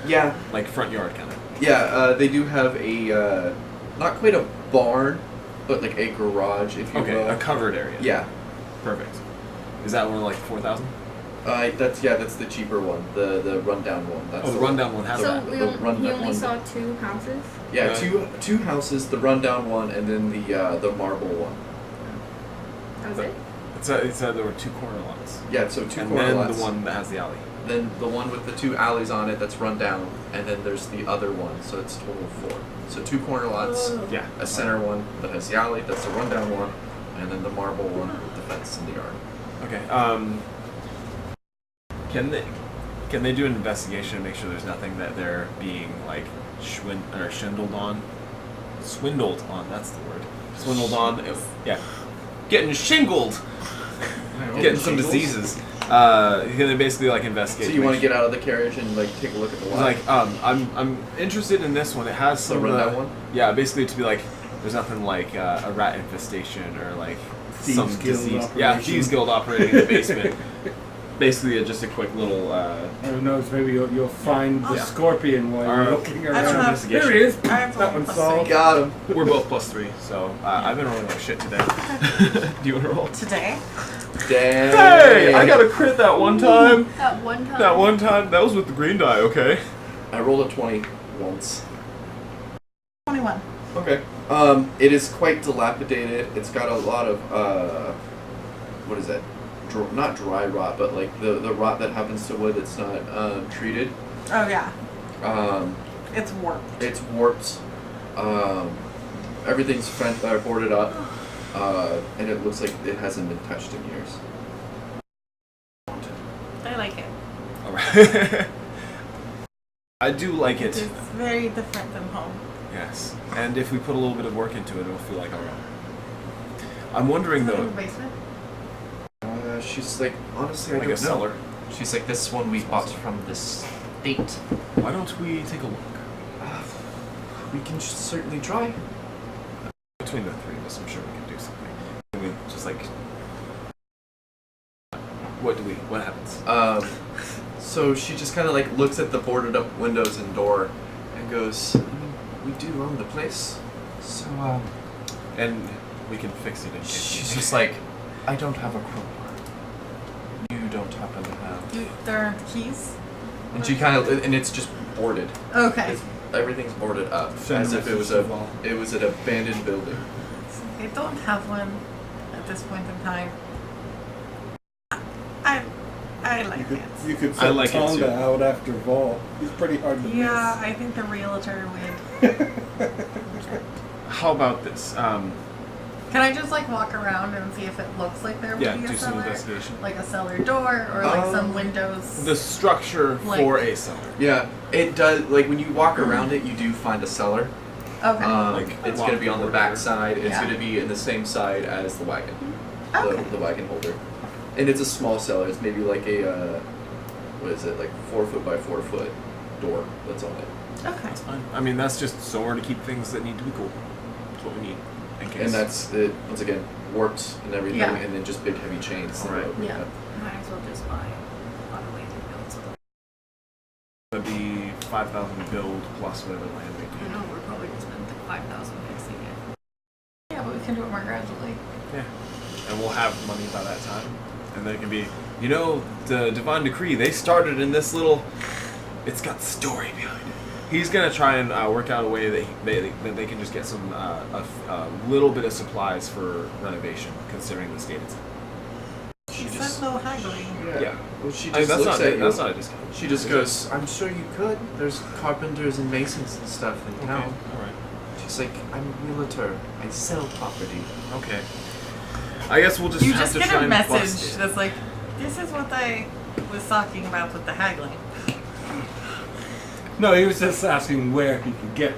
A: Yeah,
C: like front yard kind of?
A: yeah. They do have a not quite a barn, but like a garage, if you
C: Okay,
A: will.
C: a covered area.
A: Yeah.
C: Perfect. Is that one like 4,000?
A: That's the cheaper one, the rundown one. That's
C: Oh, the rundown one has
D: So
C: that.
D: we,
A: the
D: we
A: rundown
D: only
A: one.
D: saw 2 houses.
A: Yeah,
C: Right.
A: two houses, the rundown one, and then the marble one.
D: That was
C: But-
D: it.
C: It said there were 2 corner lots.
A: Yeah, so two
C: And
A: corner
C: then
A: lots.
C: the one that has the alley.
A: Then the one with the 2 alleys on it that's run down, and then there's the other one, so it's total of 4. So 2 corner lots,
C: Yeah.
A: a center one that has the alley, that's the rundown one, and then the marble one with the fence in the yard.
C: Okay. Can they do an investigation and make sure there's nothing that they're being like swindled on? Swindled on. That's the word. Swindled on. Yeah. Getting shingled. Getting some
A: Shingles?
C: diseases. Can they basically like investigate?
A: So you want to get out of the carriage and like take a look at the lot?
C: Like I'm interested in this one. It has
A: The
C: some
A: rundown one?
C: Yeah, basically to be like There's nothing like a rat infestation or like
B: Thieves
C: some
B: Guild
C: disease.
B: operation.
C: Yeah, Thieves Guild operating in the basement. Basically, just a quick little.
B: Who knows? Maybe you'll find the
C: Yeah.
B: scorpion while you're looking
E: I don't
B: around.
E: have-
B: There he is.
E: I have
B: That
E: one
B: one's
E: plus
B: solved.
A: Got him.
C: We're both +3, so I've been rolling like shit today. Do you want to roll?
E: Today?
A: Dang.
C: Hey, I got a crit that one time.
D: That one time.
C: That one time, that was with the green die. Okay.
A: I rolled a 20 once.
E: 21.
A: Okay. It is quite dilapidated. It's got a lot of what is that? Not dry rot, but like the rot that happens to wood that's not treated.
E: Oh, yeah.
A: It's
E: warped.
A: It's warped. Everything's boarded up, and it looks like it hasn't been touched in years.
E: I like it.
C: All right. I do like
E: It's
C: it.
E: very different than home.
C: Yes. And if we put a little bit of work into it, it'll feel like our own. I'm wondering
E: In the
C: though.
E: basement?
A: She's like, honestly, I
C: Like
A: don't
C: a cellar.
A: know. She's like, this one we bought from this state.
C: Why don't we take a look?
A: We can certainly try.
C: Between the three of us, I'm sure we can do something. Can we just like. What happens?
A: So she just kind of like looks at the boarded up windows and door and goes, we do own the place. So,
C: And we can fix it in case.
A: she's just like, I don't have a crowbar. You don't happen to have.
E: There aren't keys?
A: And she kind of, and it's just boarded.
E: Okay.
A: Everything's boarded up,
B: Send
A: as
B: a
A: if it was
B: message to Val.
A: it was an abandoned building.
E: I don't have one at this point in time. I like it.
B: You could
C: I
B: send
C: like it too.
B: Tonga out after Vol. He's pretty hard to
E: Yeah, I think the realtor would.
C: How about this?
E: Can I just like walk around and see if it looks like there would
C: Yeah,
E: be a
C: do some
E: cellar?
C: investigation.
E: Like a cellar door or like some windows?
C: The structure
E: Like-
C: for a cellar.
A: Yeah, it does. Like when you walk around it, you do find a cellar.
E: Okay.
C: Like,
A: It's
C: walk
A: going to be on the
C: forward.
A: back side. It's
E: Yeah.
A: going to be in the same side as the wagon,
E: Okay.
A: the wagon holder, and it's a small cellar. It's maybe like a what is it, like 4 foot by 4 foot door that's on it.
E: Okay.
C: That's fine. I mean, that's just somewhere to keep things that need to be cool. That's what we need. In case.
A: And that's it. Once again, warped and everything,
E: Yeah.
A: and then just big heavy chains.
C: All right.
E: Yeah.
D: Might as well just buy automated builds.
C: That'd be 5,000 build plus whatever land we
D: I
C: do.
D: know we're probably gonna spend like 5,000 fixing it.
E: Yeah, but we can do it more gradually.
C: Yeah. And we'll have money by that time. And then it can be, you know, the Divine Decree, they started in this little. It's got story behind it. He's gonna try and work out a way that they can just get some a little bit of supplies for renovation, considering the state it's in.
E: She
A: just-
E: said no haggling.
C: Yeah.
A: Well, she
C: I mean,
A: just
C: that's
A: looks
C: not
A: at you.
C: that's not a discount.
A: She just goes, I'm sure you could. There's carpenters and masons and stuff in
C: Okay.
A: town.
C: All right.
A: She's like, I'm a realtor. I sell property.
C: Okay. I guess we'll just
E: You
C: have
E: just
C: to
E: get
C: try
E: a
C: and bust
E: message
C: it.
E: that's like, this is what I was talking about with the haggling.
B: No, he was just asking where he could get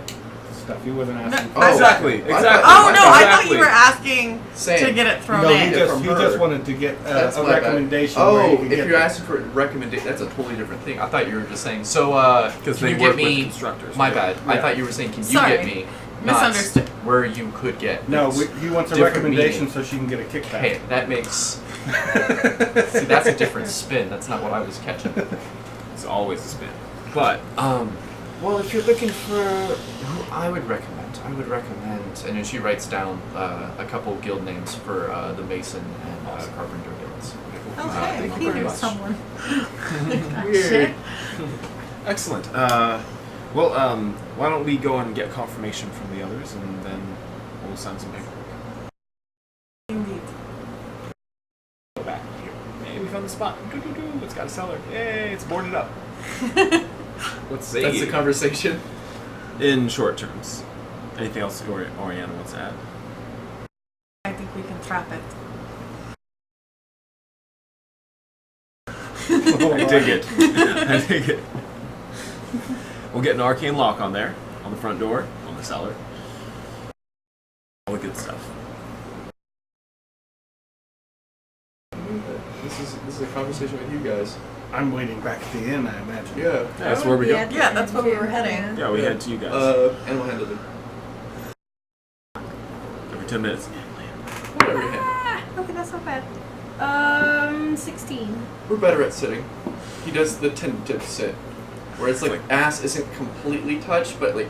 B: stuff. He wasn't asking.
E: No, I
C: Exactly.
A: thought-
C: Exactly.
E: Oh no, I thought
C: Exactly.
E: you were asking
A: Same.
E: to get it thrown
B: No,
E: in.
B: he just
A: from
B: he
A: her.
B: just wanted to get
A: That's
B: a
A: my bad.
B: recommendation. where he
A: Oh,
B: could
A: if
B: get
A: you're
B: them.
A: asking for a recommendation, that's a totally different thing. I thought you were just saying, so,
C: Because
A: can
C: they
A: you
C: work
A: get me,
C: with constructors.
A: my
C: right?
A: bad. I
B: Yeah.
A: thought you were saying, can you
E: Sorry.
A: get me, not
E: Misunderstood.
A: where you could get.
B: No,
A: It's
B: he wants a
A: different
B: recommendation
A: meaning.
B: so she can get a kickback.
A: Okay, that makes, see, that's a different spin. That's not what I was catching.
C: It's always a spin. But
A: Well, if you're looking for who I would recommend, and then she writes down a couple guild names for the Mason and Carpenter guilds.
E: Okay,
C: thank you
E: he
C: very
E: knew
C: much.
E: someone.
A: Weird.
C: excellent. Well, why don't we go and get confirmation from the others, and then we'll sign some paperwork.
E: Indeed.
C: Go back here. Hey, we found the spot. Doo-doo-doo. It's got a cellar. Yay! It's boarded up. Let's see.
A: That's the conversation.
C: In short terms. Anything else Oriana wants to add?
E: I think we can trap it.
C: I dig it. I dig it. We'll get an arcane lock on there, on the front door, on the cellar. All the good stuff.
A: This is a conversation with you guys.
B: I'm waiting back at the inn, I imagine.
A: Yeah.
C: That's where we go.
E: Yeah, that's where we were heading.
C: Yeah, we head to you guys.
A: Animal handling.
C: 10 minutes.
A: Whatever you hit.
F: Okay, that's not bad. 16.
A: We're better at sitting. He does the tentative sit, where it's like ass isn't completely touched, but like.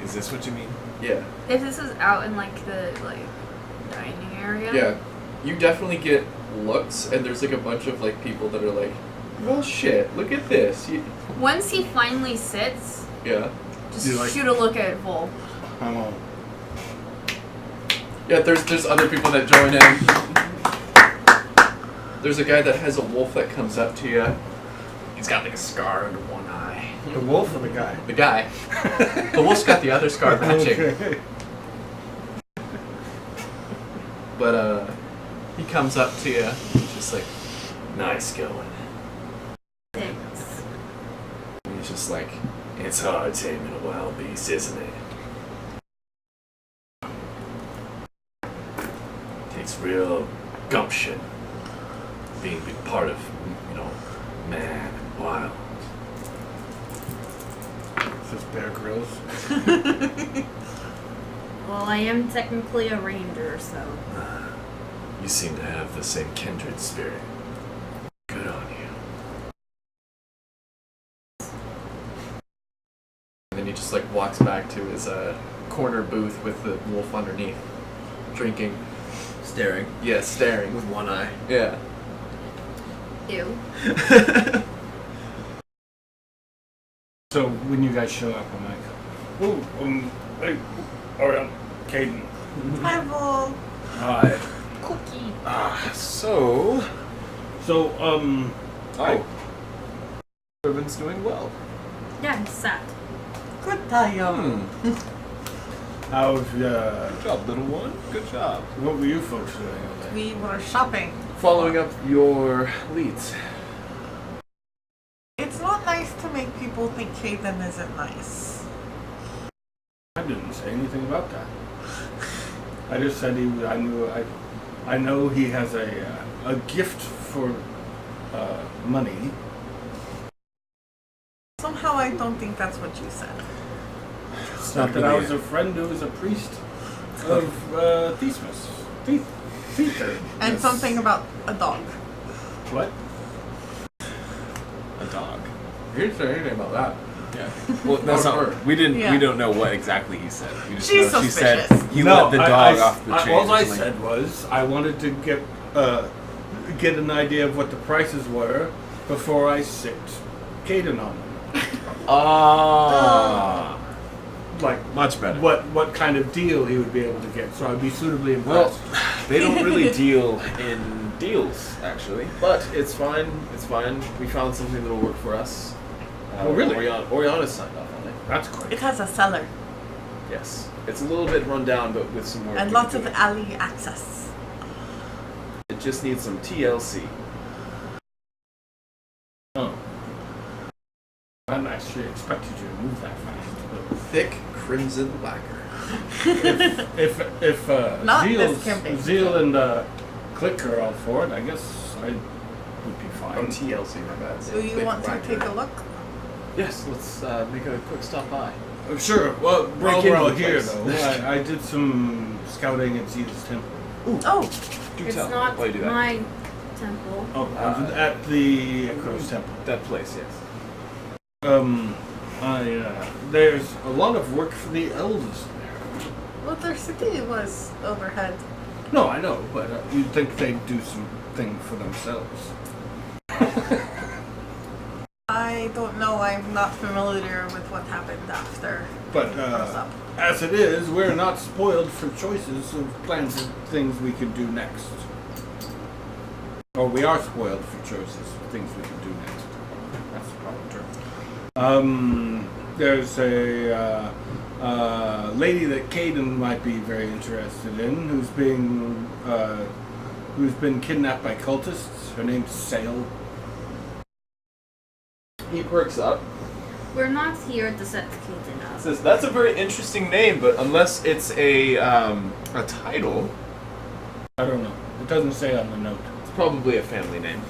C: Is this what you mean?
A: Yeah.
D: If this is out in like the dining area.
A: Yeah. You definitely get looks, and there's like a bunch of like people that are like, well, shit, look at this.
D: Once he finally sits,
A: Yeah.
D: just
B: You like-
D: shoot a look at Vol.
B: I'm on.
A: Yeah, there's other people that join in. There's a guy that has a wolf that comes up to you. He's got like a scar under one eye.
B: The wolf or the guy?
A: The guy. The wolf's got the other scar matching.
B: Okay.
A: But he comes up to you. He's just like, nice going.
D: Thanks.
A: And he's just like, it's hard taming a wild beast, isn't it? Takes real gumption being a big part of, man and wild.
B: Is this Bear Grylls?
F: Well, I am technically a ranger, so.
A: You seem to have the same kindred spirit. Good on you. And then he just like walks back to his corner booth with the wolf underneath, drinking.
C: Staring.
A: Yeah, staring.
C: With one eye.
A: Yeah.
D: Ew.
B: So when you guys show up, I'm like, ooh, hey, Orion, Caden.
E: Hi, Vol.
B: Hi.
D: Cookie.
C: So...
B: So,
C: Oh. Urban's doing well.
D: Yeah, I'm sad.
E: Good tayo.
B: how's,
C: Good job, little one. Good job.
B: what were you folks doing all day?
E: We were shopping.
C: Following up your leads.
E: It's not nice to make people think Caden isn't nice.
B: I didn't say anything about that. I just said I know he has a gift for money.
E: Somehow I don't think that's what you said.
B: It's not that I was a friend who was a priest of Theseus. Theater.
E: And something about a dog.
B: What?
C: A dog.
A: He didn't say anything about that.
C: Yeah. Well, that's
A: Not
C: not.
A: her.
C: We didn't.
E: Yeah.
C: We don't know what exactly he said. We just
E: She's
C: know she
E: suspicious.
C: said he let the dog off the chain.
B: All
C: or
B: I
C: something.
B: said was I wanted to get an idea of what the prices were before I sicked Caden on them.
C: Ah.
B: Like
C: Much better.
B: what kind of deal he would be able to get, so I'd be suitably
C: Well,
B: impressed.
C: they don't really deal in deals, actually. But it's fine. It's fine. We found something that'll work for us.
B: Oh, really?
C: Oriana's signed off on it.
B: That's great.
E: It has a cellar
C: Yes. It's a little bit run down, but with some more.
E: and lots of alley access.
C: It just needs some TLC.
B: Oh. I hadn't actually expected you to move that fast.
A: Thick crimson lacquer.
B: If
E: Not
B: Zeal,
E: this campaign.
B: Zeal and Click are all for it, I guess I would be fine.
A: Oh, TLC, my bad.
E: Do you
A: Thick
E: want to
A: lacquer.
E: take a look?
C: Yes. Let's make a quick stop by.
B: Sure. Well,
C: Break
B: while
C: into
B: we're all
C: the
B: here,
C: place.
B: though, I did some scouting at Zeal's temple.
E: Oh,
C: Do
F: It's
C: tell.
F: not
C: Why you do that?
F: my temple.
B: Oh, at the Crow's temple.
C: That place, yes.
B: There's a lot of work for the elders there.
E: well, their city was overhead.
B: No, I know, but you'd think they'd do something for themselves.
E: I don't know. I'm not familiar with what happened after.
B: But
E: it rose up.
B: as it is, we're not spoiled for choices of plans of things we could do next. Or we are spoiled for choices of things we could do next. That's the proper term. There's a lady that Caden might be very interested in, who's been kidnapped by cultists. Her name's Sail.
A: He perks up.
F: We're not here to set Caden up.
A: Says that's a very interesting name, but unless it's a title,
B: I don't know. It doesn't say on the note.
C: It's probably a family name.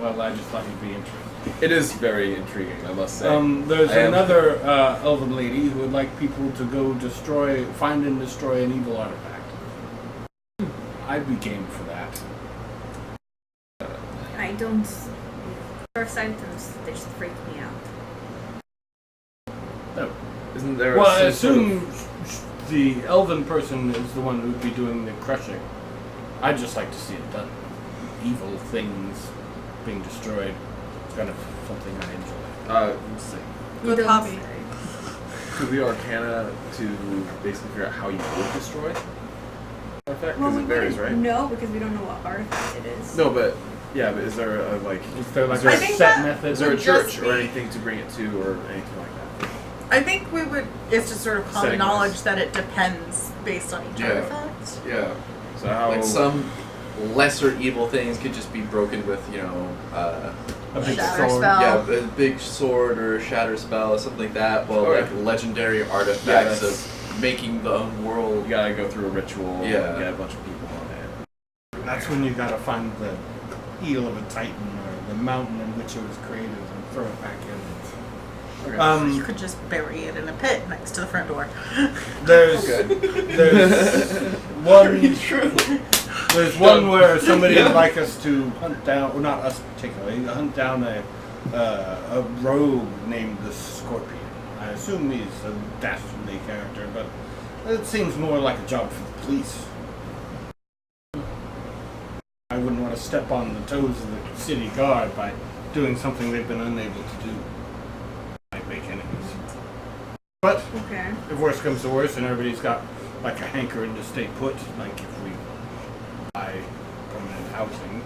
B: Well, I just thought you'd be interested.
C: It is very intriguing, I must say.
B: There's
C: I am-
B: another elven lady who would like people to go find and destroy an evil artifact. I'd be game for that.
F: I don't. First items, they just freak me out.
B: No.
C: Isn't there
B: Well, I
C: some sort
B: assume the elven person is the one who would be doing the crushing. I'd just like to see it done. Evil things being destroyed. It's kind of something I enjoy.
C: let's see.
E: Good
F: Don't
E: hobby.
F: say.
C: Could we arcana to basically figure out how you would destroy artifact?
F: Well,
C: Because
F: we
C: it varies,
F: wouldn't
C: right?
F: know because we don't know what artifact it is.
C: No, but is there a like?
B: Is there like
C: Is there
B: a
C: a
B: set
E: that-
B: method?
C: Is there a
E: would just
C: church or
E: be-
C: anything to bring it to, or anything like that?
E: I think we would. It's just sort of common
C: Setting
E: knowledge
C: wise.
E: that it depends based on each
A: Yeah.
E: artifact.
C: Yeah. So how?
A: Like some lesser evil things could just be broken with,
B: A big
G: Shatter
B: sword.
G: spell.
A: yeah, a big sword or a shatter spell, something like that. Well,
C: Okay.
A: like legendary artifacts
C: that's-
A: of making the world.
C: You gotta go through a ritual.
A: Yeah.
C: And get a bunch of people on it.
B: That's when you gotta find the heel of a titan or the mountain in which it was created and throw it back in.
C: Okay.
E: You could just bury it in a pit next to the front door.
B: There's one.
A: True.
B: There's one where somebody would like us to hunt down, well, not us particularly, hunt down a rogue named the Scorpion. I assume he's a dastardly character, but it seems more like a job for the police. I wouldn't want to step on the toes of the city guard by doing something they've been unable to do. Might make enemies. But
F: Okay.
B: if worse comes to worse and everybody's got like a hankering to stay put, like if we buy permanent housing,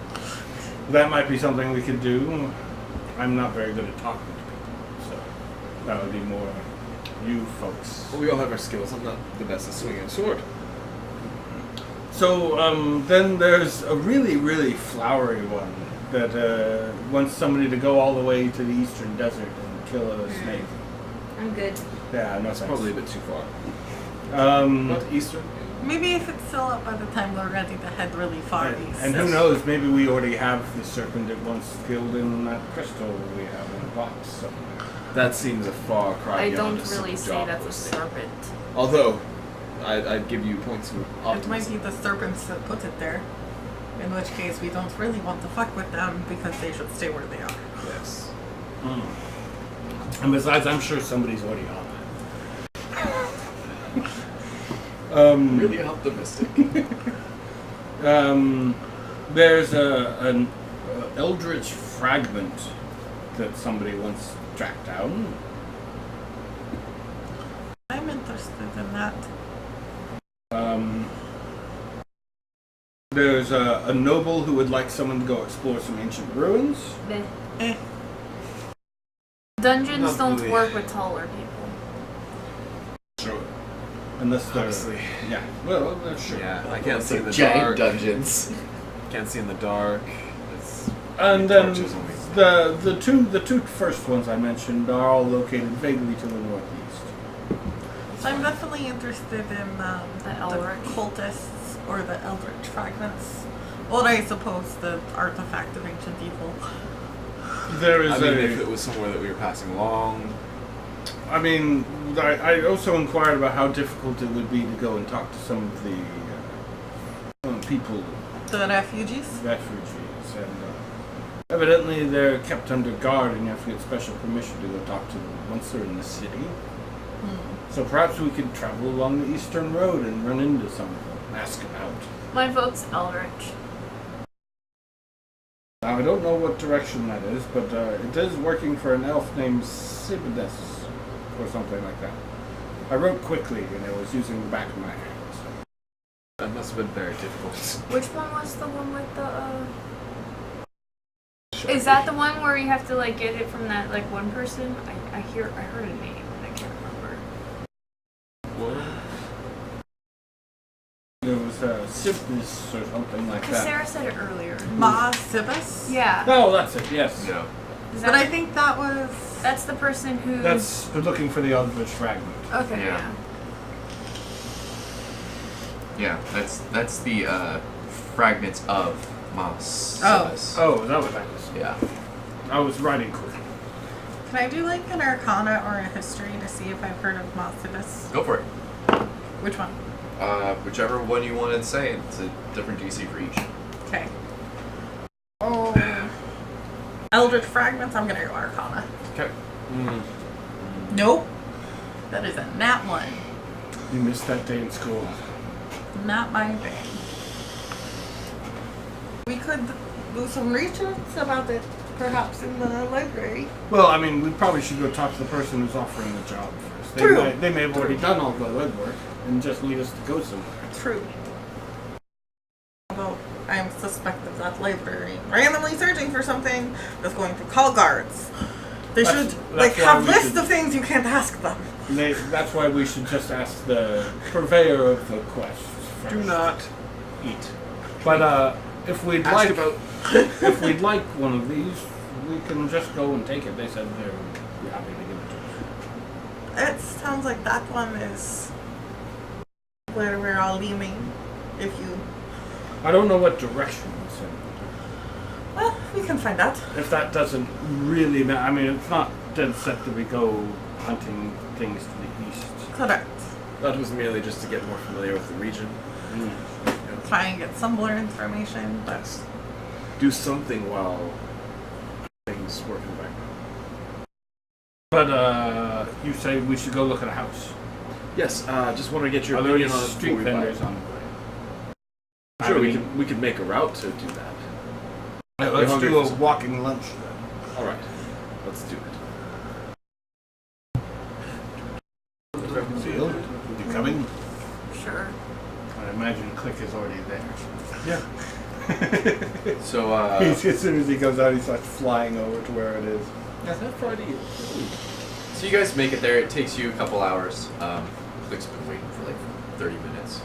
B: that might be something we could do. I'm not very good at talking to people, so that would be more you folks.
C: Well, we all have our skills. I'm not the best at swinging a sword.
B: So then there's a really, really flowery one that wants somebody to go all the way to the eastern desert and kill a snake.
F: I'm good.
B: Yeah, no
C: That's
B: thanks.
C: probably a bit too far.
B: But
C: Eastern?
E: Maybe if it's still up by the time we're ready to head really far east.
B: and who knows, maybe we already have the serpent that once killed in that crystal we have in a box somewhere.
C: That seems a far cry
D: I
C: beyond
D: don't
C: a
D: really
C: simple
D: say
C: job
D: that's a
C: posting.
D: serpent.
C: Although, I'd give you points of
E: It might
C: optimism.
E: be the serpents that put it there. In which case, we don't really want to fuck with them because they should stay where they are.
C: Yes.
B: And besides, I'm sure somebody's already on that.
A: Really optimistic.
B: There's an eldritch fragment that somebody once tracked down.
E: I'm interested in that.
B: There's a noble who would like someone to go explore some ancient ruins.
D: Meh.
E: Eh.
D: Dungeons
C: Not
D: don't
C: really.
D: work with taller people.
B: Sure. Unless they're...
C: Honestly.
B: Yeah, well, that's true.
C: Yeah, I can't see in the
A: Giant
C: dark.
A: dungeons.
C: Can't see in the dark. It's
B: And then
C: torches only.
B: the two first ones I mentioned are all located vaguely to the northeast.
E: So I'm definitely interested in the
D: Eldritch.
E: cultists or the eldritch fragments. Or I suppose the artifact of ancient evil.
B: There is
C: I mean, if it was somewhere that we were passing along.
B: I also inquired about how difficult it would be to go and talk to some of the people,
E: The refugees.
B: refugees, and evidently they're kept under guard and you have to get special permission to go talk to them once they're in the city. So perhaps we could travel along the eastern road and run into some of them, ask them out.
D: My vote's Eldritch.
B: Now I don't know what direction that is, but it is working for an elf named Sibidus, or something like that. I wrote quickly and I was using the back of my hands.
C: That must have been very difficult.
D: Which one was the one with the Is that the one where you have to like get it from that like one person? I heard a name and I can't remember.
B: It was Sibidus or something like
D: Because
B: that.
D: Sarah said it earlier.
E: Ma Sibis.
D: Yeah.
B: Oh, that's it, yes.
C: No.
D: Is
E: But I
D: that,
E: think that was.
D: that's the person who.
B: That's we're looking for the Eldritch fragment.
D: Okay.
A: Yeah. Yeah, that's the fragments of Moss.
E: Oh.
B: Oh, is that what that is?
A: Yeah.
B: I was writing quick.
E: Can I do like an Arcana or a History to see if I've heard of Moscidus?
A: Go for it.
E: Which one?
A: Whichever one you want to say. It's a different DC for each.
E: Okay. Oh. Eldritch Fragments, I'm gonna go Arcana.
A: Okay.
E: Nope. That is a nat 1.
B: You missed that day in school.
E: Not my thing. We could do some research about it, perhaps in the library.
B: Well, I mean, we probably should go talk to the person who's offering the job first.
E: True.
B: They may have already done all the legwork and just need us to go somewhere.
E: True. Although I am suspect that library randomly searching for something that's going to call guards. They
B: That's-
E: should
B: that's why
E: have
B: we
E: lists
B: should-
E: of things you can't ask them.
B: That's why we should just ask the purveyor of the quest first.
C: Do not eat.
B: But if we'd
C: Ask
B: like
C: about.
B: if we'd like one of these, we can just go and take it. They said they're happy to give it to us.
E: It sounds like that one is where we're all leaning. If you,
B: I don't know what direction it's in.
E: well, we can find out.
B: If that doesn't really matter, I mean, it's not dead set that we go hunting things to the east.
E: Correct.
C: That was merely just to get more familiar with the region.
B: Mm.
E: Try and get some more information, but
C: Yes. Do something while things work in the background.
B: But you say we should go look at a house.
C: Yes. Just want to get your
B: Are there any
C: opinion on it
B: street
C: before we buy
B: vendors
C: it.
B: on the way?
C: Sure,
B: I
C: we
B: mean,
C: can make a route to do that.
B: Let's
C: hungry
B: do
C: for
B: a
C: some-
B: walking lunch then.
C: All right. Let's do it.
B: Seal, you coming?
E: sure.
B: I imagine Click is already there.
C: Yeah.
A: So,
B: As soon as he goes out, he starts flying over to where it is.
C: That's not Friday.
A: so you guys make it there. It takes you a couple hours. Click's been waiting for like 30 minutes.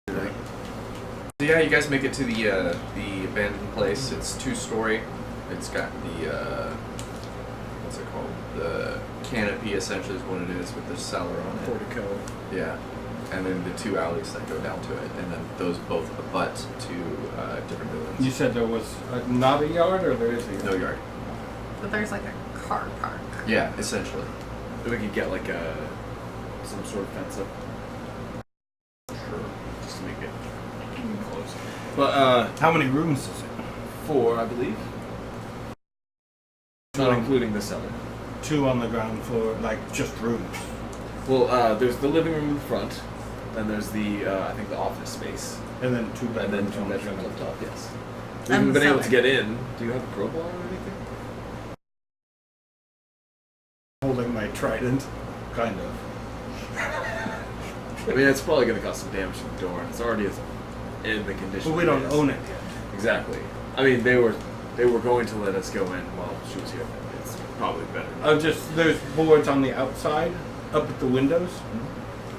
A: So yeah, you guys make it to the abandoned place. It's 2-story. It's got the what's it called? The canopy essentially is what it is with the cellar on it.
C: Portico.
A: Yeah, and then the 2 alleys that go down to it, and then those both abut to different buildings.
B: You said there was not a yard, or there is a yard?
A: No yard.
E: But there's like a car park.
A: Yeah, essentially.
C: We could get like some sort of fence up.
A: Sure.
C: Just to make it close. But
B: How many rooms is it?
C: 4, I believe. Not including the cellar.
B: 2 on the ground floor, like just rooms.
C: Well, there's the living room in front, then there's the I think the office space,
B: And then 2
C: and
B: bedrooms.
C: then 2
B: on the
C: bedrooms
B: ground.
C: up top. Yes. We
E: And
C: haven't
E: the
C: been able to
E: cellar.
C: get in. Do you have a crowbar or anything?
B: Holding my trident. Kind of.
C: I mean, it's probably going to cause some damage to the door, and it's already in the condition.
B: But we
C: it
B: don't
C: is.
B: own it yet.
C: Exactly. I mean, they were going to let us go in while she was here. It's probably better.
B: There's boards on the outside, up at the windows.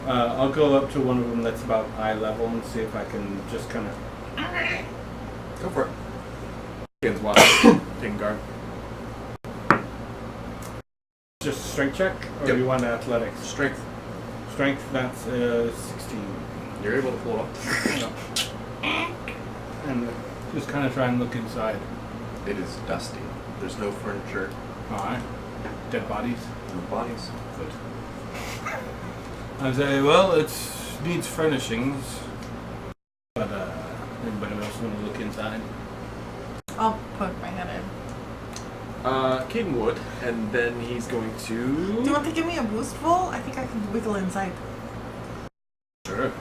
B: I'll go up to one of them that's about eye level and see if I can just kind of.
A: Go for it.
C: Against what? Ping guard.
B: Just strength check, or
A: Yep.
B: you want athletics?
A: Strength.
B: Strength, that's 16.
A: You're able to pull it off.
B: And just kind of try and look inside.
A: It is dusty. There's no furniture,
B: Alright. Dead bodies.
A: no bodies.
B: Good. I say, well, it needs furnishings. But, anybody else want to look inside?
E: I'll poke my head in.
C: Caden would, and then he's going
E: Do you
C: to.
E: want to give me a boost roll? I think I can wiggle inside.
C: Sure.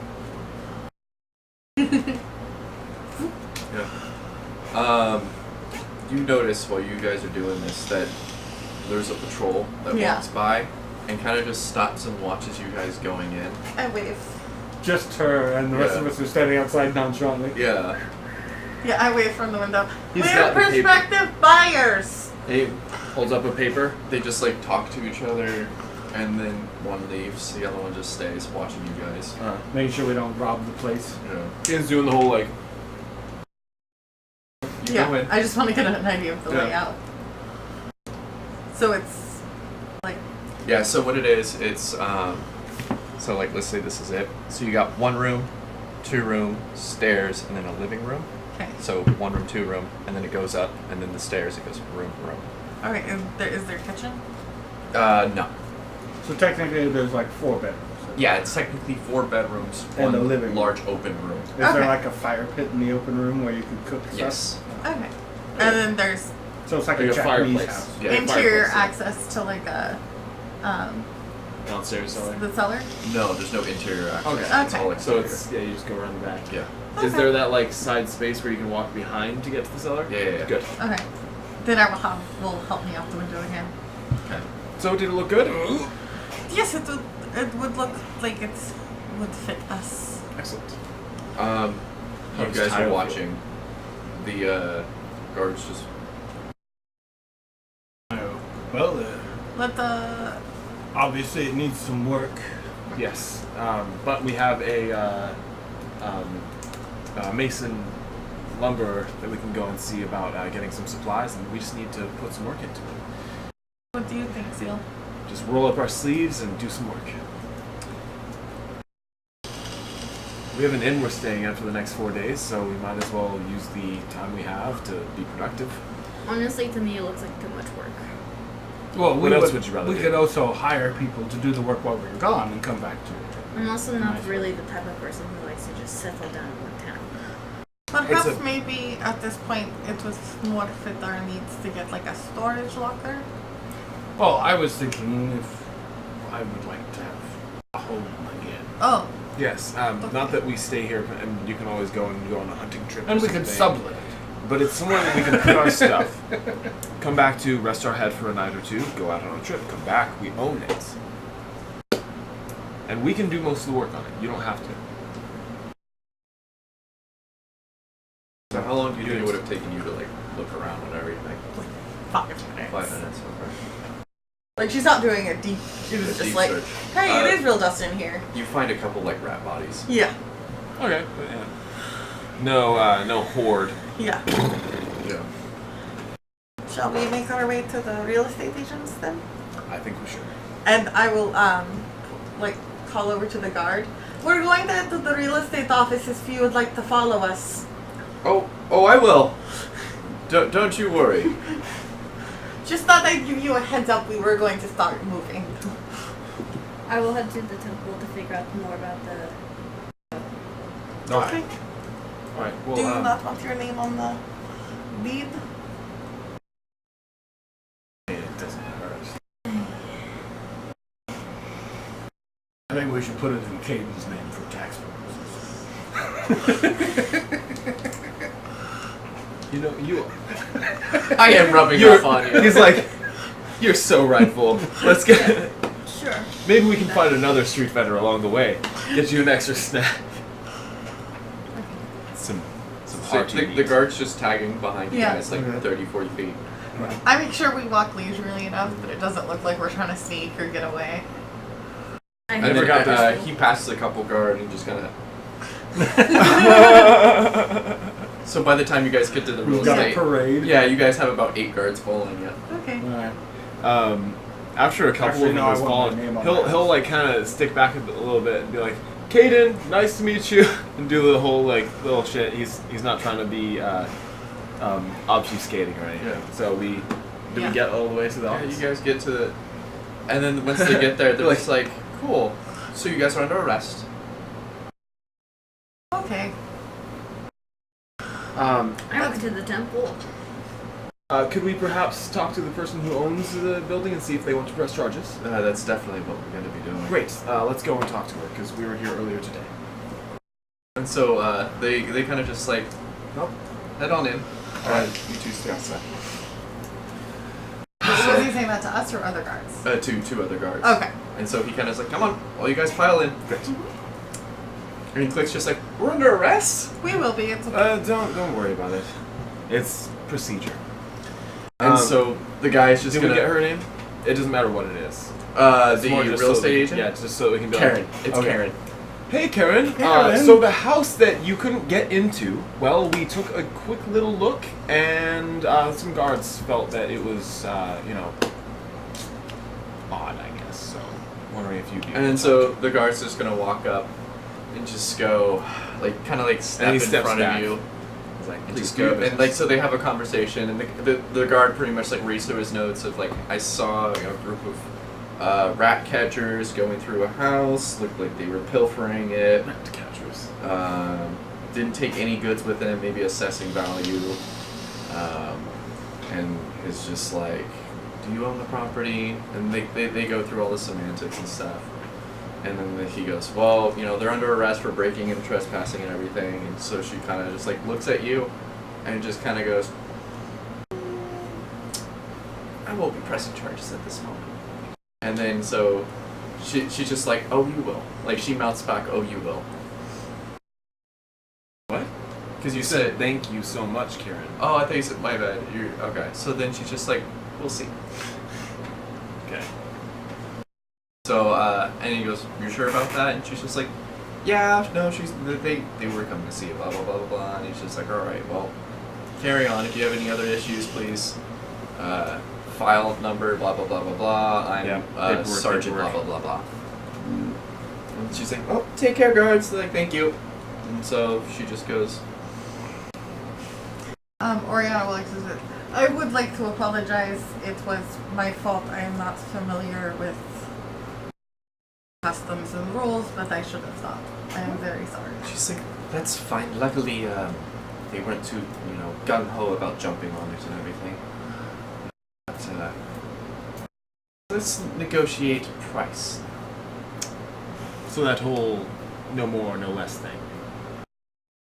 A: You notice while you guys are doing this that there's a patrol that
E: Yeah.
A: walks by and kind of just stops and watches you guys going in.
E: I wave.
B: Just her, and the rest
A: Yeah.
B: of us are standing outside nonchalantly.
A: Yeah.
E: Yeah, I wave from the window.
C: He's
E: We're
C: got the paper.
E: prospective buyers.
C: He holds up a paper.
A: They just like talk to each other, and then one leaves, the other one just stays watching you guys.
B: Making sure we don't rob the place.
A: Yeah.
C: Caden's doing the whole like.
A: You
E: Yeah,
A: go in.
E: I just want to get an idea of the
A: Yeah.
E: layout. So it's like
A: Yeah, so what it is, it's so like let's say this is it. So you got 1 room, 2 room, stairs, and then a living room.
E: Okay.
A: So 1 room, 2 room, and then it goes up, and then the stairs. It goes room, room.
E: All right. Is there a kitchen?
A: No.
B: So technically, there's like 4 bedrooms.
A: Yeah, it's technically 4 bedrooms,
B: And a
A: one
B: living room.
A: large open room.
B: Is
E: Okay.
B: there like a fire pit in the open room where you can cook stuff?
A: Yes.
E: Okay. And then there's
B: So it's like
H: Like
B: a
H: a
B: Japanese
H: fireplace.
B: house.
A: Yeah.
E: interior
H: fireplace,
E: access to like a
H: Downstairs cellar.
E: the cellar.
A: No, there's no interior access.
H: Okay.
A: It's
E: Okay.
A: all
H: So
A: exterior.
H: it's you just go around the back.
A: Yeah.
H: Is
E: Okay.
H: there that like side space where you can walk behind to get to the cellar?
A: Yeah.
H: Good.
E: Okay. Then I will help me out the window again.
A: Okay.
H: So did it look good?
E: Yes, it would look like it would fit us.
H: Excellent.
A: You
H: does
A: guys
H: Tyler
A: are
H: feel?
A: watching. The guards just.
B: Well, obviously it needs some work.
H: Yes. But we have a mason lumberer that we can go and see about getting some supplies, and we just need to put some work into it.
E: What do you think, Seal?
H: Just roll up our sleeves and do some work. We have an inn we're staying at for the next 4 days, so we might as well use the time we have to be productive.
F: Honestly, to me, it looks like too much work.
B: Well,
H: What else would you rather
B: we
H: do?
B: could also hire people to do the work while we're gone and come back to it.
F: I'm also not
B: Nice.
F: really the type of person who likes to just settle down in one town.
E: Perhaps
H: It's a-
E: maybe at this point it was more fit our needs to get like a storage locker.
B: Well, I was thinking if I would like to have a home again.
E: Oh,
H: Yes, not that we stay here, and you can always go and go on a hunting trip.
B: And
H: or
B: we could
H: something.
B: sublet it.
H: But it's somewhere that we can put our stuff, come back to, rest our head for a night or 2, go out on a trip, come back, we own it. And we can do most of the work on it. You don't have to.
A: So how long do you think it would have taken you to like look around and everything?
E: 5 minutes.
A: 5 minutes. Okay.
E: Like she's not doing a deep. She was
A: A
E: just
A: deep
E: like,
A: search.
E: hey, it is real dust in here.
A: You find a couple like rat bodies.
E: Yeah,
H: Okay. Yeah. No horde.
E: yeah.
A: Yeah.
E: Shall we make our way to the real estate agents then?
H: I think we should.
E: And I will like call over to the guard. We're going to the real estate office if you would like to follow us.
A: Oh, I will. Don't you worry.
E: Just thought I'd give you a heads up. We were going to start moving.
F: I will head to the temple to figure out more about the.
E: Okay.
H: Alright, well,
E: Do you not want your name on the deed?
H: it doesn't hurt.
B: I think we should put it in Caden's name for tax purposes.
H: You know, you...
A: I am rubbing off on you.
H: He's like, you're so rightful. Let's get...
F: Sure.
H: Maybe we can find another street vendor along the way. Get you an extra snack. Some
A: So
H: hearty
A: the guard's just tagging behind you
E: Yeah.
A: guys like
B: Okay.
A: 30, 40 feet.
E: I make sure we walk leisurely enough that it doesn't look like we're trying to sneak or get away.
F: I
A: And
F: never
A: then
F: got this.
A: he passes a couple guard and just kind of. So by the time you guys get to the real
B: We've got a
A: estate,
B: parade.
A: yeah, you guys have about 8 guards following you.
E: Okay.
B: Alright.
H: After a couple
B: Actually,
H: of
B: no,
H: them
B: I
H: has
B: want my
H: fallen,
B: name on
H: he'll
B: that.
H: he'll like kind of stick back a little bit and be like, "Caden, nice to meet you," and do the whole like little shit. He's not trying to be obfuscating or anything.
A: Yeah.
H: So we
E: Yeah.
H: get all the way to the
A: Yeah,
H: office.
A: you guys get to the, and then once they get there, they're just like, "Cool, so you guys are under arrest."
E: Okay.
F: I went to the temple.
H: Could we perhaps talk to the person who owns the building and see if they want to press charges?
A: That's definitely what we're going to be doing.
H: Great. Let's go and talk to her because we were here earlier today.
A: And so they kind of just like, nope, head on in. You two stay outside.
E: Was he saying that to us or other guards?
A: Two other guards.
E: Okay.
A: And so he kind of is like, come on, all you guys pile in. Great. And Click's just like, we're under arrest?
E: We will be. It's okay.
H: Don't worry about it. It's procedure.
A: And so the guy's just
H: Did
A: gonna
H: we get her name? It doesn't matter what it is.
A: the
H: It's more just
A: real
H: so
A: estate
H: we-
A: agent?
H: Yeah, just so we can be
A: Karen.
H: like,
A: It's
H: okay.
A: Karen.
H: Hey Karen.
B: Karen.
H: So the house that you couldn't get into, well, we took a quick little look, and some guards felt that it was, odd, I guess. So, wondering if you'd be.
A: And then so the guard's just gonna walk up and just go, like, kind of like step
H: And he
A: in
H: steps
A: front
H: back.
A: of you.
H: He's like,
A: And
H: please
A: just
H: do your
A: go and
H: business.
A: like so they have a conversation and the guard pretty much like reads through his notes of like I saw a group of rat catchers going through a house, looked like they were pilfering it.
H: Rat catchers.
A: Didn't take any goods with them, maybe assessing value. And is just like, do you own the property? And they go through all the semantics and stuff. And then he goes, well, you know, they're under arrest for breaking and trespassing and everything. And so she kind of just like looks at you and just kind of goes, I won't be pressing charges at this moment. And then so she's just like, oh, you will. Like she mouths back, oh, you will.
H: What?
A: Because you
H: You
A: said,
H: said thank you so much, Karen.
A: oh, I thought you said, my bad. You're, okay. So then she's just like, we'll see.
H: Okay.
A: So, and he goes, you sure about that? And she's just like, yeah, no, they were coming to see you, blah, blah, blah, blah, blah. And he's just like, all right, well, carry on. If you have any other issues, please, file number, blah, blah, blah, blah, blah. I'm
H: Yeah, paperwork,
A: sergeant,
H: paperwork.
A: blah, blah, blah, blah. And she's like, oh, take care, guards. They're like, thank you. And so she just goes,
E: Oriana will exit. I would like to apologize. It was my fault. I am not familiar with customs and rules, but I should have thought. I am very sorry.
A: she's like, that's fine. Luckily, they weren't too, gung-ho about jumping on it and everything. But, let's negotiate price.
H: So that whole no more, no less thing.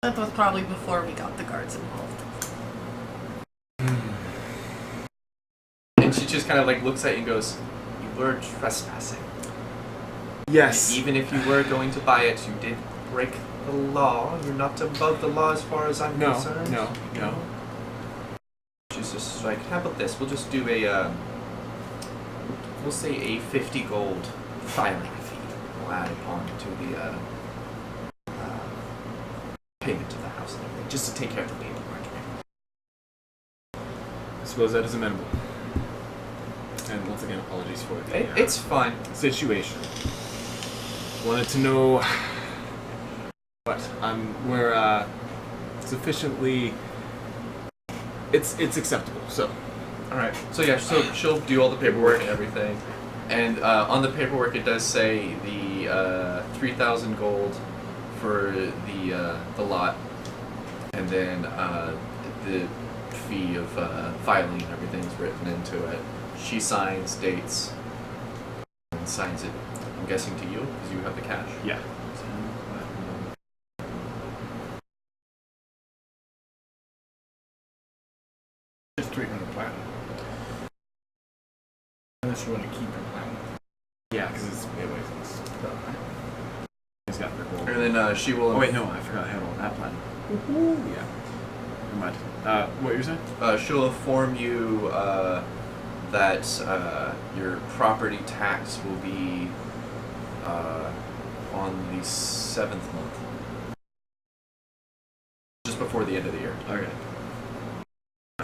E: That was probably before we got the guards involved.
A: And she just kind of like looks at you and goes, you were trespassing.
H: Yes.
A: Even if you were going to buy it, you did break the law. You're not above the law as far as I'm
H: No,
A: concerned.
H: no.
A: She's just like, how about this? We'll just do a, we'll say a 50 gold filing fee. We'll add upon to the payment to the house and everything, just to take care of the paperwork.
H: I suppose that is amenable. And once again, apologies for the
A: It's fine.
H: situation. Wanted to know what we're sufficiently. It's acceptable. So
A: All right. So yeah, so she'll do all the paperwork and everything, and on the paperwork it does say the 3,000 gold for the lot, and then the fee of filing and everything is written into it. She signs, dates, and signs it. I'm guessing to you because you have the cash.
H: yeah.
B: Just 300 platinum. Unless you want to keep your platinum.
H: Yeah, because it's anyways. He's got the gold.
A: And then she will.
C: Oh wait, no, I forgot I had all that plan.
H: Woohoo! Yeah. Never mind. What you're saying?
A: She'll inform you that your property tax will be on the 7th month, just before the end of the year.
H: Okay.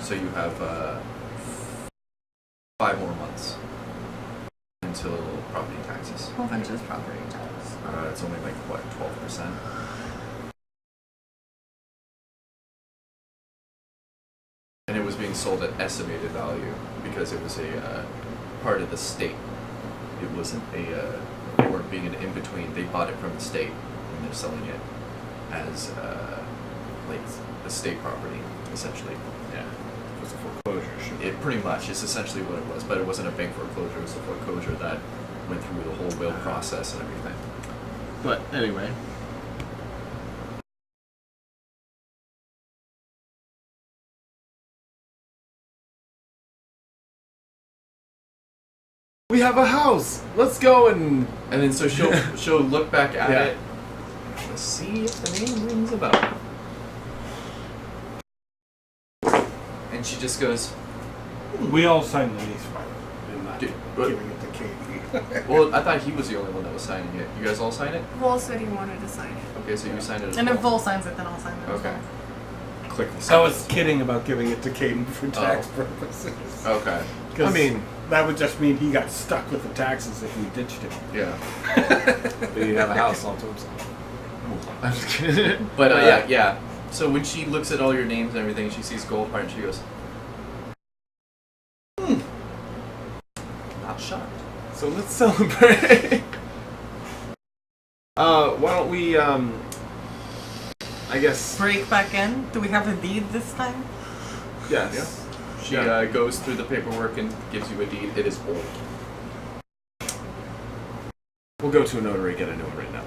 A: So you have 5 more months until property taxes.
E: How much is property tax?
A: It's only like what, 12%. And it was being sold at estimated value because it was a part of the state. It wasn't a they weren't being an in between. They bought it from the state and they're selling it as like the state property essentially.
H: Yeah. It was a foreclosure. Sure.
A: It pretty much is essentially what it was, but it wasn't a bank foreclosure. It was a foreclosure that went through the whole will process and everything.
H: But anyway. We have a house. Let's go and
A: And then so she'll look back at
H: Yeah.
A: it. Let's see if the name rings a bell. And she just goes,
B: We all signed the lease, right? And not
A: Dude,
B: giving it to Katie.
A: well, I thought he was the only one that was signing it. You guys all sign it?
D: Vol said he wanted to sign it.
A: Okay, so you signed it as
E: And
A: well.
E: if Vol signs it, then I'll sign it. as
A: Okay.
E: well.
A: Click the
B: I was kidding about giving it to Caden for tax purposes.
A: Okay.
B: 'Cause
H: I mean-
B: that would just mean he got stuck with the taxes if we ditched him.
A: Yeah.
H: but he'd have a house all to himself. I'm just kidding.
A: But yeah. So when she looks at all your names and everything, she sees gold heart and she goes, not shocked.
H: So let's celebrate. Why don't we, I guess...
E: Break back in? Do we have a deed this time?
H: Yes.
A: Yeah. She
H: Yeah.
A: goes through the paperwork and gives you a deed. It is old.
H: We'll go to a notary, get a new one right now.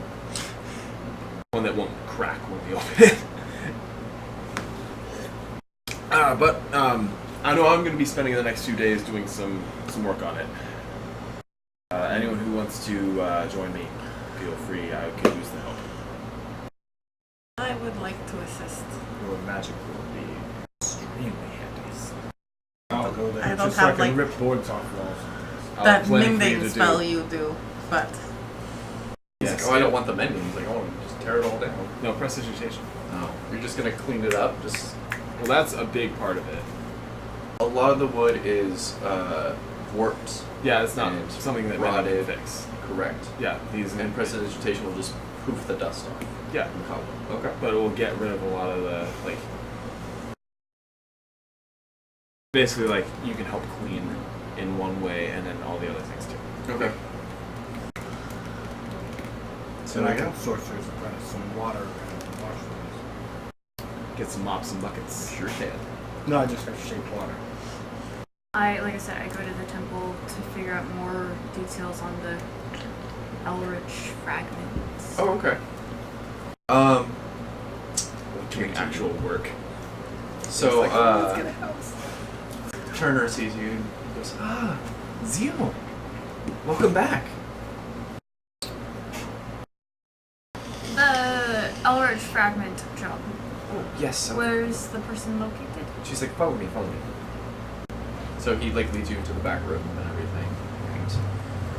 H: One that won't crack when we open it. But I know I'm going to be spending the next few days doing some work on it. Anyone who wants to join me, feel free. I could use the help.
E: I would like to assist.
H: Your magic will be extremely handy.
B: I'll go there.
E: I don't
B: Just so I
E: have,
B: can
E: like,
B: rip boards off walls.
H: I'll
E: That
H: plan for you
E: mending
H: to
E: spell
H: do.
E: you do, but
A: He's
H: Yes.
A: like, oh, I don't want the mending. He's like, oh, just tear it all down.
H: No, prestidigitation.
A: No. You're just going to clean it up. Just
H: Well, that's a big part of it.
A: a lot of the wood is warped.
H: Yeah, it's not
A: And
H: something that Rod
A: rotted.
H: fix.
A: Correct.
H: Yeah, these
A: And prestidigitation will just poof the dust off.
H: Yeah,
A: Okay.
H: but it will get rid of a lot of the like. Basically, like you can help clean in one way, and then all the other things too.
A: Okay.
B: So I got sorcerer's apprentice, some water and wash things.
H: Get some mops and buckets.
A: Sure can.
B: No, I just have shape water.
D: Like I said, I go to the temple to figure out more details on the Elrich fragments.
A: Oh, okay.
H: Doing actual work.
A: So,
G: Let's get a house.
A: Turner sees you and goes, Zeal, welcome back.
D: The Elrich fragment job.
A: Oh, yes.
D: Where's the person located?
A: She's like, follow me. So he like leads you into the back room and everything.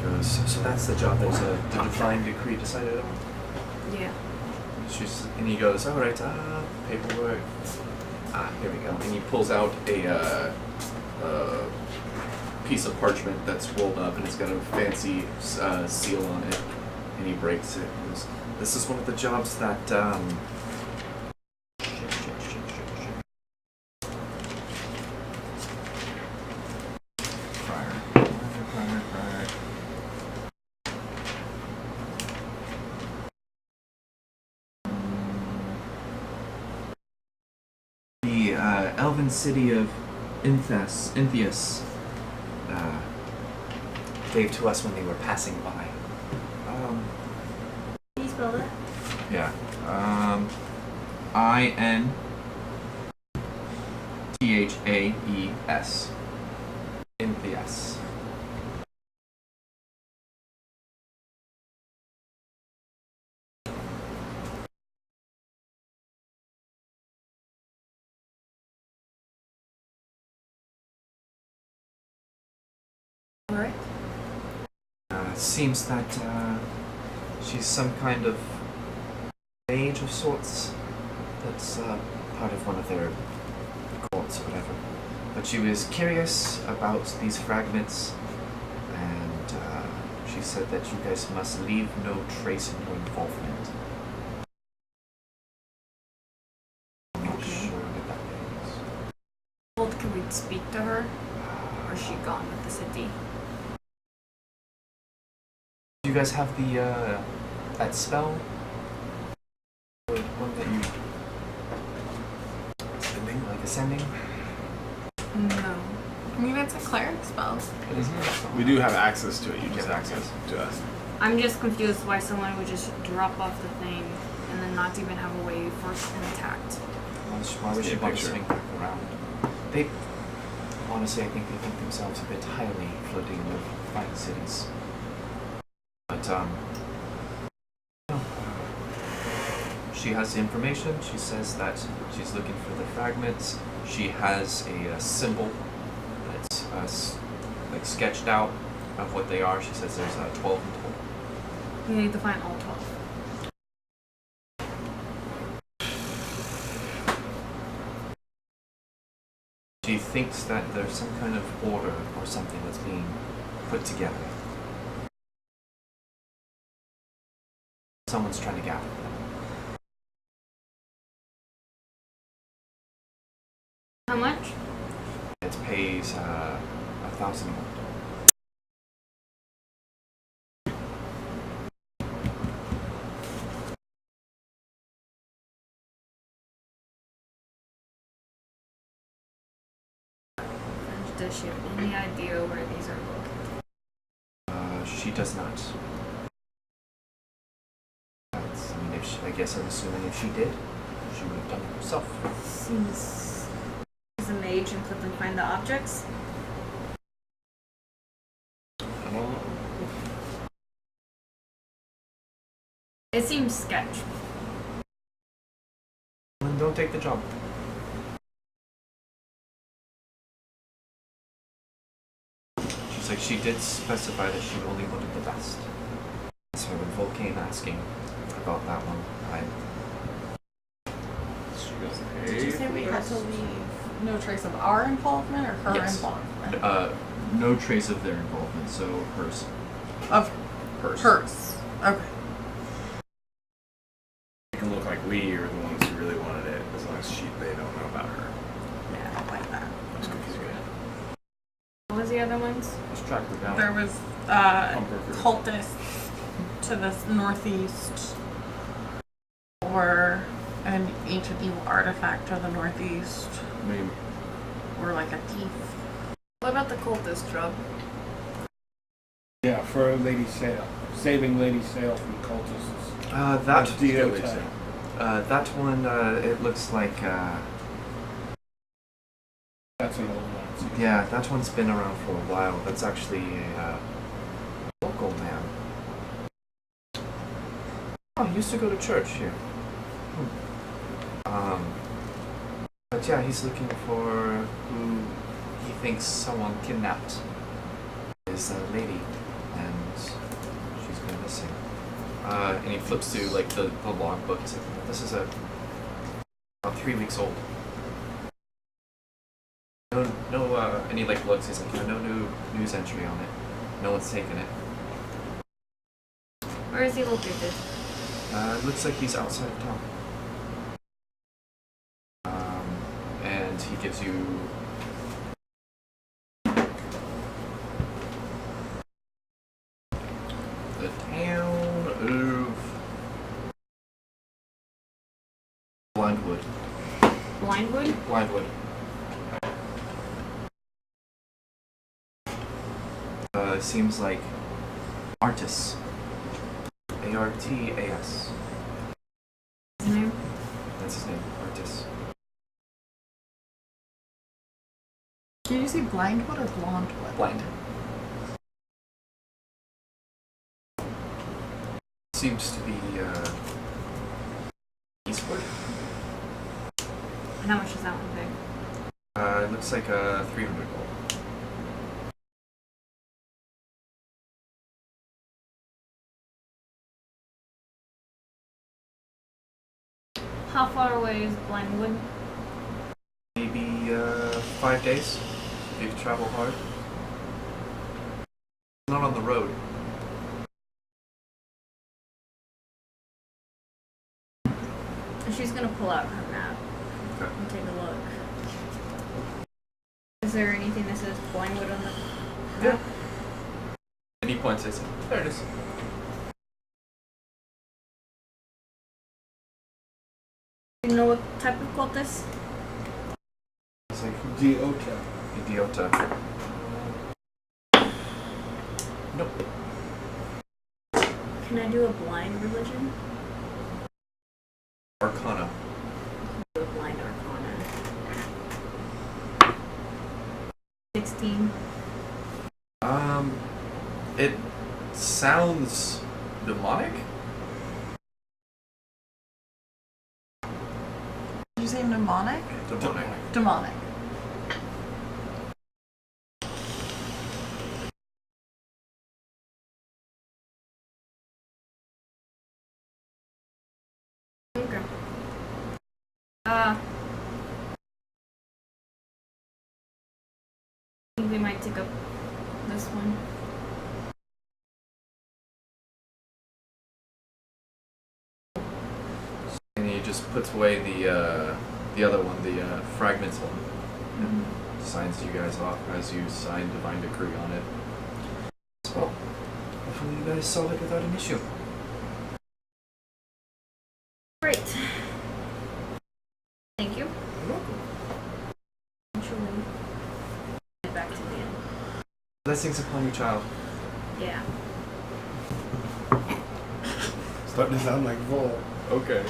A: And goes, so that's the job that the Divine Decree decided on?
D: Yeah.
A: And he goes, all right, paperwork. Here we go. And he pulls out a piece of parchment that's rolled up and it's got a fancy seal on it. And he breaks it. He goes, this is one of the jobs that, Friar. The elven city of Inthias gave to us when they were passing by.
F: Can you spell that?
A: Yeah. Inthaes. Inthias.
D: Alright.
A: Seems that she's some kind of mage of sorts. That's part of one of their courts or whatever. But she was curious about these fragments, and she said that you guys must leave no trace in your involvement. I'm not sure what that means.
D: Well, can we speak to her? Or is she gone with the city?
A: Do you guys have the that spell? The one that you ascending?
D: No.
G: I mean, it's a cleric spell.
H: We do have access to it. You just
A: Have
H: access
A: access.
H: to us.
D: I'm just confused why someone would just drop off the thing and then not even have a way for it to be attacked.
A: Why would
H: See
A: she
H: a
A: want to
H: picture.
A: swing back around? They honestly, I think they think themselves a bit highly floating in the fine cities. But no. She has the information. She says that she's looking for the fragments. She has a symbol that's like sketched out of what they are. She says there's 12 in total.
D: We need to find all 12.
A: She thinks that there's some kind of order or something that's being put together. Someone's trying to gather them. she's 1,000 a month.
D: And does she have any idea where these are located?
A: She does not. I mean, I guess I'm assuming if she did, she would have done it herself.
F: Seems as a mage and click and find the objects.
A: I don't know.
D: It seems sketch.
A: Then don't take the job. She's like, she did specify that she only wanted the best. So when Volk came asking about that one,
H: She goes,
E: Did you say we had to leave no trace of our involvement or her
A: Yes.
E: involvement?
A: no trace of their involvement, so hers.
E: Of
A: Hers.
E: hers. Okay.
H: it can look like we are the ones who really wanted it, as long as they don't know about her.
E: Yeah, I don't like that.
H: That's confusing.
D: What was the other ones?
H: Let's track them down.
E: There was
H: Humper.
E: cultists to the northeast, or an ancient evil artifact to the northeast,
H: Maybe.
E: or like a thief.
D: What about the cultist drug?
B: Yeah, for Lady Sale. Saving Lady Sale from cultists.
A: That
B: That's DOT.
A: that one, it looks like
B: That's an old one.
A: yeah, that one's been around for a while. That's actually a local man. Oh, he used to go to church here. But yeah, he's looking for who he thinks someone kidnapped his lady, and she's been missing. And he flips to like the logbook. He's like, "This is about 3 weeks old. No, and he like looks. He's like, no new news entry on it. No one's taken it.
D: Where is he located?
A: It looks like he's outside of town. And he gives you the town of Blindwood.
D: Blindwood?
A: Blindwood. Seems like Artis. Artas.
D: His name?
A: That's his name, Artis.
E: Did you say blindwood or blondewood?
A: Blind. Seems to be eastward.
D: And how much is that one pay?
A: It looks like 300 gold.
D: How far away is Blindwood?
A: Maybe 5 days if you travel hard. Not on the road.
F: She's gonna pull out her map
A: Okay.
F: and take a look. Is there anything that says Blindwood on the map?
A: And he points it. There it is.
F: Do you know what type of cultist?
A: It's like
B: Diota.
A: Idiota. Nope.
F: Can I do a blind religion?
A: Arcana.
F: Do a blind arcana. 16.
A: It sounds demonic.
E: Did you say mnemonic?
A: Demonic.
E: Demonic.
D: Okay. I think we might take up this one.
A: And he just puts away the other one, the fragments one, and signs you guys off as you sign Divine Decree on it. So, hopefully you guys solve it without an issue.
F: Great. Thank you.
A: You're welcome.
F: Eventually, get back to the inn.
A: Blessings upon you, child.
F: Yeah.
B: Starting to sound like Vol.
H: Okay.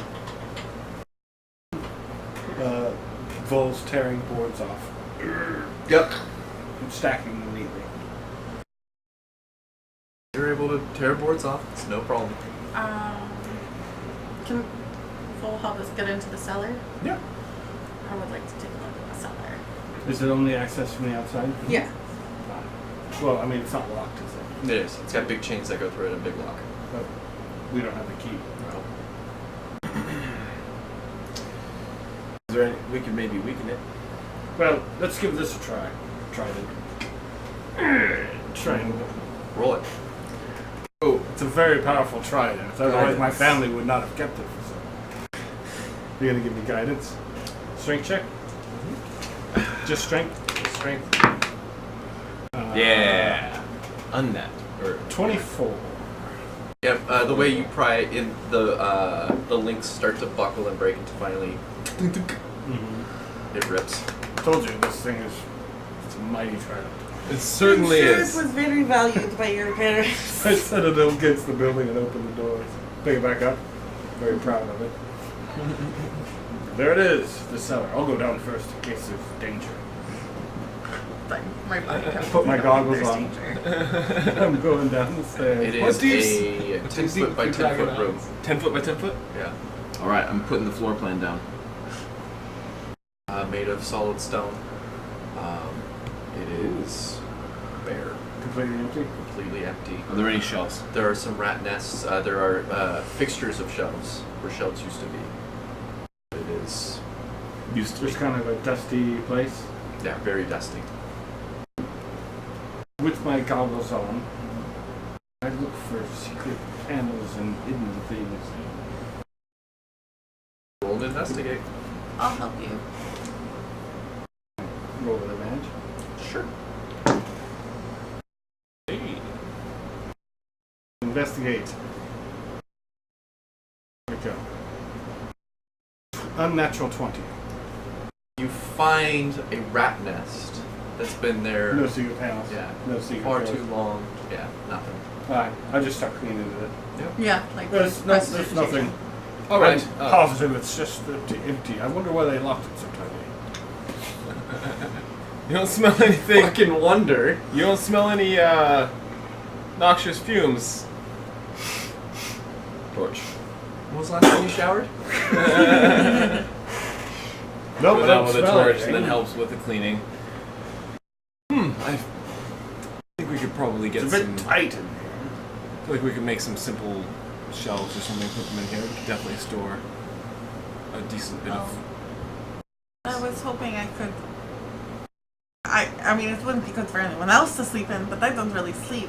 B: Vol's tearing boards off.
A: Yep.
B: And stacking them neatly.
A: You're able to tear boards off. It's no problem.
G: Can Full help us get into the cellar?
A: Yeah.
G: I would like to take a look at the cellar.
B: Is it only access from the outside?
G: Yeah.
B: Well, I mean, it's not locked, is it?
A: It is. It's got big chains that go through it and a big lock.
B: But we don't have the key.
H: Is there any, we could maybe weaken it.
B: Well, let's give this a try. Trident. Triangle.
A: Roll it.
B: Oh, it's a very powerful trident. Otherwise, my family would not have kept it. So. You're gonna give me guidance. Strength check. Just strength.
A: Strength.
H: Yeah. Unnat. Or
B: 24.
A: Yep. The way you pry it in, the links start to buckle and break until finally it rips.
B: Told you this thing is it's a mighty trident.
H: it certainly
E: I'm sure
H: is.
E: it was very valued by your parents.
B: I set it up against the building and opened the doors. Pick it back up. Very proud of it. There it is, the cellar. I'll go down first in case there's danger.
G: Like, my body has
B: Put my goggles
G: there's
B: on.
G: danger.
B: I'm going down the stairs.
A: It
H: What
A: is
H: do you
A: a 10 foot by 10 foot room.
H: 10 foot by 10 foot?
A: Yeah.
C: Alright, I'm putting the floor plan down.
A: Made of solid stone. It is bare,
B: Completely empty.
A: completely empty.
C: Are there any shelves?
A: There are some rat nests. There are fixtures of shelves where shelves used to be. It is,
C: Used to be.
B: Just kind of a dusty place.
A: yeah, very dusty.
B: With my goggles on, I look for secret panels and hidden things.
A: Roll to investigate.
G: I'll help you.
B: Roll with advantage.
A: Sure.
B: Investigate. Here we go. Unnatural 20.
A: You find a rat nest that's been there
B: No secret panels.
A: Yeah.
B: No secret
A: far
B: doors.
A: too long. Yeah, nothing.
B: Alright, I just start cleaning it.
G: Yeah, like
B: There's nothing.
A: All right.
B: I'm positive it's just empty. I wonder why they locked it so tightly.
H: You don't smell anything.
A: Fucking wonder.
H: You don't smell any noxious fumes. Torch.
A: When was the last time you showered?
B: No,
H: Go down with a torch and then helps with the cleaning. I think we could probably get
B: It's a
H: some.
B: bit tight in here.
H: I feel like we could make some simple shelves or something, put them in here. We could definitely store a decent bit of.
E: I was hoping I could. I mean, it wouldn't be good for anyone else to sleep in, but I don't really sleep.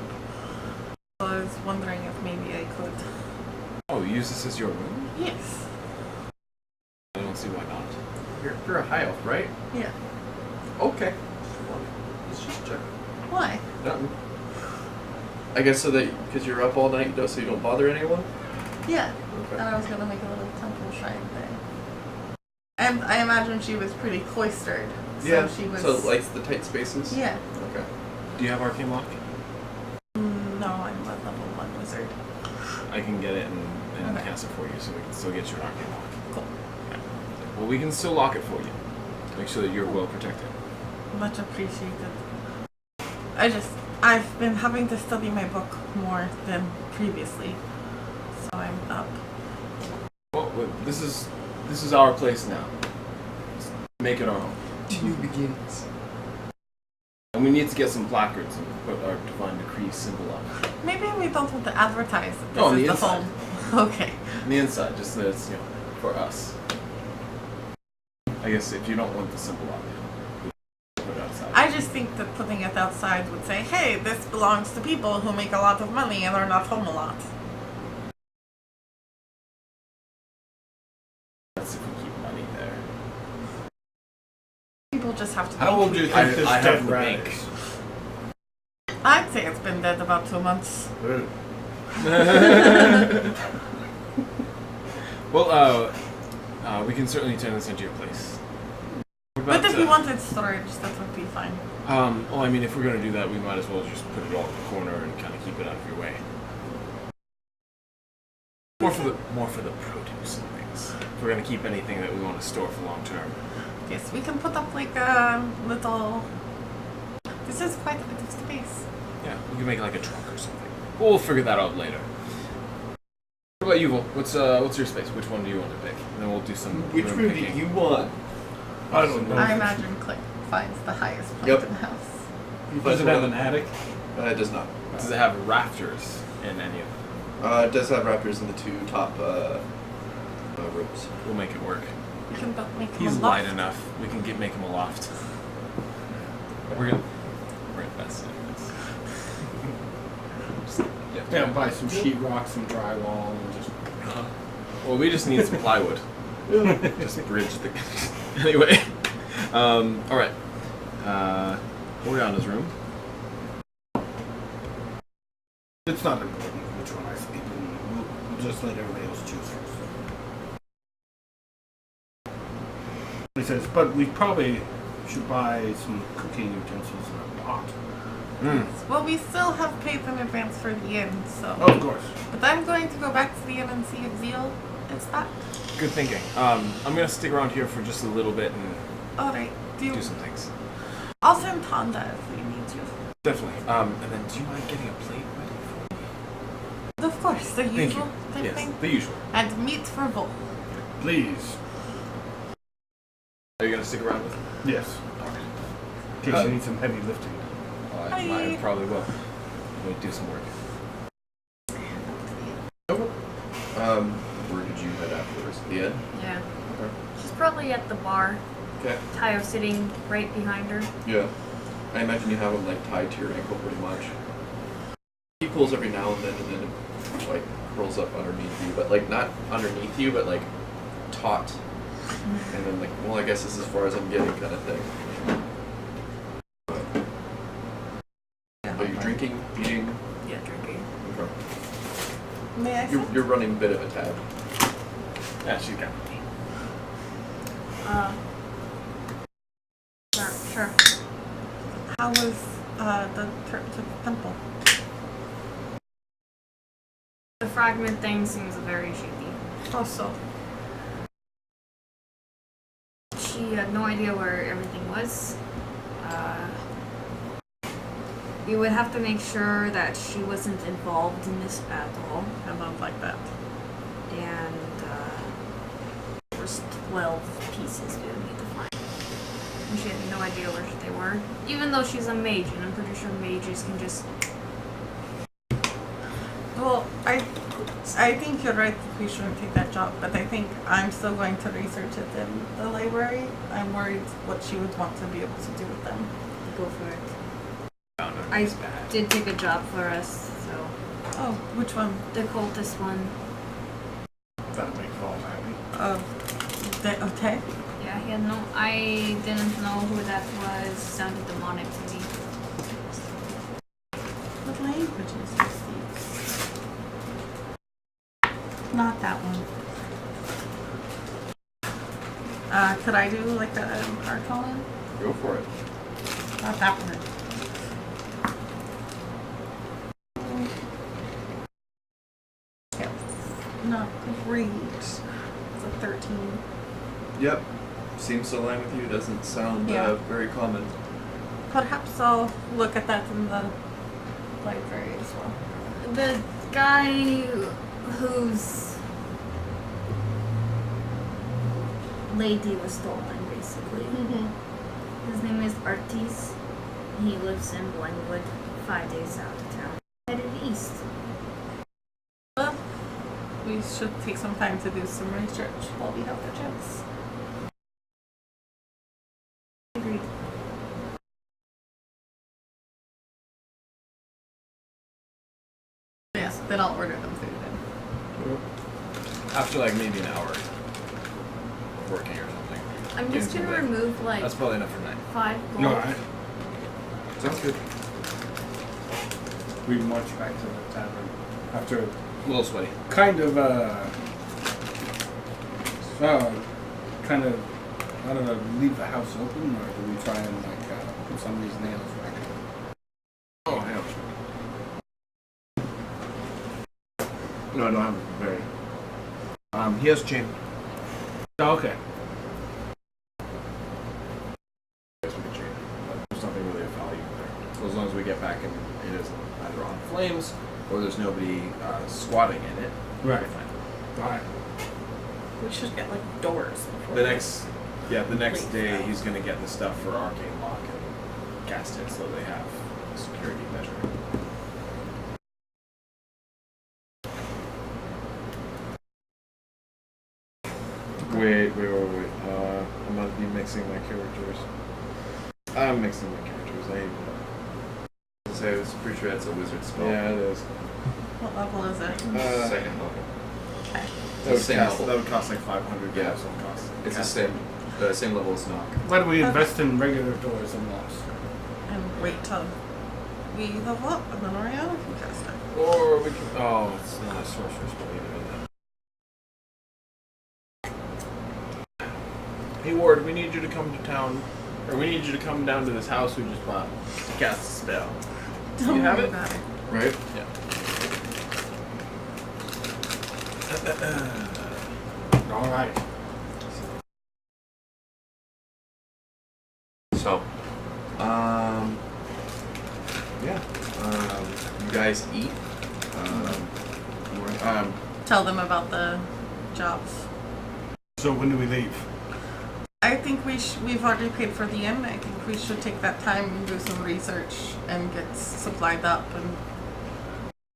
E: So I was wondering if maybe I could.
H: Oh, use this as your room?
E: Yes.
H: I don't see why not.
A: You're a high elf, right?
E: Yeah.
A: Okay. Let's just check.
E: Why?
A: Nothing. I guess so that because you're up all night, so you don't bother anyone.
E: Yeah.
A: Okay.
E: And I was gonna make a little temple shrine thing. And I imagine she was pretty cloistered. So
A: Yeah.
E: she was.
A: So likes the tight spaces.
E: Yeah.
A: Okay.
H: Do you have arcane lock?
E: No, I'm a level 1 wizard.
H: I can get it and
E: Okay.
H: cast it for you, so we can still get you an arcane lock.
E: Cool.
H: Well, we can still lock it for you. Make sure that you're well protected.
E: Much appreciated. I've been having to study my book more than previously. So I'm up.
H: Well, this is our place now. Let's make it our home.
A: New begins.
H: And we need to get some placards and put our divine decree symbol on it.
E: Maybe we don't want to advertise that this
H: Oh, on
E: is
H: the
E: the
H: inside.
E: home. Okay.
H: On the inside, just that it's, for us. I guess if you don't want the symbol on it, we put it outside.
E: I just think that putting it outside would say, hey, this belongs to people who make a lot of money and are not home a lot.
H: That's if we keep money there.
E: People just have
B: How old do you think
H: I
B: this
H: have
B: dead
H: the
B: rat
H: bank.
B: is?
E: I'd say it's been dead about 2 months.
H: Well, we can certainly turn this into your place. What
E: But
H: about,
E: if you wanted storage, that would be fine.
H: well, I mean, if we're gonna do that, we might as well just put it all in the corner and kind of keep it out of your way. More for the produce and things. If we're gonna keep anything that we want to store for long term.
E: Yes, we can put up like a little. This is quite a bit of space.
H: Yeah, we can make like a trunk or something. We'll figure that out later. What about you, Vol? What's your space? Which one do you want to pick? And then we'll do some
A: Which room do
H: picking.
A: you want?
B: I don't know.
G: I imagine Click finds the highest point
A: Yep.
G: in the house.
B: Does it have an attic?
A: It does not.
H: Does it have rafters in any of them?
A: It does have raptors in the 2 top rooms.
H: We'll make it work.
E: We can make him
H: He's
E: a
H: light
E: loft.
H: enough. We can make him a loft. We're gonna invest in this.
B: Yeah, buy some sheetrock, some drywall, and just.
H: Well, we just need some plywood. Just bridge the. Anyway, all right. Oriana's room.
B: It's not important which one I sleep in. We'll just let everybody else choose first. He says, but we probably should buy some cooking utensils and a pot.
E: Well, we still have paid in advance for the inn, so.
B: Oh, of course.
E: But I'm going to go back to the inn and see if Zeal is back.
H: Good thinking. I'm gonna stick around here for just a little bit and
E: Alright,
H: do some things.
E: I'll send Tonda if we need you.
H: Definitely. And then, do you mind getting a plate ready for me?
E: Of course, the
H: Thank
E: usual
H: you.
E: type
H: Yes,
E: thing.
H: the usual.
E: And meat for Vol.
B: Please.
H: Are you gonna stick around with me?
B: Yes. In case you need some heavy lifting.
H: I probably will. We'll do some work.
A: Where did you head afterwards? The inn?
D: Yeah.
A: Okay.
D: She's probably at the bar.
A: Okay.
D: Tayo sitting right behind her.
A: Yeah. I imagine you have him like tied to your ankle pretty much. He pulls every now and then like curls up underneath you, but like not underneath you, but like taut. And then like, well, I guess this is as far as I'm getting kind of thing. Are you drinking, eating?
D: Yeah, drinking.
A: Okay.
E: May I
A: You're running a bit of a tab.
H: Yeah, she's got me.
D: Sure.
E: How was the trip to the temple?
D: The fragment thing seems very shady.
E: Also,
D: She had no idea where everything was. We would have to make sure that she wasn't involved in this at all.
E: I don't like that.
D: And there's 12 pieces we would need to find. And she had no idea where they were. Even though she's a mage, and I'm pretty sure mages can just...
E: Well, I think you're right that we shouldn't take that job, but I think I'm still going to research it in the library. I'm worried what she would want to be able to do with them.
D: Go for it.
H: I
D: Did take a job for us, so...
E: Oh, which one?
D: The cultist one.
B: That'll make Vol happy.
E: Okay.
D: Yeah, he had no... I didn't know who that was. Sounded demonic to me.
E: What language is this? Not that one. Could I do like an Arcana?
A: Go for it.
E: Not that one. Yeah, not great. It's a 13.
A: Yep. Seems to align with you. Doesn't sound
E: Yeah.
A: very common.
E: Perhaps I'll look at that in the library as well.
D: The guy whose lady was stolen, basically. His name is Artis. He lives in Glenwood, 5 days out of town. Headed east.
E: Well, we should take some time to do some research while we have the chance.
D: Agreed.
G: Yes, then I'll order them food then.
H: After like maybe an hour of working or something.
F: I'm just
H: Getting
F: gonna
H: some bed.
F: remove like
H: That's probably enough for tonight.
F: 5 gold.
B: No, alright.
H: Sounds good.
B: We march back to the tavern after
H: A little sweaty.
B: kind of I don't know, leave the house open, or do we try and put some of these nails back?
H: Oh, hang on. No, I don't have a very. He has a chain.
B: Oh, okay.
H: Yes, we can chain. There's nothing really of value there. So as long as we get back and it isn't either on flames or there's nobody squatting in it,
B: Right.
H: we're fine.
B: Alright.
E: We should get like doors before.
H: The next day he's gonna get the stuff for Arcane Lock and cast it so they have a security measure. Wait. I must be mixing my characters. I'm mixing my characters. I hate that.
A: So I was pretty sure that's a wizard spell.
H: Yeah, it is.
E: What level is it?
A: Second level.
E: Okay.
H: That would cost like 500
A: Yeah.
H: gas on cost.
A: It's the same level as knock.
B: Why do we invest in regular doors and locks?
E: And wait till we level up and then Oriana can cast it.
H: Or we can. Oh, it's not a sorcerer's blade. Hey Ward, we need you to come to town, or we need you to come down to this house we just bought to cast a spell.
E: Don't
H: You have
E: worry
H: it?
E: about it.
A: Right?
H: Yeah.
B: Alright.
A: So, yeah. You guys eat.
E: Tell them about the jobs.
B: So when do we leave?
E: I think we've already paid for the inn. I think we should take that time and do some research and get supplied up and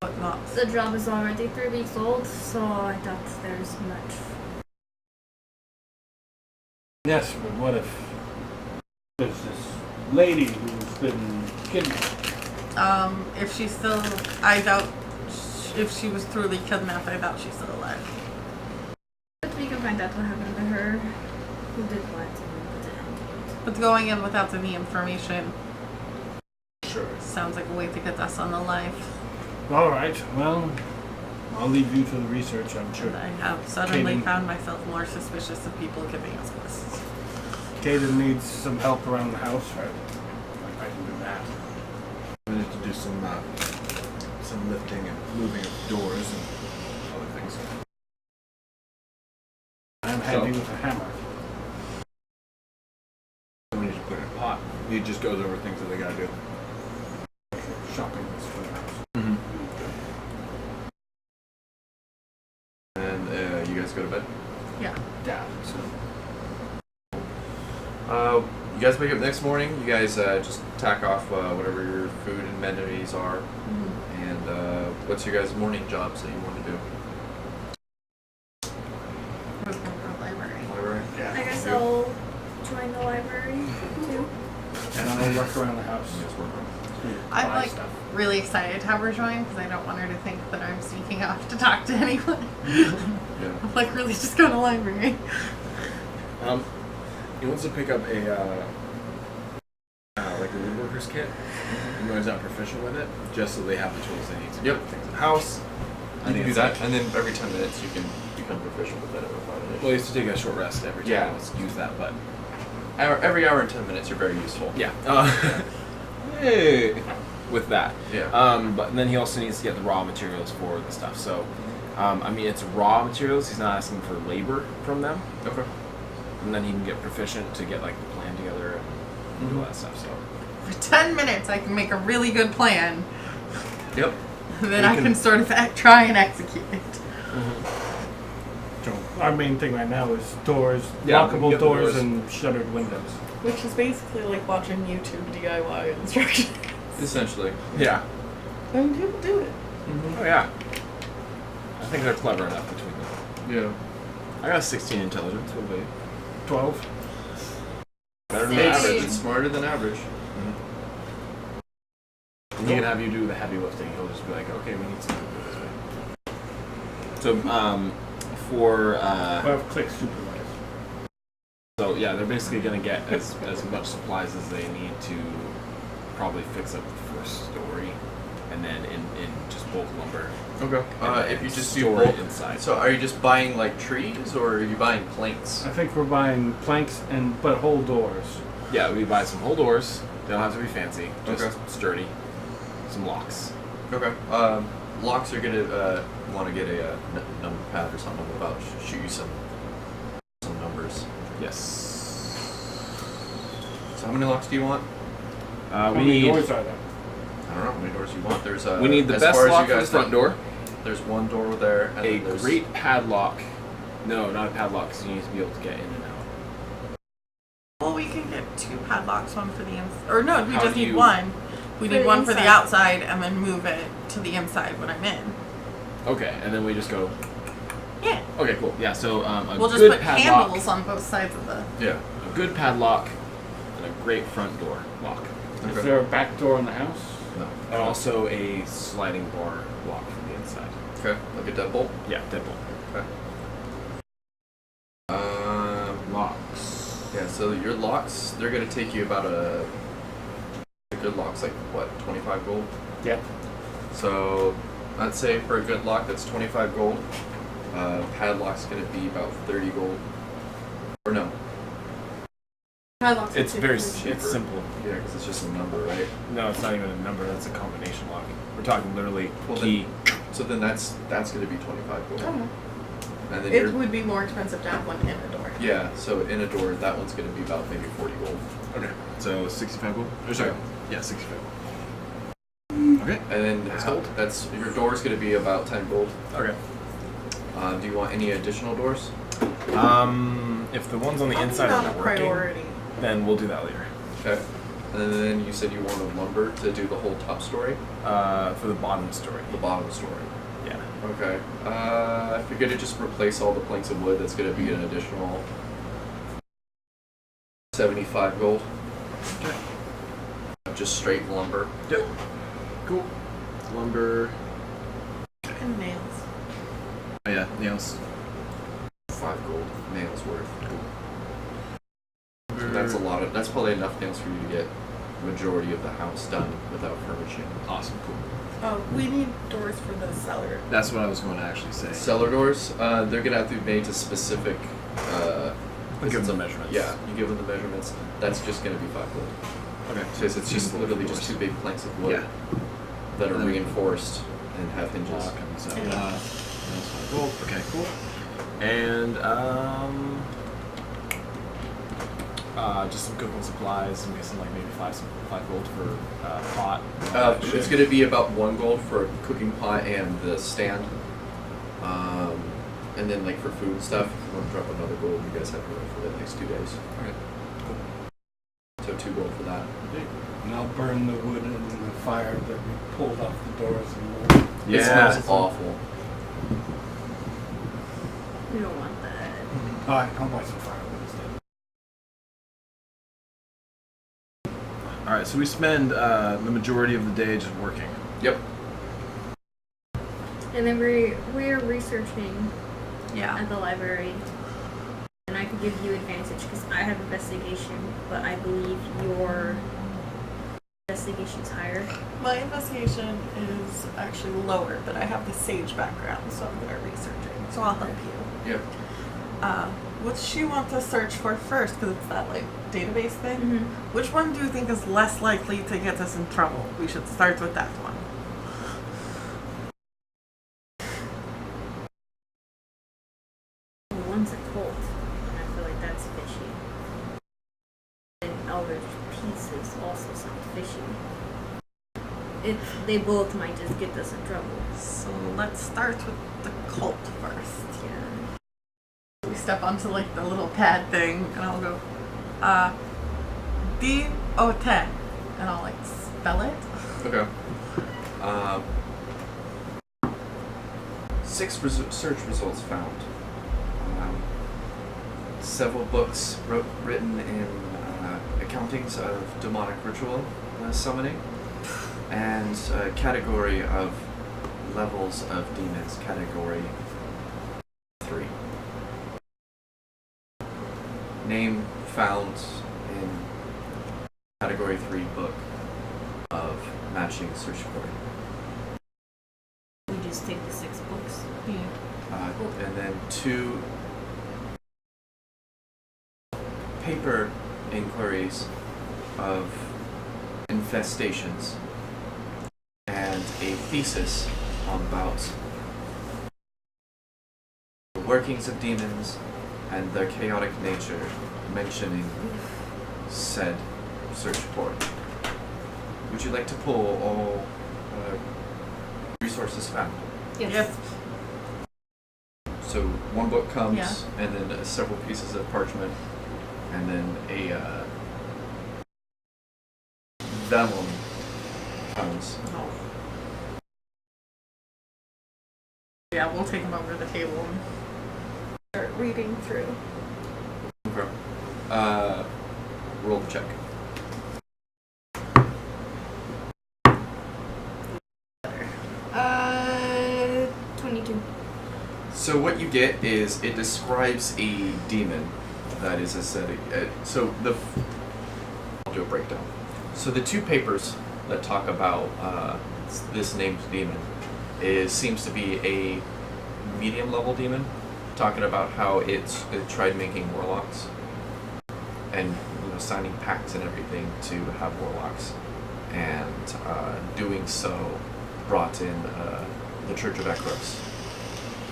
E: whatnot.
D: The job is already 3 weeks old, so I doubt there's much.
B: Yes, but what if there's this lady who's been kidnapped?
E: If she's still, I doubt, if she was truly kidnapped, I doubt she's still alive.
D: But we can find out what happened to her. Who did what and what did.
E: But going in without any information
H: Sure.
E: sounds like a way to get us on the life.
B: Alright, well, I'll leave you to the research, I'm sure.
E: And I have suddenly
B: Kaden.
E: found myself more suspicious of people giving us quests.
B: Kaden needs some help around the house, right? I can do that.
H: We need to do some lifting and moving of doors and other things.
B: I'm handy with a hammer.
H: We need to put it in a pot. He just goes over things that they gotta do.
B: Shopping list for the house.
A: And you guys go to bed.
E: Yeah.
B: Yeah, so
A: You guys wake up next morning. You guys just tack off whatever your food and amenities are.
E: Mm-hmm.
A: And what's your guys' morning jobs that you want to do?
E: We're going to the library.
A: Library?
D: I guess I'll join the library too.
B: and I'll work around the house.
A: You guys work on.
E: I'm
B: Buy
E: like
B: stuff.
E: really excited to have her join because I don't want her to think that I'm sneaking off to talk to anyone.
A: Yeah.
E: I'm like really just go to the library.
H: He wants to pick up a like a woodworker's kit. Even though he's not proficient with it, just so they have the tools they need to
A: Yep.
H: do things in the house.
A: You can do that, and then every 10 minutes you can become proficient with that without it.
H: Well, he used to take a short rest every time.
A: Yeah.
H: Let's use that, but
A: Every hour and 10 minutes, you're very useful.
H: yeah. Hey, with that.
A: Yeah.
H: But then he also needs to get the raw materials for the stuff. So, I mean, it's raw materials. He's not asking for labor from them,
A: Okay.
H: and then he can get proficient to get like the plan together and do all that stuff. So,
E: For 10 minutes, I can make a really good plan.
A: Yep.
E: And then
H: We
E: I
H: can-
E: can sort of try and execute it.
B: So our main thing right now is doors,
H: Yeah,
B: lockable
H: get the
B: doors,
H: doors.
B: and shuttered windows.
G: Which is basically like watching YouTube DIY instructions.
A: Essentially.
H: yeah.
G: And people do it.
H: Oh yeah. I think they're clever enough between them.
A: Yeah.
H: I got a 16 intelligence. What about you?
B: 12.
H: Better than
D: Same.
H: average.
A: It's smarter than average.
H: And he can have you do the heavy lifting. He'll just be like, okay, we need something to do this way. So, for
B: I have click supervise.
H: So yeah, they're basically gonna get as much supplies as they need to probably fix up the first story, and then in just bulk lumber.
A: Okay.
H: And
A: If you just do
H: store it
A: bulk
H: inside.
A: So are you just buying like trees or are you buying planks?
B: I think we're buying planks but whole doors.
H: Yeah, we buy some whole doors. They don't have to be fancy, just
A: Okay.
H: sturdy. Some locks.
A: Okay. Locks are gonna want to get a number pad or something about shoot you some numbers.
H: Yes.
A: So how many locks do you want?
B: How
H: We
B: many
H: need
B: doors are there?
A: I don't know how many doors you want. There's
H: we need the
A: as
H: best
A: far as
H: lock
A: you
H: for the
A: guys
H: front
A: know,
H: door.
A: There's one door there, and
H: A
A: then there's
H: great padlock. No, not a padlock, because you need to be able to get in and out.
E: Well, we can get 2 padlocks, one for the inside. Or no, we
H: How
E: just
H: do
E: need
H: you-
E: one. We
F: For
E: need
F: the
E: one for the
F: inside.
E: outside and then move it to the inside when I'm in.
H: Okay, and then we just go.
E: Yeah.
H: Okay, cool. Yeah, so a
E: We'll just
H: good
E: put
H: padlock,
E: handles on both sides of the.
A: yeah.
H: a good padlock, and a great front door lock,
B: Is
A: Okay.
B: there a back door in the house?
A: No.
H: and also a sliding bar lock from the inside.
A: Okay. Like a deadbolt.
H: Yeah, deadbolt.
A: Okay.
H: Locks.
A: Yeah. So your locks, they're gonna take you about a good lock's like what, 25 gold.
B: Yep.
A: So I'd say for a good lock, that's 25 gold. Padlock's gonna be about 30 gold. Or no.
G: Padlocks are
H: It's very
G: cheaper.
H: it's simple.
A: Yeah, because it's just a number, right?
H: No, it's not even a number. That's a combination lock. We're talking literally
A: Well,
H: key.
A: So then that's gonna be 25 gold.
G: Oh.
A: And then
G: It
A: you're,
G: would be more expensive to have one in a door.
A: yeah, so in a door, that one's gonna be about maybe 40 gold.
H: Okay. So 65 gold. Or sorry. Yeah, 65 gold. Okay.
A: And then
H: That's gold.
A: that's your door's gonna be about 10 gold.
H: Okay.
A: Do you want any additional doors?
H: If the ones on the
E: Probably
H: inside
E: not
H: are
E: a
H: working,
E: priority.
H: then we'll do that later.
A: Okay. And then you said you wanted lumber to do the whole top story,
H: For the bottom story.
A: the bottom story.
H: Yeah.
A: Okay. If you're gonna just replace all the planks of wood, that's gonna be an additional 75 gold.
H: Okay.
A: Just straight lumber.
H: Yep. Cool. Lumber.
E: And nails.
H: Oh yeah, nails.
A: 5 gold nails worth. That's a lot of. That's probably enough nails for you to get majority of the house done without furnishing.
H: Awesome. Cool.
E: Oh, we need doors for the cellar.
H: That's what I was going to actually say.
A: Cellar doors, they're gonna have to be made to specific.
H: Give them the measurements.
A: Yeah, you give them the measurements. That's just gonna be 5 gold.
H: Okay.
A: Because it's just literally just 2 big planks of wood
H: Yeah.
A: that are
H: And then-
A: reinforced and have hinges.
H: Lock and so.
E: Yeah.
H: Nails 5 gold. Okay. Cool. And just some cooking supplies. I'm guessing like maybe 5 gold for pot.
A: It's gonna be about 1 gold for a cooking pot and the stand. And then like for food and stuff, if you want to drop another gold, you guys have room for the next 2 days.
H: Okay.
A: So 2 gold for that.
B: And I'll burn the wood in the fire that we pulled off the doors and
A: It smells awful.
F: We don't want that.
B: Alright, I'll buy some firewood instead.
H: All right. So we spend the majority of the day just working.
A: Yep.
F: And then we're researching
E: Yeah.
F: at the library. And I could give you advantage because I have investigation, but I believe your investigation's higher.
E: My investigation is actually lower, but I have the sage background, so I'm good at researching. So I'll help you.
A: Yep.
E: What does she want to search for first? Because it's that like database thing.
F: Mm-hmm.
E: Which one do you think is less likely to get us in trouble? We should start with that one.
F: One's a cult, and I feel like that's fishy. And Eldritch Pieces also sound fishy. They both might just get us in trouble.
E: So let's start with the cult first.
F: Yeah.
E: We step onto like the little pad thing, and I'll go, D-O-T, and I'll like spell it.
A: Okay. 6 search results found. Several books written in accountings of demonic ritual summoning, and a category of levels of demons, category 3. name found in Category 3 book of matching search query.
F: We just take the 6 books.
A: And then 2 paper inquiries of infestations and a thesis about the workings of demons and their chaotic nature, mentioning said search port. Would you like to pull all resources found?
E: Yes.
A: So one book comes,
E: Yeah.
A: and then several pieces of parchment, and then a vellum comes.
E: Oh. Yeah, we'll take them over to the table and
G: Start reading through.
A: Okay. Roll the check.
F: Uh, 22.
A: So what you get is it describes a demon that is ascetic. I'll do a breakdown. So the 2 papers that talk about this named demon seems to be a medium level demon, talking about how it tried making warlocks and signing pacts and everything to have warlocks, and doing so brought in the Church of Ekros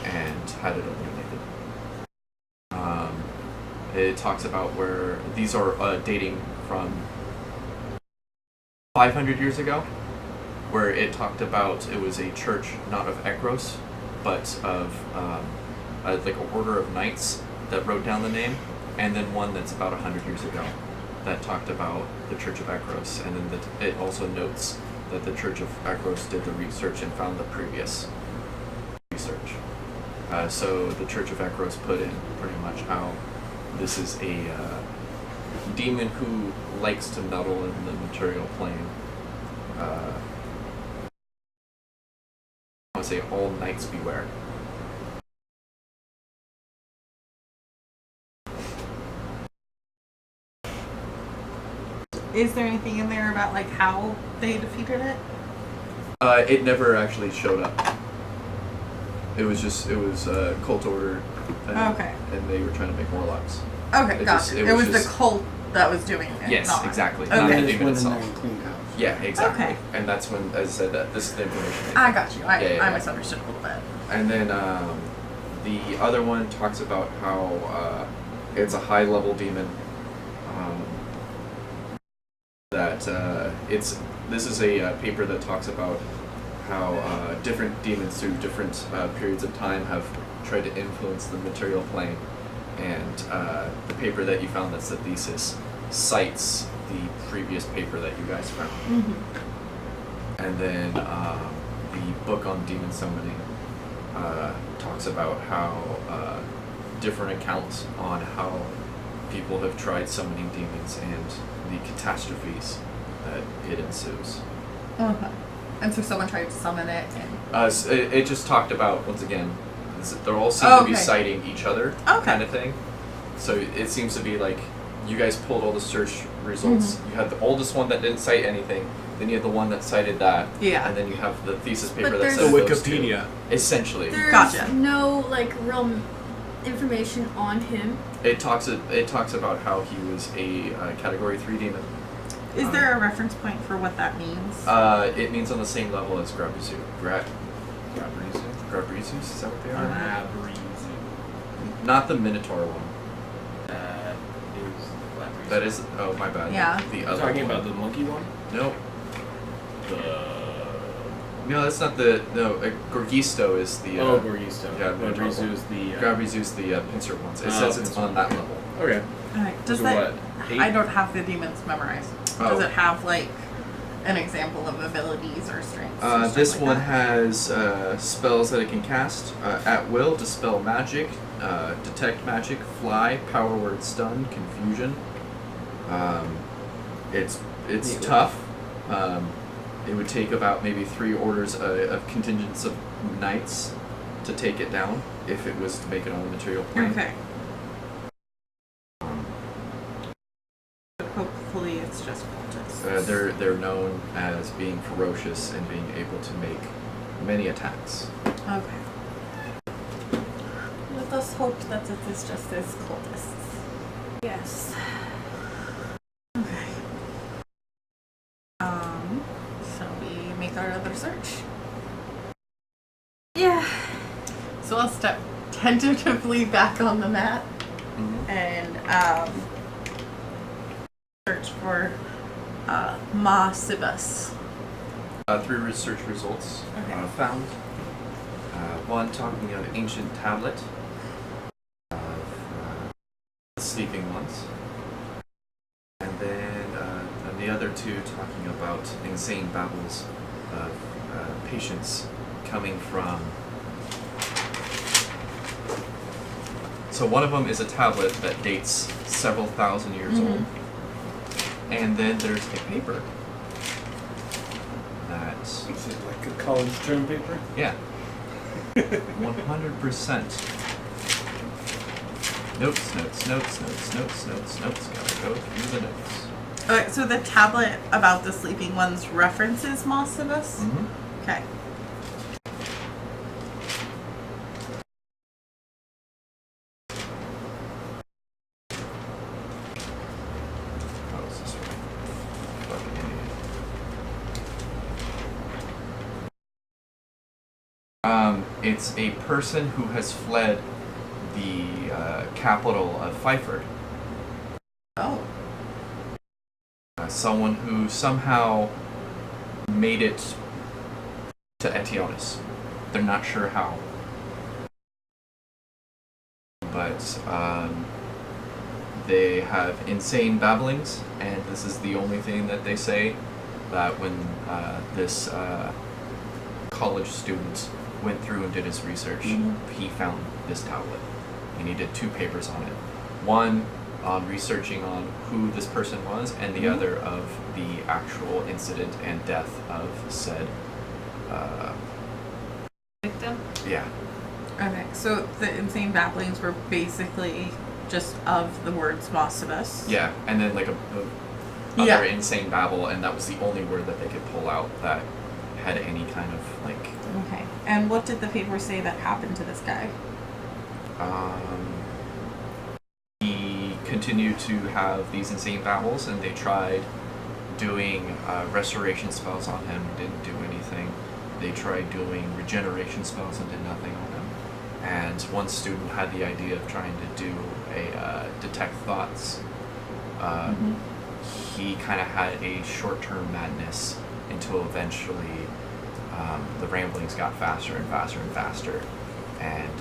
A: and had it eliminated. It talks about where these are dating from 500 years ago, where it talked about it was a church not of Ekros, but of like an order of knights that wrote down the name, and then one that's about 100 years ago that talked about the Church of Ekros, and then it also notes that the Church of Ekros did the research and found the previous research. So the Church of Ekros put in pretty much how this is a demon who likes to meddle in the material plane. I would say all knights beware.
E: Is there anything in there about like how they defeated it?
A: It never actually showed up. It was cult order.
E: Okay.
A: And they were trying to make warlocks.
E: Okay,
A: It
E: gotcha.
A: just-
E: It
A: it
E: was
A: was
E: the
A: just-
E: cult that was doing it.
A: Yes,
E: not-
A: exactly.
E: Okay.
A: Not the
I: Just
A: demon
I: went in there
A: itself.
I: and cleaned house.
A: Yeah, exactly.
E: Okay.
A: And that's when, as I said, that this is the information.
E: I got you. I
A: Yeah.
E: misunderstood a little bit.
A: And then the other one talks about how it's a high level demon. This is a paper that talks about how different demons through different periods of time have tried to influence the material plane, and the paper that you found that's the thesis cites the previous paper that you guys found.
E: Mm-hmm.
A: And then the book on demon summoning talks about how different accounts on how people have tried summoning demons and the catastrophes that it ensues.
E: Okay. And so someone tried to summon it and...
A: It just talked about, once again, they all seem to be
E: Okay.
A: citing each other,
E: Okay.
A: kind of thing. So it seems to be like you guys pulled all the search results.
E: Mm-hmm.
A: You had the oldest one that didn't cite anything. Then you had the one that cited that.
E: Yeah.
A: And then you have the thesis paper
F: But
A: that
F: there's-
A: says
H: The
A: those two.
H: Wikipedia.
A: Essentially,
F: There's
E: Gotcha.
F: no real information on him.
A: it talks about how he was a Category 3 demon.
E: Is there a reference point for what that means?
A: It means on the same level as Grabrizu. Grabrizus? Is that what they are? Not the Minotaur one. That is. Oh, my bad.
E: Yeah.
A: The
H: You're
A: other
H: talking
A: one.
H: about the monkey one?
A: Nope. No, that's not the. No, Gorgisto is the.
H: Gorgisto.
A: yeah, Minotaur
H: Gorgisto
A: one.
H: is the.
A: Grabrizus the pincer ones. It
H: Oh,
A: says it's
H: pincer.
A: on that level.
H: Okay.
E: Alright, does
H: So
E: that...
H: what? 8?
E: I don't have the demons memorized.
A: Oh.
E: Does it have like an example of abilities or strengths? or stuff
A: This
E: like
A: one
E: that?
A: has spells that it can cast at will: dispel magic, detect magic, fly, power word, stun, confusion. It's
I: Neat.
A: tough. It would take about maybe 3 orders of contingents of knights to take it down if it was to make it on the material plane.
E: Okay. it's just cultists.
A: They're known as being ferocious and being able to make many attacks.
E: Okay. Let us hope that it is just as cultists.
F: Yes.
E: Okay. Shall we make our other search?
F: Yeah.
E: So I'll step tentatively back on the mat
A: Mm-hmm.
E: and search for Ma Sibus.
A: 3 research results
E: Okay.
A: found. One talking of ancient tablet of the sleeping ones, and then the other 2 talking about insane babbles of patients coming from. So one of them is a tablet that dates several thousand years old, and then there's a paper that,
B: Is it like a college term paper?
A: yeah, 100%. Notes. Gotta go through the notes.
E: Okay, so the tablet about the sleeping ones references Ma Sibus?
A: Mm-hmm.
E: Okay.
A: Oh, it's this way. Fucking idiot. It's a person who has fled the capital of Pfeiffer.
E: Oh.
A: Someone who somehow made it to Etionis. They're not sure how. But they have insane babblings, and this is the only thing that they say, that when this college student went through and did his research, he found this tablet. And he did 2 papers on it. One on researching on who this person was, and the other of the actual incident and death of said
D: Victim.
A: yeah.
E: Okay, so the insane babblings were basically just of the words Ma Sibus.
A: Yeah, and then like a
E: Yeah.
A: other insane babble, and that was the only word that they could pull out that had any kind of like
E: Okay. And what did the paper say that happened to this guy?
A: he continued to have these insane babbles, and they tried doing restoration spells on him, didn't do anything. They tried doing regeneration spells and did nothing on him. And one student had the idea of trying to do a detect thoughts. He kind of had a short-term madness until eventually the ramblings got faster and faster and faster, and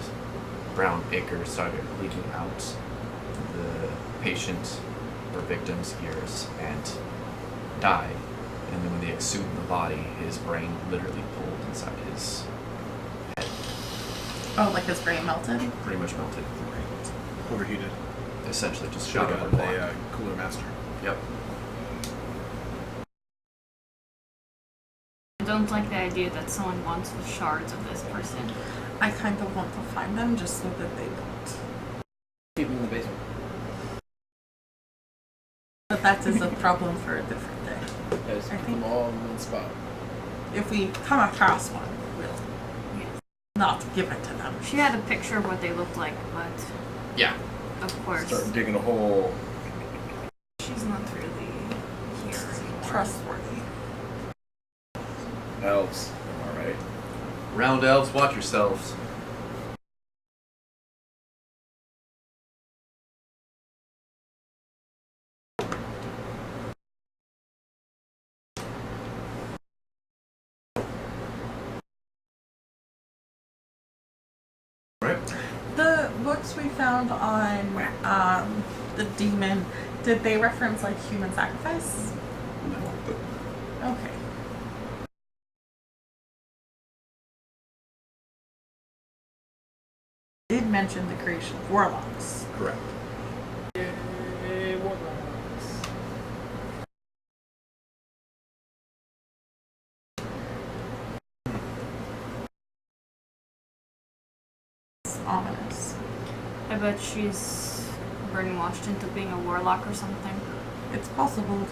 A: brown ichor started leaking out the patient or victim's ears and died. And then when they exhumed the body, his brain literally pulled inside his head.
E: Oh, like his brain melted?
A: Pretty much melted.
H: Overheated.
A: Essentially just
H: Should
A: shot
H: have
A: over
H: gotten
A: the
H: a cooler master.
A: Yep.
D: I don't like the idea that someone wants the shards of this person.
E: I kind of want to find them just so that they don't.
B: Keep them in the basement.
E: But that is a problem for a different day.
B: Yes,
E: I
B: put
E: think-
B: them all in one spot.
E: If we come across one, we'll not give it to them.
D: She had a picture of what they looked like, but
A: Yeah.
D: of course,
H: Start digging a hole.
D: she's not really here anymore.
E: Trustworthy.
H: Elves. Am I right?
A: Round elves, watch yourselves. Right?
E: The books we found on the demon, did they reference like human sacrifice? Okay. Did mention the creation of warlocks.
A: Correct.
E: It's ominous.
D: I bet she's brainwashed into being a warlock or something.
E: It's possible.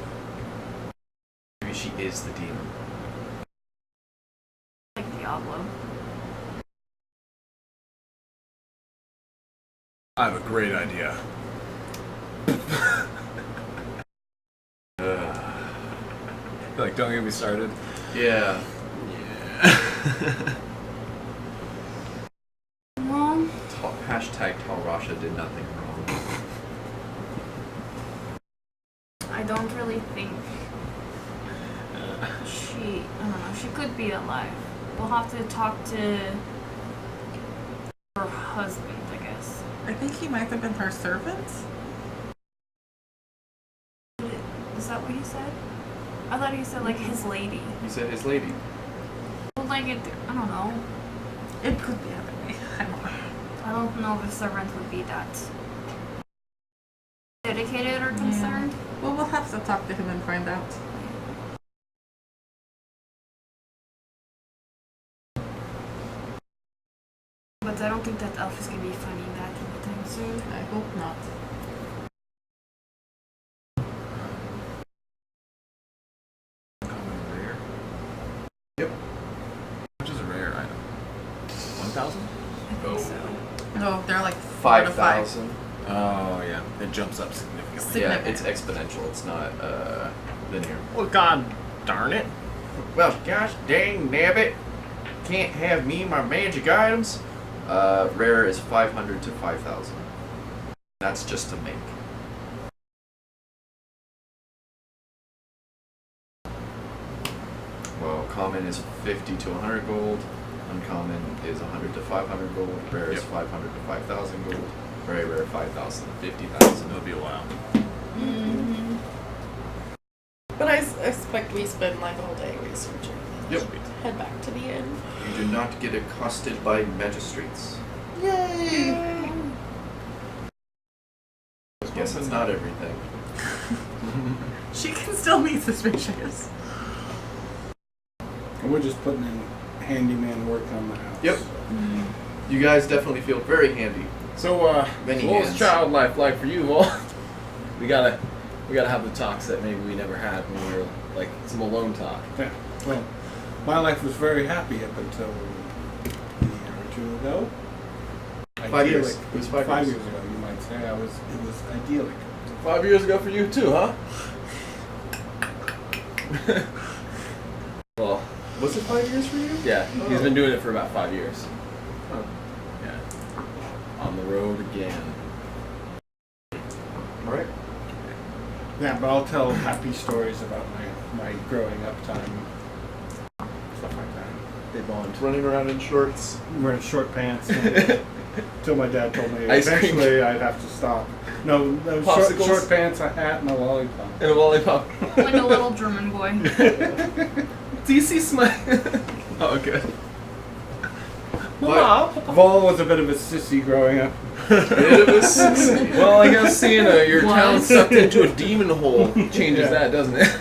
A: maybe she is the demon.
D: Like Diablo.
H: I have a great idea. Like, don't get me started.
A: Yeah.
D: Well,
A: Hashtag Talrasha did nothing wrong.
D: I don't really think she. I don't know. She could be alive. We'll have to talk to her husband, I guess.
E: I think he might have been her servant.
D: Is that what he said? I thought he said like his lady.
A: He said his lady.
D: Well, like it. I don't know.
E: It could be either way. I don't know.
D: I don't know if a servant would be that dedicated or concerned.
E: Well, we'll have to talk to him and find out.
D: But I don't think that elf is gonna be finding that anytime soon.
E: I hope not.
H: Uncommon rare.
A: Yep.
H: Which is a rare item? 1,000?
D: I think so.
E: No, they're like 4 to 5.
A: 5,000.
H: Oh, yeah. It jumps up significantly.
A: Yeah,
E: Significant.
A: it's exponential. It's not linear.
H: Well, god darn it.
A: Well, gosh dang nabbit. Can't have me my magic items. Rare is 500 to 5,000. That's just to make. Well, common is 50 to 100 gold. Uncommon is 100 to 500 gold. Rare is
H: Yep.
A: 500 to 5,000 gold. Very rare 5,000 to 50,000.
H: It'll be a while.
E: Mm-hmm. But I expect we spend like all day researching.
A: Yep.
E: Head back to the inn.
A: You do not get accosted by magistrates.
E: Yay!
A: Guess it's not everything.
E: She can still be suspicious.
B: And we're just putting in handyman work on the house.
A: Yep. You guys definitely feel very handy.
H: So,
A: Many
H: what was
A: hands.
H: child life like for you, Vol? we gotta have the talks that maybe we never had when we were, like, some alone talk.
B: Yeah. Well, my life was very happy up until a year or two ago.
A: 5 years.
B: Idyllic.
A: It was 5
B: 5
A: years.
B: years ago, you might say. It was idyllic.
H: 5 years ago for you too, huh? Well,
A: Was it 5 years for you?
H: yeah, he's been doing it for about 5 years.
A: Oh.
H: Yeah. On the road again.
A: Alright.
B: Yeah, but I'll tell happy stories about my growing up time. Stuff like that.
H: They bond.
A: Running around in shorts.
B: Wearing short pants. Until my dad told me
H: Ice cream.
B: eventually I'd have to stop. No,
H: Popsicles?
B: short pants, a hat, and a lollipop.
H: And a lollipop.
D: Like a little German boy.
H: Do you see smile? Oh, good.
A: What?
B: Vol was a bit of a sissy growing up.
A: Bit of a sissy.
H: Well, I guess seeing your
D: What?
H: talent sucked into a demon hole changes
B: Yeah.
H: that, doesn't it?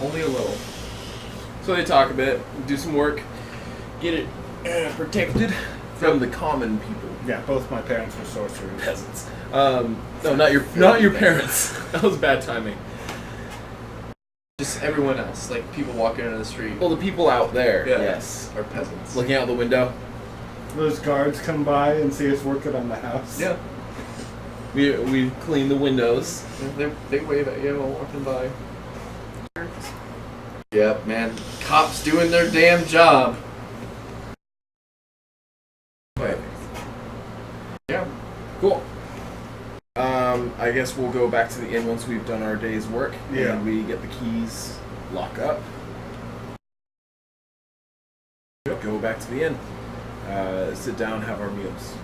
A: Only a little.
H: So they talk a bit, do some work, get it protected from the common people.
B: Yeah, both my parents were sorcerers.
H: Peasants. No, not your parents. That was bad timing.
A: Just everyone else. Like people walking into the street.
H: Well, the people out there,
A: Yeah.
H: yes.
A: Are peasants.
H: Looking out the window.
B: Those guards come by and see us working on the house.
A: Yeah.
H: We clean the windows.
A: They wave at you while walking by. Yep, man. Cops doing their damn job. But, yeah.
H: Cool. I guess we'll go back to the inn once we've done our day's work.
B: Yeah.
H: And we get the keys, lock up. Go back to the inn. Sit down, have our meals.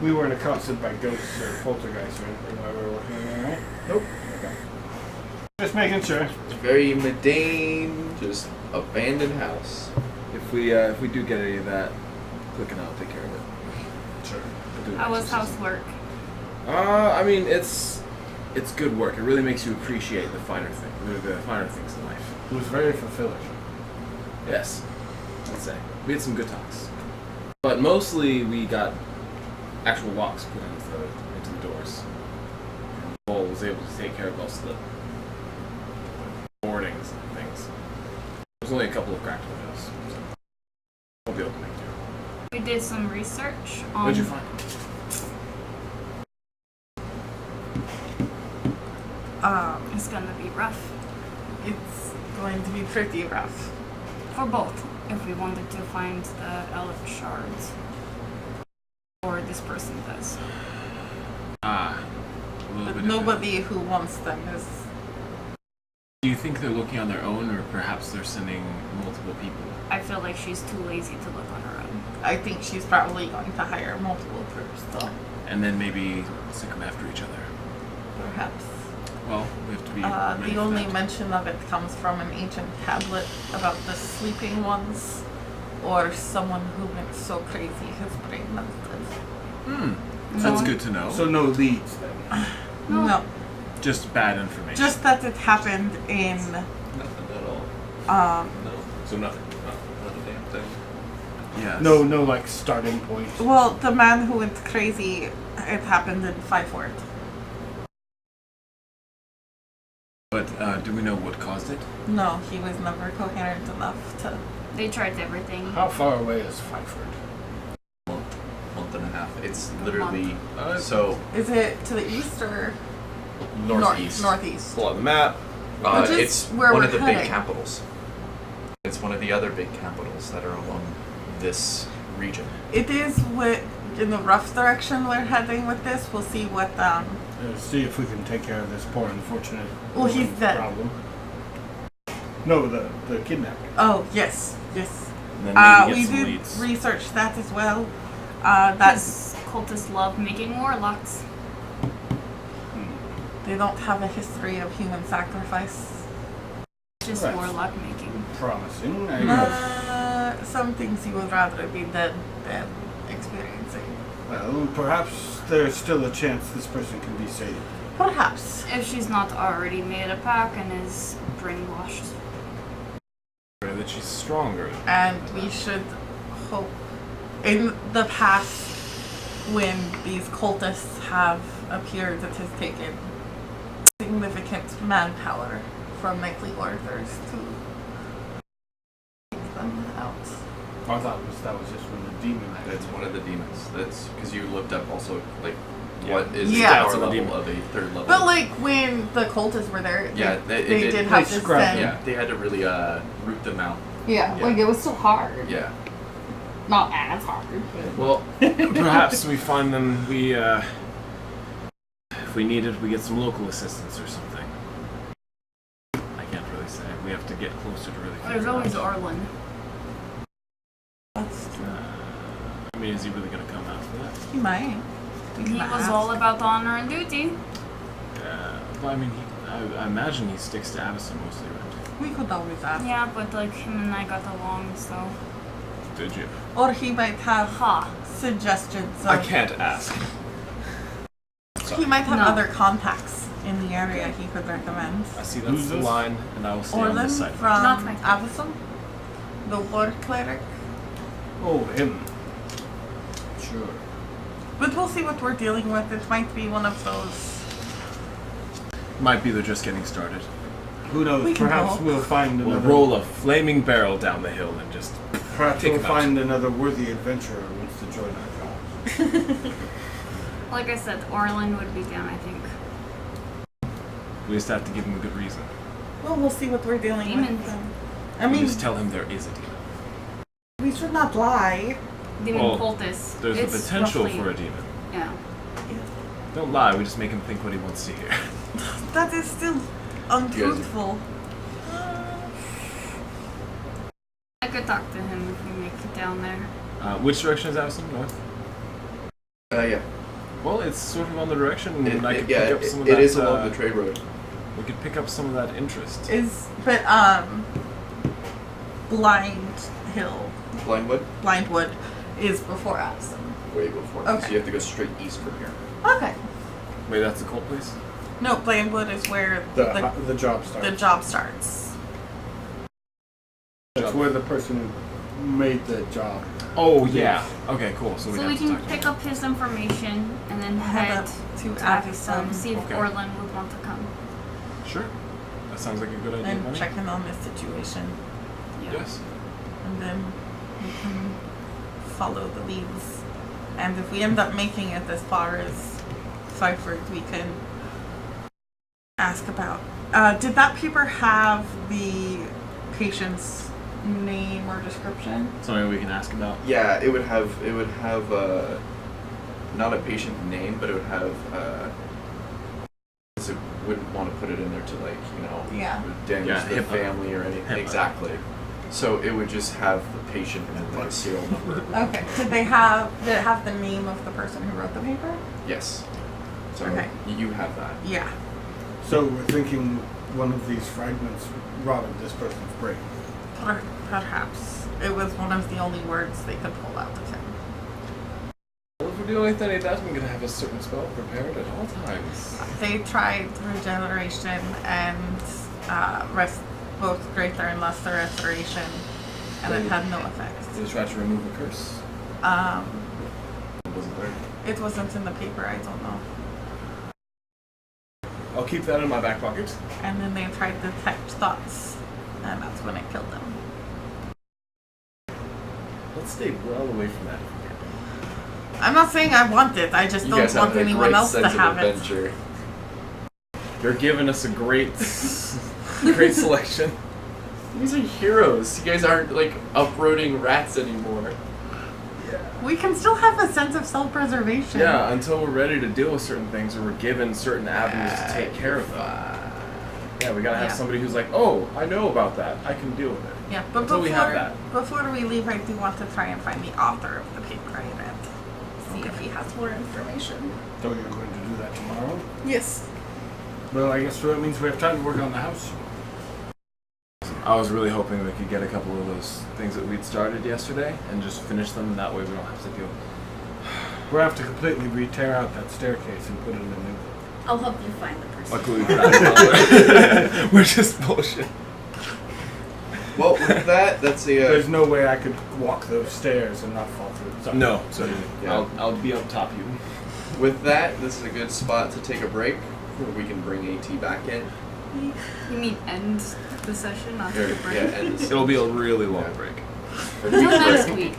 B: We weren't accosted by ghosts or poltergeists or anything while we were working there, right?
A: Nope.
B: Okay. Just making sure.
A: It's very mundane, just abandoned house.
H: If we do get any of that, Click and I'll take care of it.
B: Sure.
H: We'll do an
D: How was
H: exorcism.
D: housework?
H: I mean, it's good work. It really makes you appreciate the finer things in life.
B: It was very fulfilling.
H: Yes, I'd say we had some good talks, but mostly we got actual locks put into the doors. And Paul was able to take care of most of the warnings and things. couple of cracked windows. So won't be opening too.
D: We did some research on.
H: What'd you find?
D: It's gonna be rough
E: It's going to be pretty rough.
D: for both if we wanted to find the elf shards. Or this person does.
H: A little
E: But
H: bit.
E: nobody who wants them is.
H: Do you think they're looking on their own, or perhaps they're sending multiple people?
D: I feel like she's too lazy to look on her own.
E: I think she's probably going to hire multiple troops, though.
H: And then maybe sink them after each other.
E: Perhaps.
H: Well, we have to be ready
E: The
H: for
E: only
H: that.
E: mention of it comes from an ancient tablet about the sleeping ones, or someone who went so crazy his brain melted.
H: That's
D: No.
H: good to know.
B: So no leads then.
E: No,
H: Just bad information.
E: just that it happened in.
A: Nothing at all. No.
H: so nothing.
A: Not a damn thing.
H: Yes.
B: No, like starting point.
E: Well, the man who went crazy, it happened in Five Ward.
H: But do we know what caused it?
E: No, he was never coherent enough to.
D: They tried everything.
B: How far away is Pfeiffer?
A: Month and a half. It's literally
H: month.
A: so
E: Is it to the east or
A: northeast.
E: Northeast.
H: Pull out the map.
E: Which is
A: It's
E: where
A: one
E: we're
A: of the
E: heading.
A: big capitals. It's one of the other big capitals that are along this region.
E: It is in the rough direction we're heading with this. We'll see what.
B: See if we can take care of this poor unfortunate
E: Well, he's dead.
B: problem. No, the kidnapping.
E: Oh yes, yes.
H: And then maybe
E: We
H: get some
E: did
H: leads.
E: research that as well. That's
D: Because cultists love making warlocks.
E: they don't have a history of human sacrifice.
D: Just
B: Right.
D: warlock making.
B: Promising, I guess.
E: Some things you would rather be dead than experiencing.
B: Well, perhaps there's still a chance this person can be saved.
E: Perhaps.
D: If she's not already made a pack and is brainwashed.
H: Pray that she's stronger.
E: And we should hope. In the past, when these cultists have appeared, it has taken significant manpower from knightly orders to take them out.
B: I thought that was just when the demon had
A: That's one of the demons. That's because you looked up also like
H: Yeah.
A: what is
E: Yeah.
A: the
H: That's
A: power
H: a
A: level
H: demon.
A: of a third level.
E: But like when the cultists were there,
A: Yeah,
E: they
A: it
E: did
A: did-
E: have
B: they
E: to
B: scrubbed
E: send.
A: yeah, they had to really root them out.
E: Yeah,
A: Yeah.
E: like it was still hard.
A: Yeah.
E: Not as hard.
H: Well, perhaps we find them. We, if we need it, we get some local assistance or something. I can't really say. We have to get closer to really.
D: There's
H: figure it
D: always
H: out.
D: Orlin.
E: That's true.
H: I mean, is he really gonna come after that?
E: He might.
D: He was all about honor and duty.
H: Well, I mean, I imagine he sticks to Avison mostly, right?
E: We could always ask.
D: Yeah, but like him and I got along, so.
H: Did you?
E: Or he might have
D: Ha.
E: suggestions. Of,
H: I can't ask.
E: He might have
D: No.
E: other contacts in the area he could recommend.
H: I see that's
B: Who's
H: the
B: this?
H: line, and I will stay on
E: Orlin
H: this side.
E: from
D: Not my-
E: Avison, the war cleric.
B: Oh, him. Sure.
E: But we'll see what we're dealing with. It might be one of those.
H: Might be they're just getting started.
B: Who knows?
E: We can
B: Perhaps
E: hope.
B: we'll find
H: We'll
B: another.
H: roll a flaming barrel down the hill and just.
B: Perhaps
H: Take
B: we'll
H: him out.
B: find another worthy adventurer who wants to join our cause.
D: Like I said, Orlin would be down, I think.
H: We just have to give him a good reason.
E: Well, we'll see what we're dealing
D: Demons.
E: with. I
H: We
E: mean,
H: just tell him there is a demon.
E: we should not lie.
D: Demon
H: Well,
D: cultists.
H: There's
D: It's
H: the potential
D: roughly-
H: for a demon.
D: Yeah.
H: Don't lie, we just make him think what he wants to hear.
E: That is still untruthful.
D: I could talk to him if we make it down there.
H: Which direction is Avison? North?
A: Yeah.
H: Well, it's sort of on the direction, and I could
A: yeah,
H: pick up some of
A: it
H: that.
A: is along the trade road.
H: We could pick up some of that interest.
E: But Blind Hill,
A: Blindwood,
E: Blindwood, is before us.
A: way before.
E: Okay.
A: So you have to go straight east from here.
E: Okay.
H: Wait, that's the cult place?
E: No, Blindwood is where
B: The job starts.
E: the job starts.
B: That's where the person who made the job.
H: Oh, yeah. Okay, cool. So,
D: So we
H: have to
D: can
H: talk to
D: pick
H: him.
D: up his information and then
E: Head
D: head
E: up to
D: to
E: Avison
D: Avison, see if
H: Okay.
D: Orlin would want to come.
H: Sure. That sounds like a good idea,
E: and
H: buddy.
E: check in on the situation.
D: Yeah.
H: Yes.
E: And then we can follow the leads. And if we end up making it as far as Cypher, we can ask about. Did that paper have the patient's name or description?
C: Something we can ask about.
A: Yeah, it would have not a patient name, but it would have. It wouldn't want to put it in there to damage the
C: HIPAA.
A: family or anything.
C: HIPAA.
A: Exactly. So it would just have the patient and the serial number.
E: Okay. Did it have the name of the person who wrote the paper?
A: Yes. So
E: Okay.
A: you have that.
E: Yeah.
B: So we're thinking one of these fragments rotted this person's brain.
E: Perhaps. It was one of the only words they could pull out of him.
H: Well, if we're doing anything like that, we're gonna have a certain spell prepared at all times.
E: They tried regeneration and both greater and lesser restoration, and it had no effect.
H: Did they try to remove a curse?
A: It wasn't there.
E: It wasn't in the paper, I don't know.
H: I'll keep that in my back pocket.
E: And then they tried to detect thoughts, and that's when it killed them.
H: Let's stay well away from that.
E: I'm not saying I want it, I just
A: You
E: don't
A: guys have
E: want
A: a
E: anyone
A: great
E: else to
A: sense of
E: have it.
A: adventure.
H: You're giving us a great, great selection.
A: These are heroes. You guys aren't like uprooting rats anymore.
E: We can still have a sense of self-preservation.
H: Yeah, until we're ready to deal with certain things or we're given certain avenues to take care of them. Yeah, we gotta have
E: Yeah.
H: somebody who's like, oh, I know about that. I can deal with it.
E: Yeah, but
H: Until we have that.
E: before we leave, I do want to try and find the author of the paper I read. See if he has more information.
B: So you're going to do that tomorrow?
E: Yes.
B: Well, I guess that means we have time to work on the house.
H: I was really hoping we could get a couple of those things that we'd started yesterday and just finish them. That way we don't have to deal.
B: We'll have to completely re-tear out that staircase and put in a new.
F: I'll help you find the person.
H: Luckily, we're just bullshit.
A: Well, with that, that's a.
B: There's no way I could walk those stairs and not fall through. Sorry.
H: No, so
A: Yeah.
H: I'll be up top you.
A: With that, this is a good spot to take a break where we can bring AT back in.
D: You mean end the session, not
A: Or,
D: take a break?
A: yeah, and
H: It'll be a really long
A: Yeah.
H: break.
D: Until next week.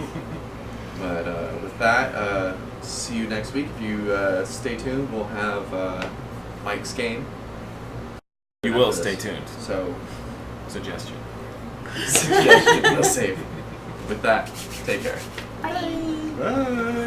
A: But with that, see you next week. If you stay tuned, we'll have Mike's game.
H: You
A: after
H: will
A: this.
H: stay tuned.
A: So,
H: Suggestion.
A: suggestion, no save. With that, take care.
D: Bye.
B: Bye.